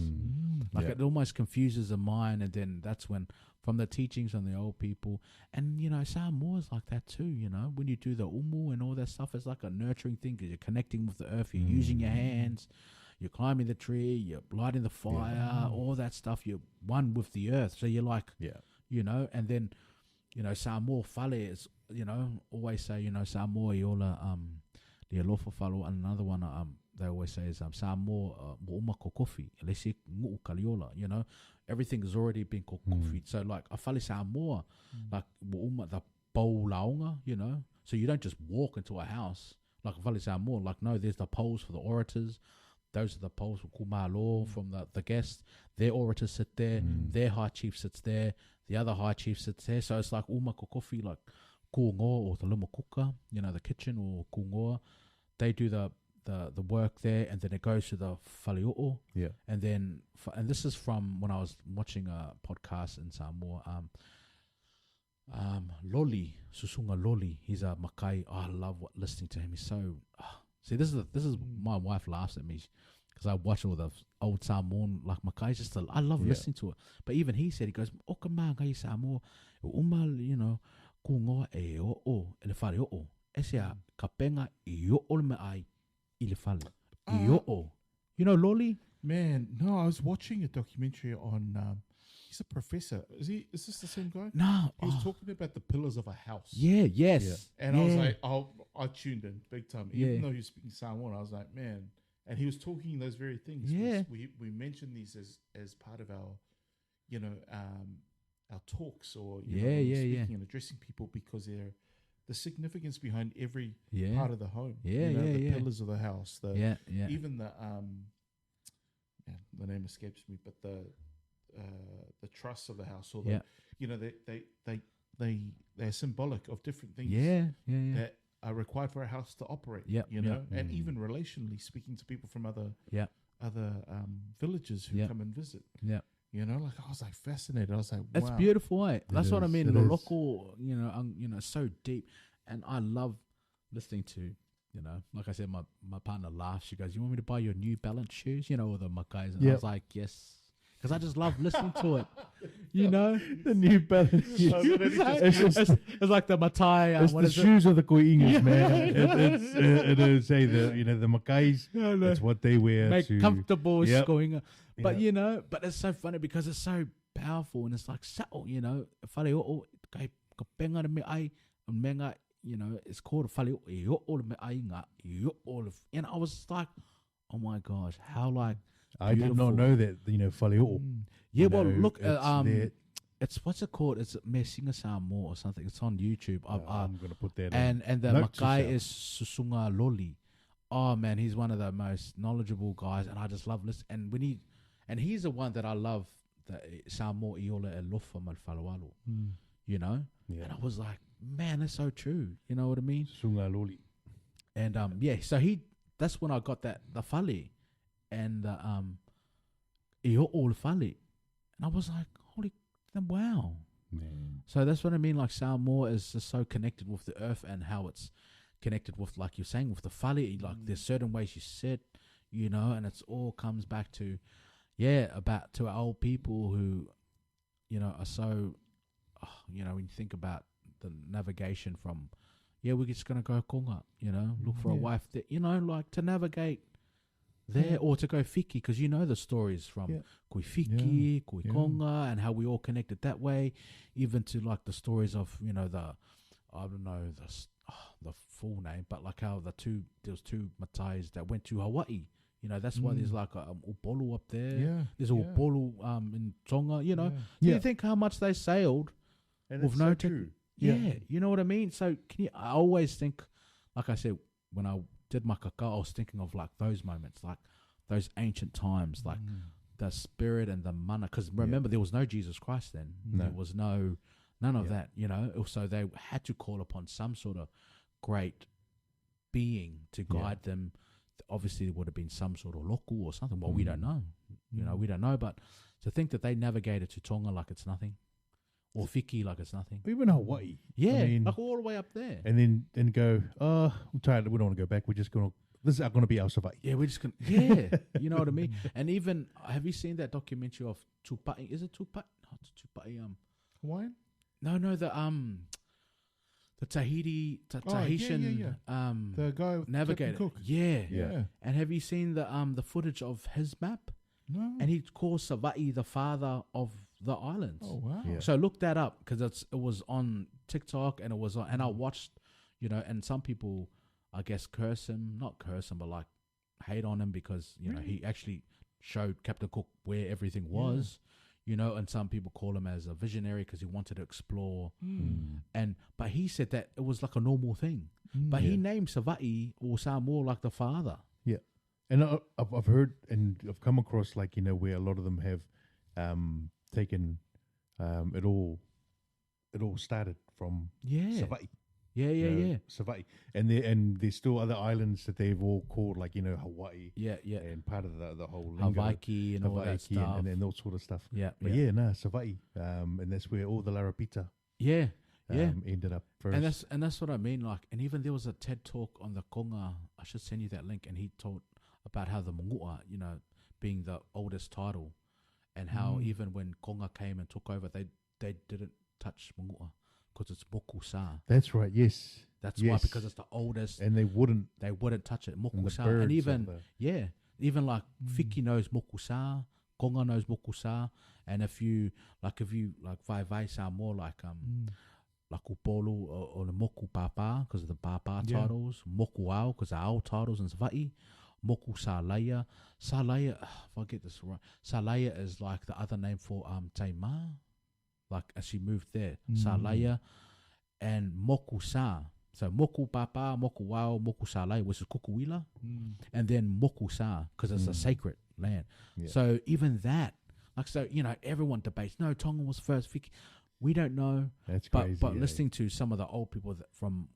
Like it almost confuses the mind, and then that's when, from the teachings on the old people, and you know, Samoa's like that too. You know, when you do the umu and all that stuff, it's like a nurturing thing because you're connecting with the earth. You're using your hands. You're climbing the tree, you're lighting the fire, all that stuff. You're one with the earth. So you're like, you know, and then, you know, Samoa fale is, you know, always say, you know, Samoa iola, the alofa falo, and another one, they always say is, Samoa, mo'uma kokofi, lesi ng'u kaliola, you know, everything has already been kokofi. So like, a fale Samoa, like, mo'uma, the pau laonga, you know, so you don't just walk into a house, like a fale Samoa, like, no, there's the poles for the orators. Those are the poles for kumalo from the guests. Their orators sit there. Their high chief sits there. The other high chief sits there. So it's like uma kokofi, like kuongoa or the lumakuka, you know, the kitchen or kuongoa. They do the work there, and then it goes to the whaleo'o. Yeah. And then, and this is from when I was watching a podcast in Samoa. Loli, Susunga Loli, he's a Makai. Oh, I love listening to him. He's so... See, this is my wife laughs at me because I watch all the old Samoan like Makai. Just I love listening to it. But even he said, he goes, "O ka mā ngai Samoa, umal, you know, kungoa e o ele whare o esia ka penga I o me ai I le whale I o." You know, Loli? Man, no, I was watching a documentary on. He's a professor. Is this the same guy? No, he was talking about the pillars of a house. Yeah, yes, and I was like, I tuned in big time. Even though he was speaking Samoan, I was like, man. And he was talking those very things. Yeah, we mentioned these as part of our, you know, our talks or speaking and addressing people because they're the significance behind every part of the home. The pillars of the house. Even the name escapes me, but the truss of the house, or you know, they're symbolic of different things that are required for a house to operate. You know, and even relationally speaking to people from other villages who come and visit. You know, like I was like fascinated. I was like, wow. It's beautiful, eh? That's what I mean. The local, you know, so deep, and I love listening to. You know, like I said, my partner laughs. She goes, "You want me to buy your New Balance shoes?" You know, or the Mackays. And I was like, "Yes." Because I just love listening to it, you know, the New Balance. It's like the Matai. It's the shoes of the Koingas, man. It is say the the Mackays. It's what they wear. Make comfortable going. But you know, but it's so funny because it's so powerful and it's like subtle. You know, whale o kai ka penga me ai menga. You know, it's called whale o me ai nga all of. And I was like, oh my gosh, how like. I did not know that, you know, whaleo'o. Yeah, well, look, it's what's it called? It's Me Singa Samoa or something. It's on YouTube. I'm going to put that and the Makai is Susunga Loli. Oh, man, he's one of the most knowledgeable guys, and I just love listening. And he's the one that I love, the Samoa Iola e Lofa mal Whalawalu. You know? Yeah. And I was like, man, that's so true. You know what I mean? Susunga Loli. And, so that's when I got the whale. And all fale, and I was like, "Holy, wow!" Man. So that's what I mean. Like Samoa is just so connected with the earth and how it's connected with, like you're saying, with the fale. Like there's certain ways you sit, you know, and it's all comes back to, to our old people who, you know, are so, you know, when you think about the navigation from, we're just gonna go konga, you know, look for a wife that, you know, like to navigate. There or to go fiki, because you know the stories from Kui Fiki, Kui Konga, and how we all connected that way, even to like the stories of, you know, the full name, but like how there was two Matais that went to Hawaii. You know, that's why there's like a Upolu up there. There's a Upolu in Tonga, you know. Do you think how much they sailed and with no true. You know what I mean? So I always think, like I said, when I did my kaka, I was thinking of like those moments, like those ancient times, like the spirit and the mana. Because remember, there was no Jesus Christ then. No. There was none of that, you know. So they had to call upon some sort of great being to guide them. Obviously, there would have been some sort of loku or something. Well, we don't know. You know, we don't know. But to think that they navigated to Tonga like it's nothing, or Fiki like it's nothing. Even Hawaii. Yeah, I mean, like all the way up there. and then go, we're tired. We don't want to go back. We're just going to, this is going to be our Savai. Yeah, we're just gonna. Yeah, you know what I mean. And even have you seen that documentary of Tupai? Is it Tupai? No, it's Tupai. Hawaiian? No, the Tahitian The guy with navigator. Captain Cook. Yeah. And have you seen the footage of his map? No. And he calls Savai the father of the islands. Oh wow. Yeah. So look that up because it was on TikTok and it was on, and I watched, and some people I guess not curse him, but like hate on him because he actually showed Captain Cook where everything was. And some people call him as a visionary because he wanted to explore. But he said that it was like a normal thing. But he named Savai or Samoa like the father. Yeah. And I've heard and I've come across like, where a lot of them have taken it all started from Savai. Yeah. Savai. And there's still other islands that they've all called like, Hawaii. Yeah. And part of the whole lingo. Hawaii and all that stuff. And all sort of stuff. Yeah. But Savai. And that's where all the Larapita ended up first. And that's what I mean. Like, and even there was a TED talk on the Konga. I should send you that link. And he told about how the Mongua, being the oldest title, and how even when Konga came and took over, they didn't touch Mongua because it's Moku Sa. That's right. Yes. That's why, because it's the oldest, and they wouldn't touch it. Moku Sa, and even like Fiki knows Moku Sa, Konga knows Moku Sa, and if you vai Samoa like Upolu or the Moku Papa because of the Papa titles, Moku Ao because the Ao titles and Savai, Moku Salaya. Salaya, if I get this right, Salaya is like the other name for Taima, like as she moved there. Salaya and Moku Sa. So Moku Papa, Moku Ao, Moku Salaya, which is Kukuila, and then Moku Sa because it's a sacred land. Yeah. So even that, everyone debates. No, Tonga was first. We don't know. That's crazy. But listening to some of the old people from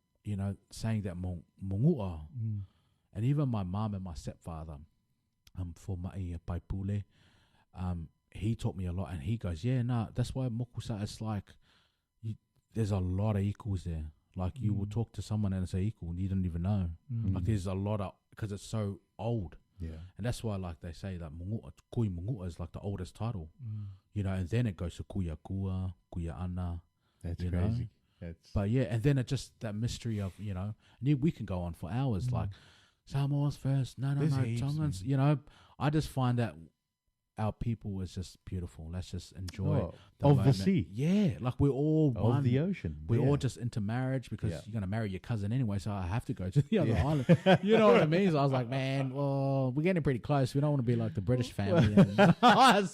saying that Mongua, and even my mom and my stepfather, for Mai Paipule, he taught me a lot, and he goes, that's why Mokusa is like, there's a lot of equals there. Like you will talk to someone and it's an equal, and you don't even know. Like there's a lot of, because it's so old. Yeah. And that's why, like they say that Kui Mongua is like the oldest title, and then it goes to Kuya Kua, Kuya Ana. That's crazy. But and then it just that mystery of and we can go on for hours like Samoa's first, no, Tongans. I just find that our people is just beautiful. Let's just enjoy the of moment. the sea. Yeah, like we're all one. Of the ocean. We're all just into marriage because you're going to marry your cousin anyway, so I have to go to the other island. You know what I mean? So I was like, man, well, we're getting pretty close. We don't want to be like the British family. I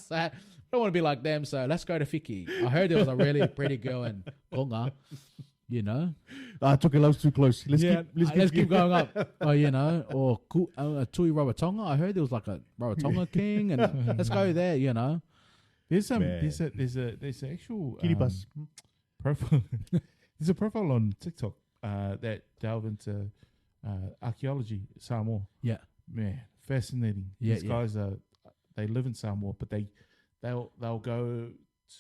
don't want to be like them, so let's go to Fiki. I heard there was a really pretty girl in Konga. Took it too close. Let's keep going up. Or Tui Rarotonga. I heard there was like a Rarotonga king, and let's go there. There's there's an actual Kiribati profile. There's a profile on TikTok that delve into archaeology Samoa. Yeah, man, fascinating. These guys they live in Samoa, but they'll go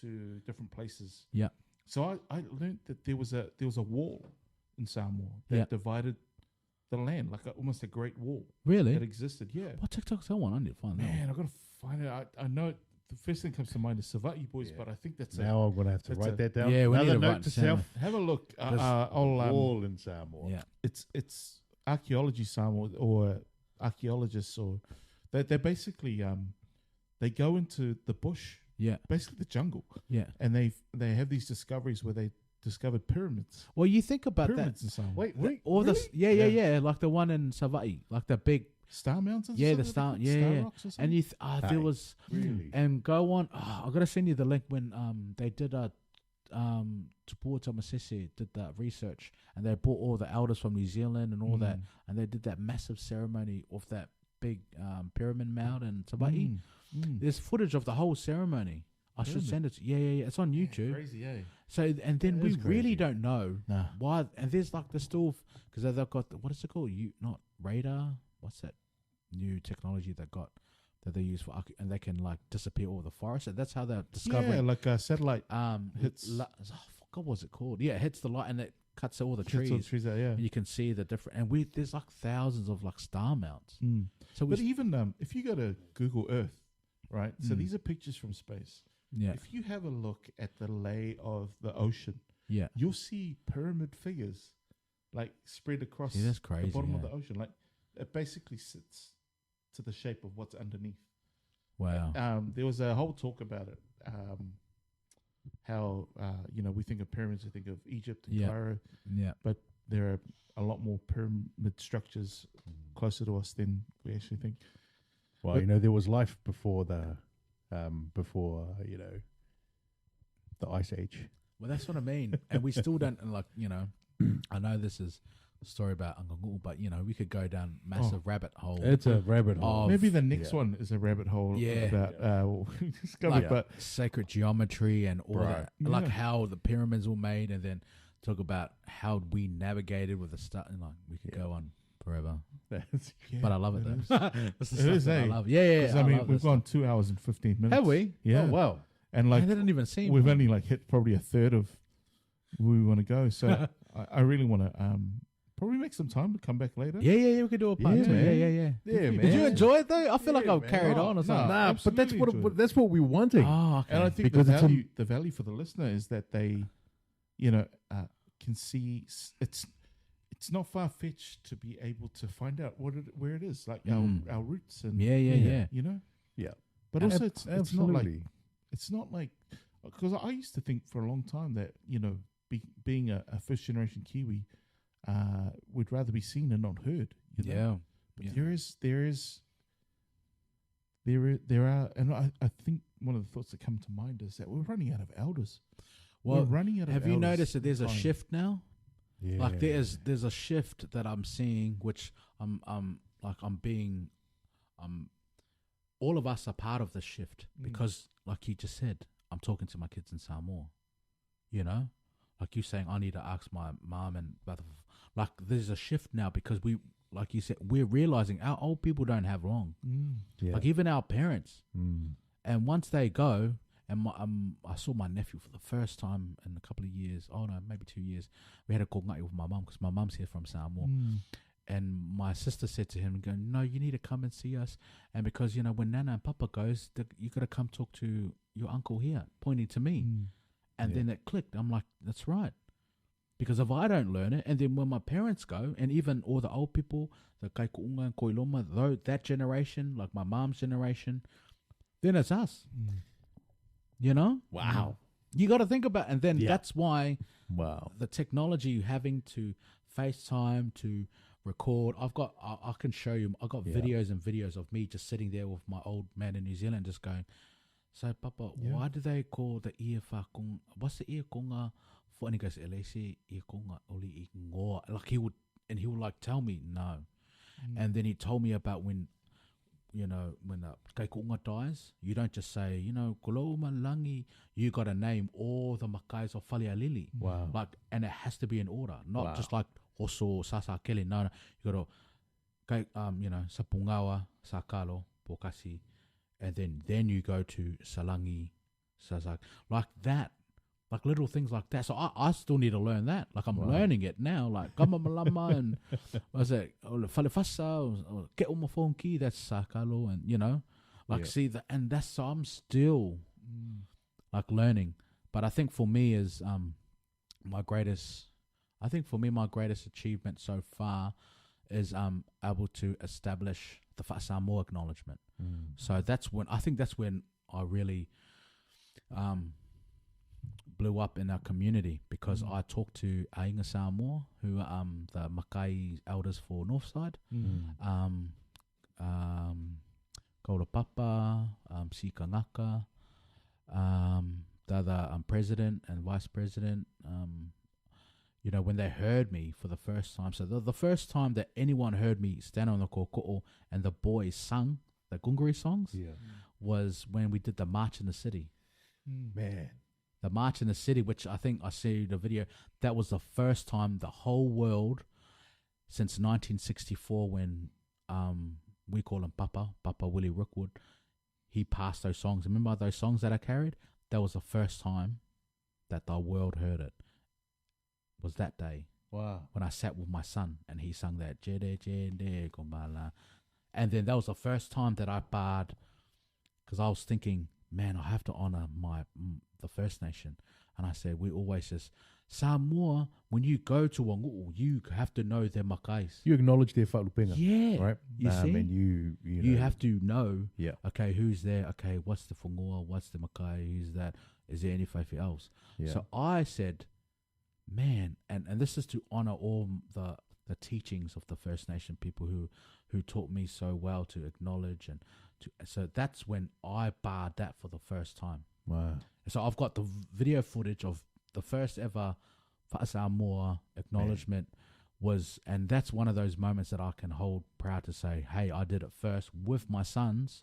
to different places. Yeah. So I learned that there was a wall in Samoa that divided the land, like almost a great wall. Really? That existed, yeah. What TikTok's that one? I need to find that. Man, I've got to find it. I know the first thing comes to mind is Savai boys, but I think that's now I'm going to have to write that down. Yeah, we Another need to note write to self. Have a look. Wall in Samoa. Yeah. It's archaeology Samoa or archaeologists or they basically they go into the bush. Yeah, basically the jungle. Yeah, and they have these discoveries where they discovered pyramids. Well, you think about pyramids that. In Samoa. Wait, all really? this, yeah, like the one in Savai, like the big Star Mountains. Yeah, the Star, Star Rocks or and there was really, and go on. I gotta send you the link when they did Tupua Tamasese did that research, and they brought all the elders from New Zealand and all that, and they did that massive ceremony of that big pyramid mound in Savai. There's footage of the whole ceremony. I should send it to you. Yeah. It's on YouTube. Crazy, yeah. So, and then we really don't know why. And there's like the still, because they've got, what is it called? Not radar. What's that new technology that got that they use for, and they can like disappear over the forest. And that's how they're discovering. Yeah, like a satellite hits. I forgot what's it called. Yeah, it hits the light and it cuts all the trees. All the trees out, yeah. And you can see the different. And there's like thousands of like star mounts. So, but even if you go to Google Earth, right? So these are pictures from space. Yeah. If you have a look at the lay of the ocean, you'll see pyramid figures like spread across that's crazy, the bottom of the ocean. Like it basically sits to the shape of what's underneath. Wow. There was a whole talk about it. How we think of pyramids, we think of Egypt and Cairo. Yeah. But there are a lot more pyramid structures closer to us than we actually think. Well, there was life before the Ice Age. Well, that's what I mean. And we still don't, like, I know this is a story about Angangu, but, we could go down massive rabbit hole. It's a rabbit hole. Maybe the next one is a rabbit hole about but sacred geometry and all that. Like how the pyramids were made, and then talk about how we navigated with the stuff. And like, we could go on forever. But I love it, though. This is I love. Yeah. I mean, we've gone 2 hours and 15 minutes. Have we? Yeah. Oh, wow. And like, I didn't even see. We've only like hit probably a third of where we want to go. So I really want to probably make some time to come back later. Yeah. We could do a part two. Yeah, man. Did you enjoy it though? I feel like I've carried on or something. Nah, but that's what we're wanting. Oh, okay. And I think because the value for the listener is that they, can see it's not far fetched to be able to find out where it is, like our roots and Yeah. But also it's not like because I used to think for a long time that being a first generation Kiwi would rather be seen and not heard. But there are, and I think one of the thoughts that come to mind is that we're running out of elders. Well, we're running out of have elders. You noticed that there's a shift now? Yeah. Like there's a shift that I'm seeing, which all of us are part of the shift because, like you just said, I'm talking to my kids in Samoa. Like you saying, I need to ask my mom and brother. Like there's a shift now because we, like you said, we're realizing our old people don't have long. Like even our parents. And once they go, and I saw my nephew for the first time in a couple of years. Oh no, maybe 2 years. We had a kongai with my mum because my mum's here from Samoa. And my sister said to him, "No, you need to come and see us. And because when Nana and Papa goes, you got to come talk to your uncle here," pointing to me. And then it clicked. I'm like, that's right. Because if I don't learn it, and then when my parents go, and even all the old people, the Taitu'uga and Koiloma, though that generation, like my mom's generation, then it's us. Wow. You got to think about, and then that's why the technology having to FaceTime to record. I can show you. I got videos and videos of me just sitting there with my old man in New Zealand, just going, "So, Papa, why do they call the ia whakong? What's the ia konga for?" And he goes, "Elese ia konga oli I ngoa." Like he would like tell me no, and then he told me about when the Taitu'uga dies, you don't just say, Koloma Langi, you got to name all the makais of Whale Ali'i. Wow. Like, and it has to be in order, not just like Hoso, Sasa, Kele. No, you got to, Sapungawa, Sakalo, Pokasi, and then you go to Salangi, Sasak, like that. Like little things like that. So I still need to learn that. Like I'm learning it now. Like Kamamalama and what's it? Falefasa or Ke Omafonki, that's Sakalo, and see that, and that's, so I'm still like learning. But I think for me is my greatest achievement so far is able to establish the Samoa acknowledgement. So that's when I really blew up in our community, because I talked to Ainga Samoa, who are the Makai elders for Northside, Kaurapapa, Sikangaka, the other president and vice president. When they heard me for the first time, so the first time that anyone heard me stand on the koko'o and the boys sung the Gungari songs was when we did the March in the City. Man. The March in the City, which I think I see the video, that was the first time the whole world since 1964 when we call him Papa Willie Rookwood. He passed those songs. Remember those songs that I carried? That was the first time that the world heard it. Was that day. Wow. When I sat with my son and he sung that Jede Jede Kumbala. And then that was the first time that I barred, because I was thinking, man, I have to honor the First Nation. And I said, we always just, Samoa, when you go to Wangu'u, you have to know their makais. You acknowledge their whaklupenga. Yeah. Right? You see? And you You have to know, Yeah. okay, who's there? Okay, what's the whangoa? What's the makai? Who's that? Is there any whaiwhi else? Yeah. So I said, man, and this is to honor all the teachings of the First Nation people who taught me so well to acknowledge so that's when I barred that for the first time. Wow. So I've got the video footage of the first ever Samoa acknowledgement and that's one of those moments that I can hold proud to say, hey, I did it first with my sons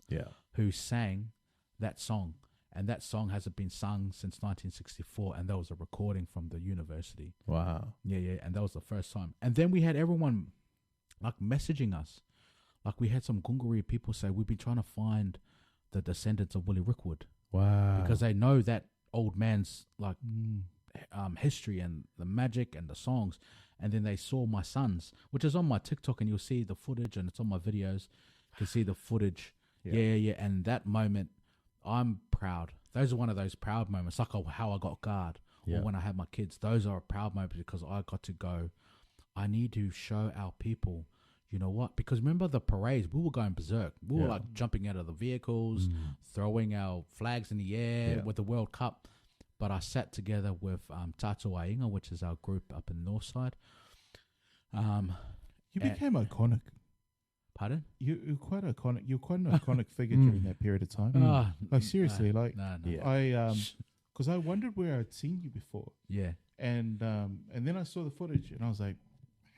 who sang that song. And that song hasn't been sung since 1964, and that was a recording from the university. Wow. Yeah, and that was the first time. And then we had everyone like messaging us. Like we had some Gungari people say, we've been trying to find the descendants of Willie Rookwood. Wow. Because they know that old man's like history and the magic and the songs. And then they saw my sons, which is on my TikTok, and you'll see the footage, and it's on my videos. You can see the footage. Yeah. And that moment, I'm proud. Those are one of those proud moments, like how I got guard, or when I had my kids. Those are proud moments because I got to go. I need to show our people, you know what? Because remember the parades, we were going berserk. We were like jumping out of the vehicles, throwing our flags in the air with the World Cup. But I sat together with Taitu'uga, which is our group up in the north side. You became iconic. Pardon? You're quite iconic. You're quite an iconic figure during that period of time. Like seriously, because I wondered where I'd seen you before. Yeah. And then I saw the footage, and I was like,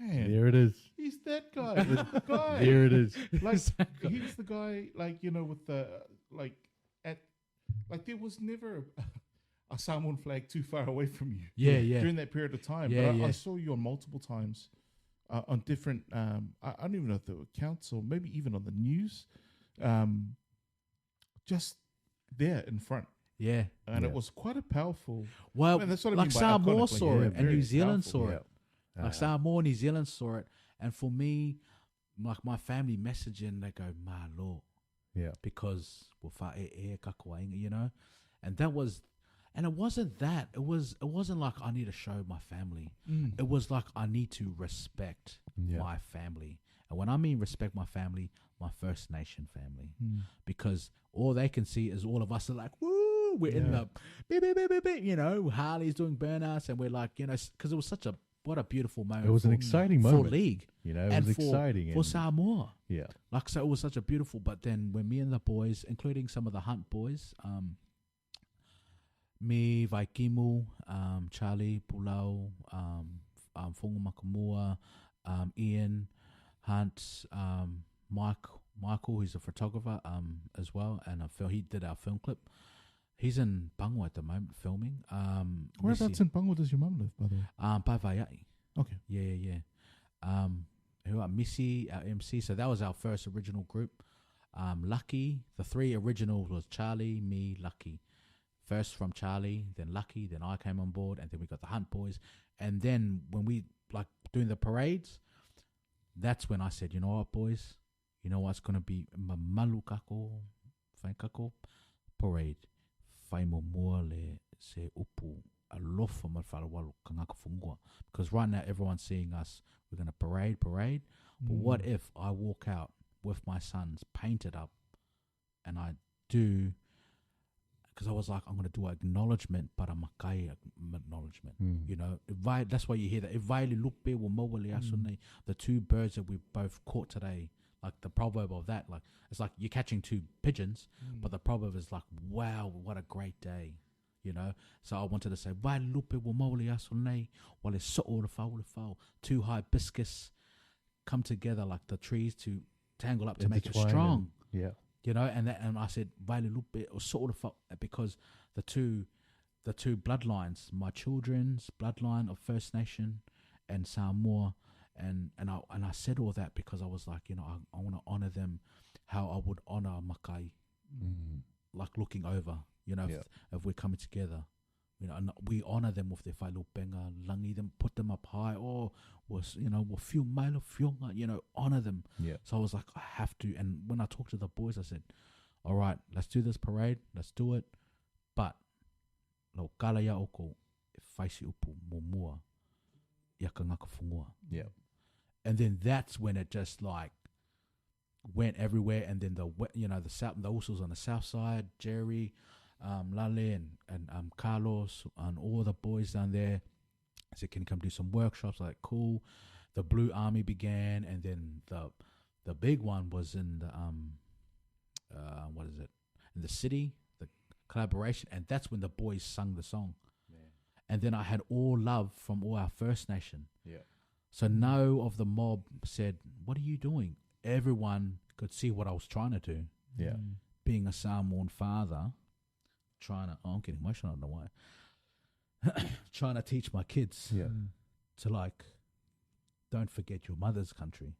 man, There it is. he's that guy. The guy. There it is. Like he's the guy. Like with the there was never a Samoan flag too far away from you. Yeah. During that period of time, but I saw you on multiple times. On different, I don't even know if there were accounts or maybe even on the news, just there in front. Yeah. And it was quite a powerful. Well, that's what I like mean by Samoa iconic, saw it, and New Zealand powerful. saw it. Like Samoa, New Zealand saw it. And for me, like my family messaging, they go, "Ma lo," because you know, and that was. And it wasn't that. It wasn't like I need to show my family. It was like I need to respect my family. And when I mean respect my family, my First Nation family. Because all they can see is all of us are like, woo, we're in the, beep, beep, beep, beep, beep, you know, Harley's doing burnouts, and we're like, you know, because it was what a beautiful moment. It was an exciting moment. For League. You know, it and was exciting. For Samoa. Yeah. Like, so it was such a beautiful, but then when me and the boys, including some of the Hunt boys, me, Vaikimu, Charlie, Pulau, Fungu Makamua, Ian, Hunt, Michael, who's a photographer as well, and he did our film clip. He's in Bangor at the moment filming. Whereabouts in Bangor does your mum live, by the way? Paivaiai. Okay. Yeah. Who are Missy, our MC. So that was our first original group. Lucky, the three originals was Charlie, me, Lucky. First from Charlie, then Lucky, then I came on board, and then we got the Hunt boys. And then when we like doing the parades, that's when I said, you know what, boys, you know what's going to be Mamalu kako, whain kako, parade. Whai mo mua le se upu alofa ma whalawalu ka ngaka whungua. Because right now everyone's seeing us, we're going to parade. But what if I walk out with my sons painted up and I do... Because I was like, I'm going to do an acknowledgement, but a makai acknowledgement. You know, that's why you hear that. The two birds that we both caught today, like the proverb of that, like it's like you're catching two pigeons, but the proverb is like, wow, what a great day, you know. So I wanted to say, two hibiscus come together like the trees to tangle up to make it strong. Yeah. You know, and I said Vailelupe or sort of because the two bloodlines, my children's bloodline of First Nation and Samoa And I said all that because I was like, you know, I want to honor them how I would honor Makai, like looking over, you know, if we're coming together, you know, and we honor them with their whailupenga, langi them, put them up high, or was, you know, feel mailo fionga, you know, honor them. Yeah. So I was like, I have to. And when I talked to the boys, I said, all right, let's do this parade, let's do it. But lo kala ya oko e faisi upu momua ya ka ngaka whungoa. Yeah. And then that's when it just like went everywhere. And then you know, the south, the Usos on the south side, Jerry, Lale and Carlos and all the boys down there said, can you come do some workshops? Like, cool. The Blue Army began, and then the big one was in the what is it? In the city, the collaboration, and that's when the boys sung the song. Man. And then I had all love from all our First Nation. Yeah. So no of the mob said, what are you doing? Everyone could see what I was trying to do. Yeah. Being a Samoan father, I'm getting emotional, I don't know why. Trying to teach my kids to like, don't forget your mother's country.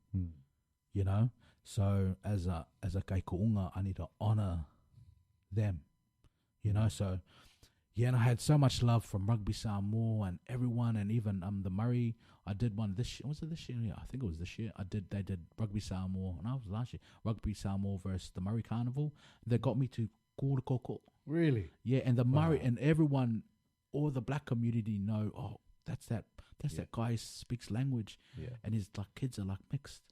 You know? So as a kaikuunga, I need to honor them. You know, so yeah, and I had so much love from Rugby Samoa and everyone, and even the Murray. I did one this year. Was it this year? Yeah, I think it was this year. They did Rugby Samoa, and I was last year. Rugby Samoa versus the Murray Carnival. They got me to Kōra Koko. Really? Yeah, and the Murray and everyone, all the black community know. Oh, that's that guy speaks language, and his like kids are like mixed,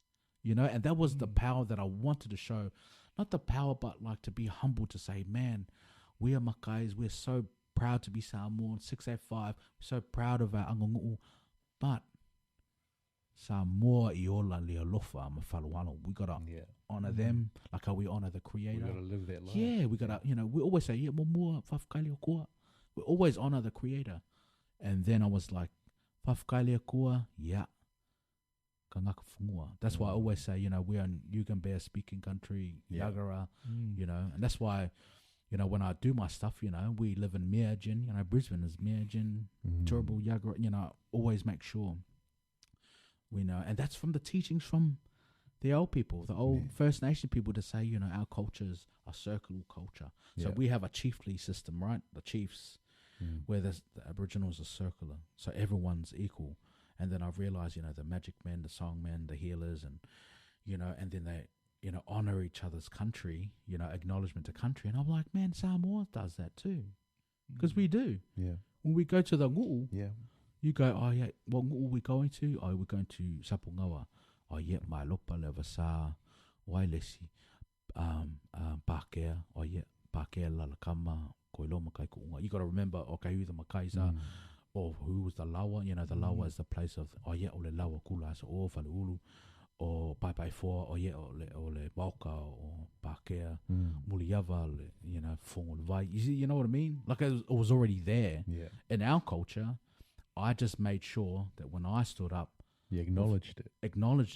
you know. And that was the power that I wanted to show, not the power, but like to be humble to say, man, we are Makais. We're so proud to be Samoan, 685. We're so proud of our angongu'u. But Samoa iola leolofa mawhalualo. We got to honor them like how we honor the Creator. We got to live that life. Yeah, we got to, you know, we always say, yeah, mua whafkaili o kua. We always honor the Creator. And then I was like, whafkaili o kua, yeah. Ka ngaka whungua. That's why I always say, you know, we're in Yugan Bear speaking country, Yagara, you know, and that's why, you know, when I do my stuff, you know, we live in Meerjin, you know, Brisbane is Meerjin, Turrbal, Yagara, you know, always make sure we know. And that's from the teachings from the old people, the old First Nation people, to say, you know, our cultures are circular culture. So we have a chiefly system, right? The chiefs, where the Aboriginals are circular. So everyone's equal. And then I've realized, you know, the magic men, the song men, the healers, and, you know, and then they, you know, honor each other's country, you know, acknowledgement to country. And I'm like, man, Samoa does that too. Because we do. Yeah. When we go to the ngu'u, you go, oh, yeah, what ngu'u are we going to? Oh, we're going to Sapungawa. Oh, yeah, mai lopa le vasa, wailesi, Pākea. Oh, yeah, Pākea lalakama, koiloma kai kuunga. You got to remember, okay, who the Makaisa, or who was the Lawa. You know, the Lawa is the place of, oh, yeah, ole Lawa kula, so o Whaluulu. Or Pai 4, or yeah, or le Bauka, or Pākea, Muliava, you know, Whongolvai. You know what I mean? Like it was already there. Yeah. In our culture, I just made sure that when I stood up, you acknowledged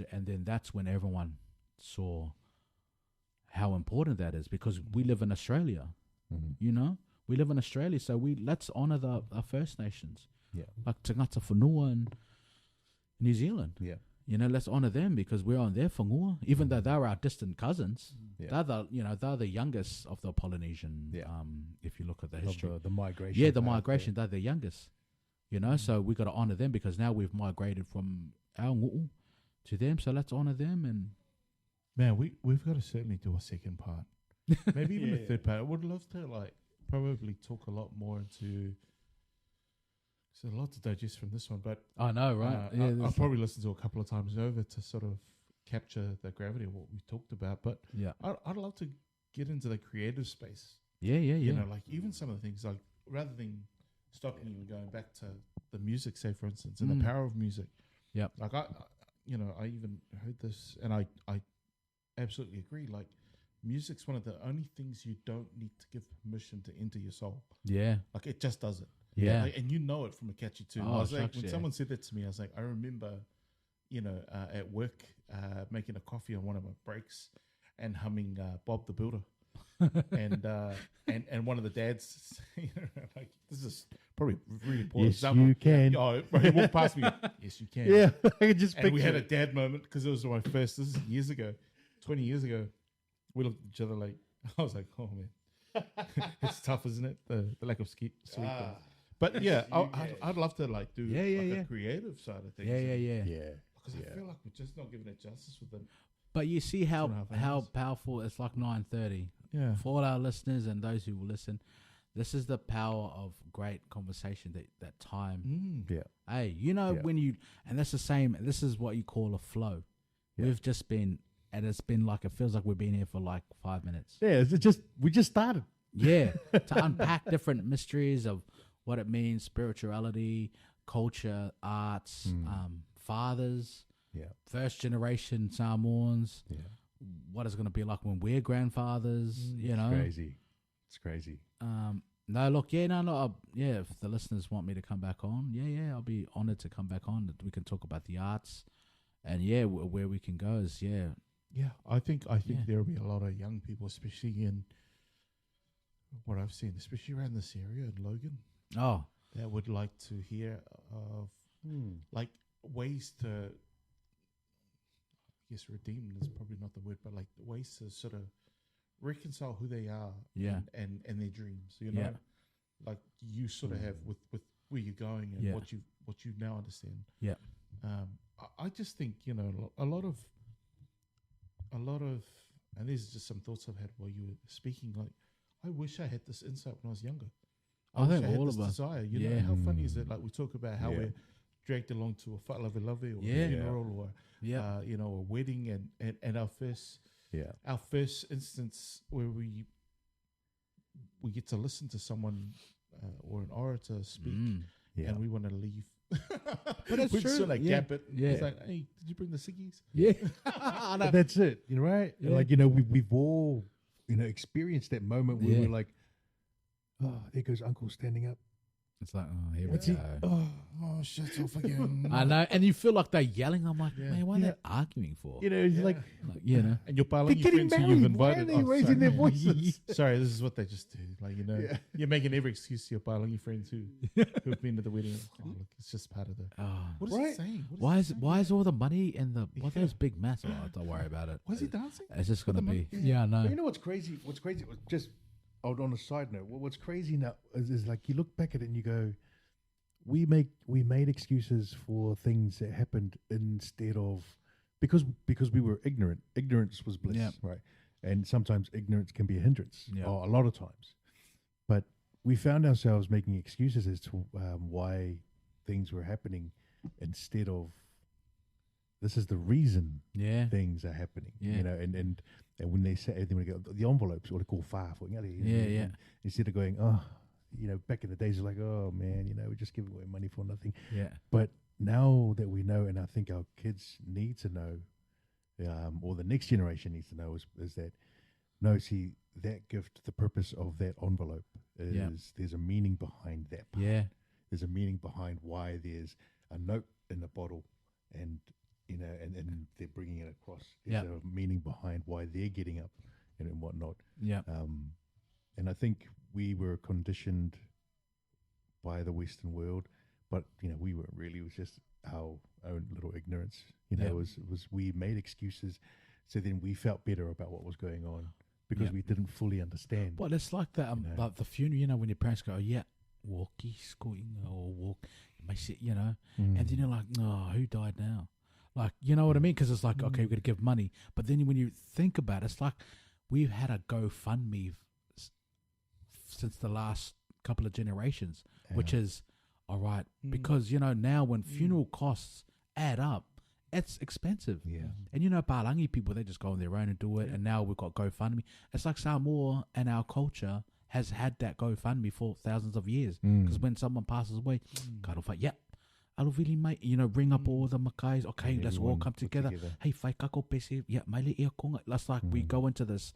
it, and then that's when everyone saw how important that is, because we live in Australia. You know, we live in Australia, so let's honor our First Nations. Yeah, like Tangata Whanua and New Zealand. Yeah. You know, let's honor them because we're on their whanua, even though they're our distant cousins. They're the youngest of the Polynesian. If you look at the history, the migration. Yeah, the migration. They're the youngest. You know, so we got to honor them because now we've migrated from our ngu'u to them. So let's honor them. And man, we've got to certainly do a second part, maybe even a third part. I would love to probably talk a lot more into. There's a lot to digest from this one, but I know, right? I'll probably listen to a couple of times over to sort of capture the gravity of what we talked about. But I'd love to get into the creative space. You know, like even some of the things, like rather than stopping and going back to the music, say for instance, and the power of music. Yeah, like I even heard this, and I absolutely agree. Like music's one of the only things you don't need to give permission to enter your soul. Yeah, like it just does it. Yeah, like, and you know it from a catchy tune. I was like, when someone said that to me, I was like, I remember, you know, at work, making a coffee on one of my breaks and humming Bob the Builder. and one of the dads, like this is probably really poor Yes, example. you can. Oh, he walked past me. Yes, you can. Yeah, I can just And we picture had a it. dad moment because it was my first. This is years ago, 20 years ago. We looked at each other like I was like, oh man, it's tough, isn't it? The lack of sleep. But yeah, I'd love to like do a creative side of things. Yeah. Because I feel like we're just not giving it justice with them. But you see how 2.5 hours. powerful it's like 9:30. Yeah. For all our listeners and those who will listen, this is the power of great conversation. That time. Yeah. Hey, you know when you and that's the same. This is what you call a flow. Yeah. We've just been, and it's been like it feels like we've been here for like 5 minutes. Yeah, it's just we just started. Yeah, to unpack different mysteries of what it means, spirituality, culture, arts, fathers, first generation Samoans. Yeah. What is it going to be like when we're grandfathers? You know, It's crazy. No, look, if the listeners want me to come back on, I'll be honored to come back on. We can talk about the arts, and where we can go is I think there'll be a lot of young people, especially in what I've seen, especially around this area in Logan. Oh, that would like to hear of like ways to, I guess, redeem is probably not the word, but like ways to sort of reconcile who they are, and their dreams. You know, like you sort of have with where you're going and what you now understand. Yeah. I just think a lot of, and these are just some thoughts I've had while you were speaking. Like, I wish I had this insight when I was younger. I think had all this of us. desire. You know, how funny is it? Like we talk about how we're dragged along to a whālawe or a funeral or a wedding, and our first instance where we get to listen to someone or an orator speak, and we want to leave. But it's we true. sort of gap it. Yeah. It's like, hey, did you bring the ciggies? Yeah. But that's it, right? Yeah. Like, we've all, experienced that moment where we're like, oh, there goes Uncle standing up. It's like, oh, here we go. Oh, shut off again. I know, and you feel like they're yelling. I'm like, man, what are they arguing for? It's like, and you're they're piling your getting friends who you've married. Why are invited. they raising their voices? Sorry, this is what they just do. Like, you're making every excuse to your piling your friends who've been to the wedding. Oh, look, it's just part of the. What is it saying? Why is all the money in the what are those big mats? Oh, don't worry about it. Was he dancing? It's just gonna be. Yeah, I know. But you know what's crazy? What's crazy? Just on a side note, what's crazy now is like you look back at it and you go, we made excuses for things that happened instead of because we were ignorant. Ignorance was bliss, right? And sometimes ignorance can be a hindrance, or a lot of times. But we found ourselves making excuses as to why things were happening instead of this is the reason things are happening. And when they say when they go, the envelopes, what they call far for instead of going, back in the days, like, oh man, we're just giving away money for nothing. Yeah. But now that we know, and I think our kids need to know, or the next generation needs to know, is that that gift, the purpose of that envelope is there's a meaning behind that part. Yeah. There's a meaning behind why there's a note in the bottle, and and they're bringing it across. There's a meaning behind why they're getting up and whatnot. Yeah. And I think we were conditioned by the Western world, but we weren't really. It was just our own little ignorance. It was we made excuses, so then we felt better about what was going on because we didn't fully understand. Well, it's like that. Like the funeral. When your parents go, walkie schooling or walk, and then you're like, no, who died now? Like, you know what I mean? Because it's like, okay, we're gonna give money, but then when you think about it, it's like we've had a GoFundMe since the last couple of generations, which is all right because now when funeral costs add up, it's expensive. Yeah. And Palangi people, they just go on their own and do it, and now we've got GoFundMe. It's like Samoa and our culture has had that GoFundMe for thousands of years because when someone passes away, bring up all the makais. Okay, let's all come together. Hey, whaikako pese, maile ia konga. That's like we go into this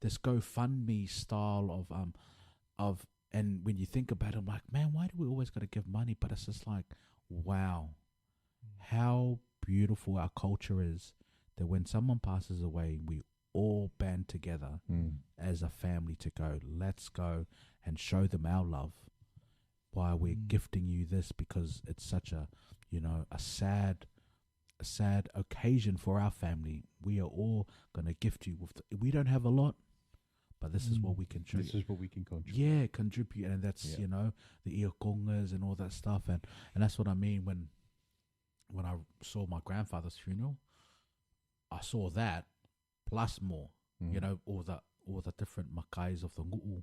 GoFundMe style of and when you think about it, I'm like, man, why do we always got to give money? But it's just like, wow, how beautiful our culture is that when someone passes away, we all band together as a family to go, let's go and show them our love. Why we're gifting you this, because it's such a, a sad occasion for our family. We are all going to gift you with, we don't have a lot, but this is what we can contribute. This is what we can contribute. Yeah, contribute. And that's, the iokongas and all that stuff. And that's what I mean when I saw my grandfather's funeral, I saw that plus more, all the different makais of the ngu'u.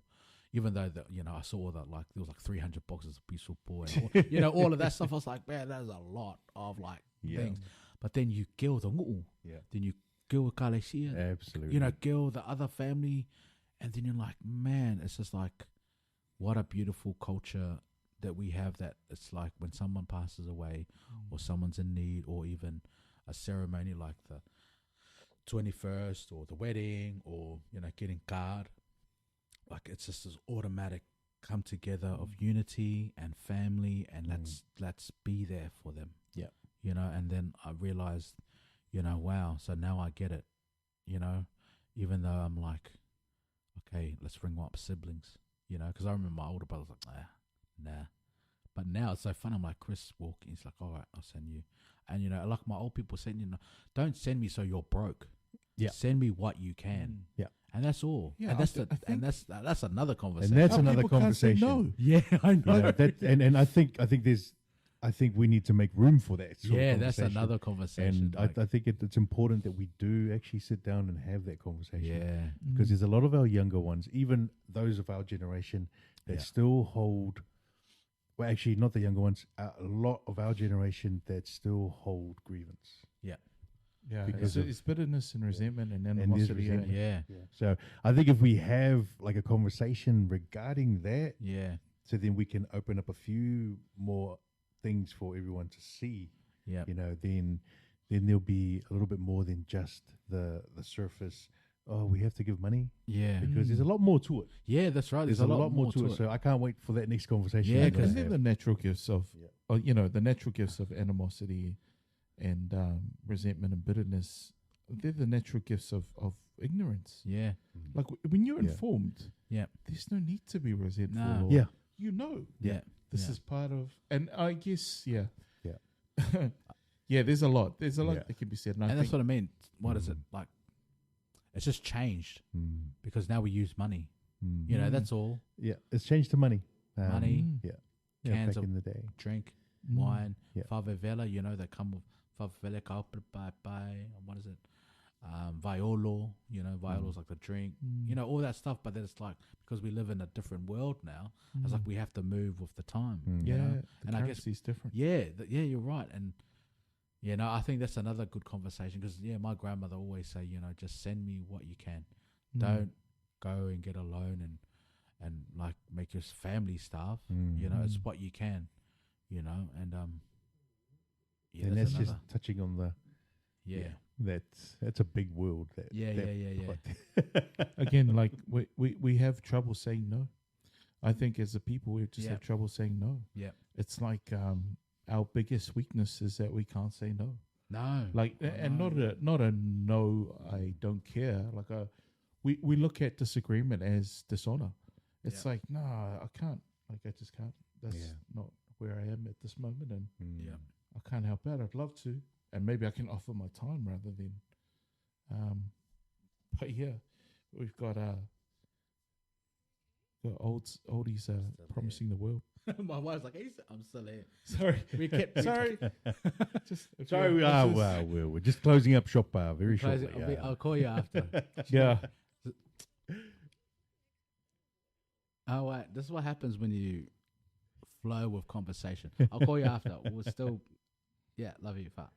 Even though I saw that there was 300 boxes of pisopo and all, all of that stuff. I was like, man, that's a lot of things. But then you kill the ngu'u, then you kill kalesia, absolutely, kill the other family, and then you're like, man, it's just like, what a beautiful culture that we have. That it's like when someone passes away, or someone's in need, or even a ceremony like the 21st or the wedding, or getting card. Like it's just this automatic come together of unity and family, and let's be there for them. Yeah, and then I realized, wow. So now I get it. Even though I'm like, okay, let's ring up siblings. Because I remember my older brother was like, nah. But now it's so fun. I'm like, Chris walking. He's like, all right, I'll send you. And like my old people saying, don't send me so you're broke. Yeah, send me what you can. Yeah. And that's all. Yeah, and that's another conversation. And that's Some another people can't say conversation. no. Yeah, I know. And I think we need to make room for that. Sort of that's conversation. another conversation. And I think it's important that we do actually sit down and have that conversation. Yeah. Because there's a lot of our younger ones, even those of our generation, that still hold. Well, actually, not the younger ones. A lot of our generation that still hold grievance. Yeah. Yeah, because it's bitterness and resentment and there's animosity. resentment. Yeah. So I think if we have a conversation regarding that, Yeah. so then we can open up a few more things for everyone to see. Yeah. Then there'll be a little bit more than just the surface. Oh, we have to give money. Yeah. Because there's a lot more to it. Yeah, that's right. There's a lot more to it. So I can't wait for that next conversation. Yeah, we're gonna And then have. the natural gifts of, the natural gifts of animosity and resentment and bitterness. They're the natural gifts of ignorance. Yeah. Like when you're informed, Yeah. there's no need to be resentful. No. Or, Yeah. Yeah. This is part of, and I guess, Yeah. yeah, there's a lot. There's a lot Yeah. that can be said. And that's what I mean. What is it like? It's just changed because now we use money. That's all. Yeah, it's changed to money. Money, Yeah. cans back of in the day. drink, wine, Yeah. favela. They come with favela pai. What is it? Violo. Violo's like the drink. All that stuff. But then it's like because we live in a different world now. It's like we have to move with the time. Yeah, and the I guess currency's different. yeah, you're right. And I think that's another good conversation because my grandmother always say, just send me what you can. Don't go and get a loan and like make your family starve. It's what you can. And And that's just touching on the yeah. That's a big world. Yeah. Again, like we have trouble saying no. I think as a people, we just have trouble saying no. Yeah. It's like our biggest weakness is that we can't say no. No. Like, and not a no, I don't care. Like we look at disagreement as dishonor. It's like, no, I can't. Like, I just can't. That's not where I am at this moment, and I can't help out. I'd love to, and maybe I can offer my time rather than. But yeah, we've got oldies promising the world. My wife's like, I'm still here. Sorry, sorry. Sorry, we're just closing up shop very shortly. I'll call you after. Yeah. Oh, wait. This is what happens when you flow with conversation. I'll call you after. We'll still, love you, fat.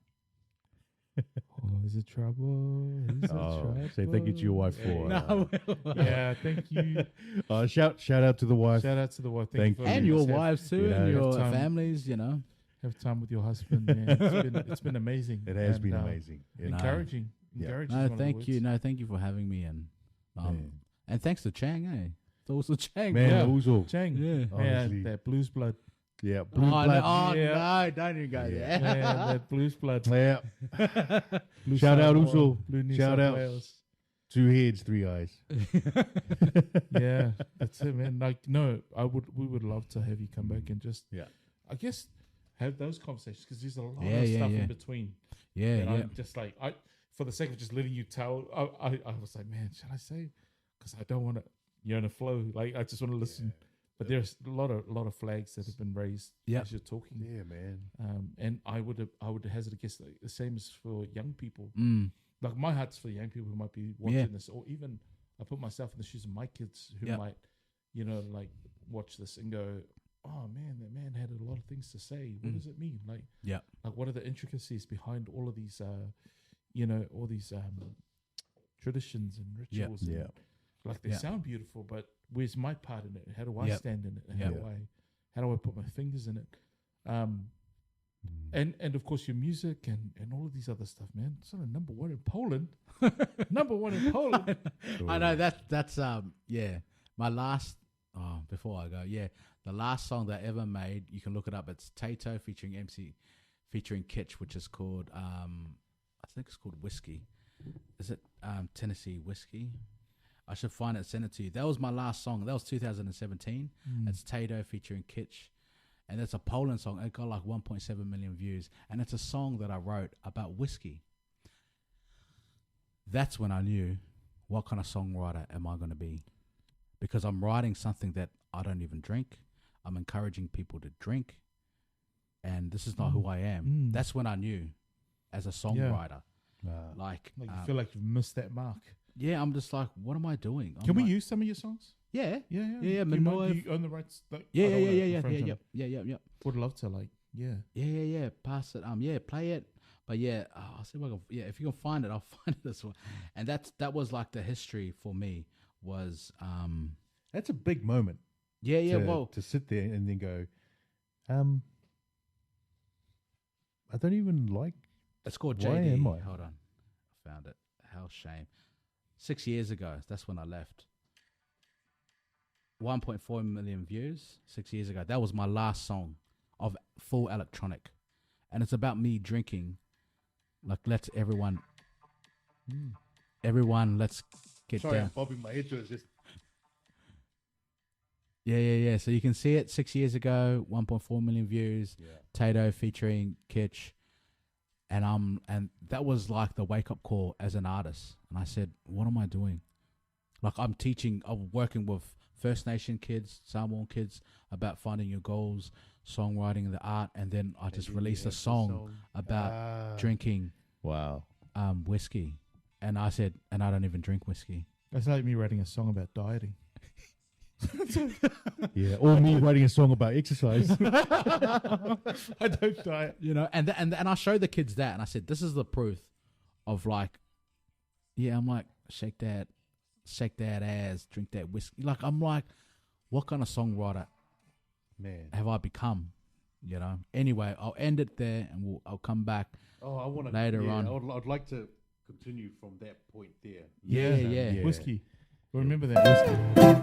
Oh, is it trouble? Is it trouble? Say thank you to your wife for. Yeah, thank you. Shout out to the wife. Shout out to the wife. Thank you. you. And your wives too, and your time. families, Have time with your husband. Yeah. It's been amazing. It has been amazing. Encouraging. Encouraging. No, thank you. No, thank you for having me, and thanks to Chang, It's also Chang. Man, Uzo. Chang. Yeah. Honestly. That blues blood. Yeah, blue blood. No, don't even go there. Yeah, that blues blood. Yeah. Blue Shout out Samoa, Uzo. Blue New Shout South out Wales. 2 heads, 3 eyes. Yeah, that's it, man. Like, no, we would love to have you come back and just, I guess, have those conversations because there's a lot of stuff in between. Yeah, I'm just like, for the sake of just letting you tell, I was like, man, should I say? Because I don't want to, you're in a flow. Like, I just want to listen. But there's a lot of flags that have been raised as you're talking. Yeah, man. And I would hazard a guess like the same as for young people. Like my heart's for young people who might be watching this, or even I put myself in the shoes of my kids who might, like watch this and go, "Oh man, that man had a lot of things to say. What does it mean? Like what are the intricacies behind all of these, all these traditions and rituals? And, like they sound beautiful, but where's my part in it? How do I stand in it? And how do I put my fingers in it? And of course your music and all of these other stuff, man. It's not a number one in Poland. Number one in Poland. I know that's my last before I go, the last song that I ever made, you can look it up, it's Taito featuring Kitch, which is called I think it's called Whiskey. Is it Tennessee Whiskey? I should find it, send it to you. That was my last song. That was 2017. It's Taito featuring Kitch. And it's a Poland song. It got like 1.7 million views. And it's a song that I wrote about whiskey. That's when I knew what kind of songwriter am I going to be. Because I'm writing something that I don't even drink. I'm encouraging people to drink. And this is not who I am. That's when I knew as a songwriter. Like you feel like you've missed that mark. Yeah, I'm just like, what am I doing? Can we use some of your songs? Yeah. Do you own the rights? Like, Yeah. Would love to, like, Yeah. Pass it. Play it. But I'll see if I can. Yeah, if you can find it, I'll find it as well. And that was like the history for me. Was that's a big moment. To sit there and then go, I don't even like. It's called Why JD. am I? Hold on, I found it. How shame. 6 years ago, that's when I left. 1.4 million views 6 years ago. That was my last song of full electronic. And it's about me drinking. Like, let's everyone, let's get Sorry, down. I'm bobbing my head to it. Just Yeah. So you can see it 6 years ago, 1.4 million views. Taito featuring Kitch. And that was like the wake up call as an artist. And I said, what am I doing? Like I'm working with First Nation kids, Samoan kids about finding your goals, songwriting, the art, and then I just released a song about drinking whiskey. And I said, and I don't even drink whiskey. That's like me writing a song about dieting. or me writing a song about exercise. I don't diet. And I showed the kids that, and I said, this is the proof of like, I'm like, shake that ass, drink that whiskey. Like, I'm like, what kind of songwriter have I become? Anyway, I'll end it there, and I'll come back later on. I'd like to continue from that point there. Yeah. Whiskey. Remember that whiskey.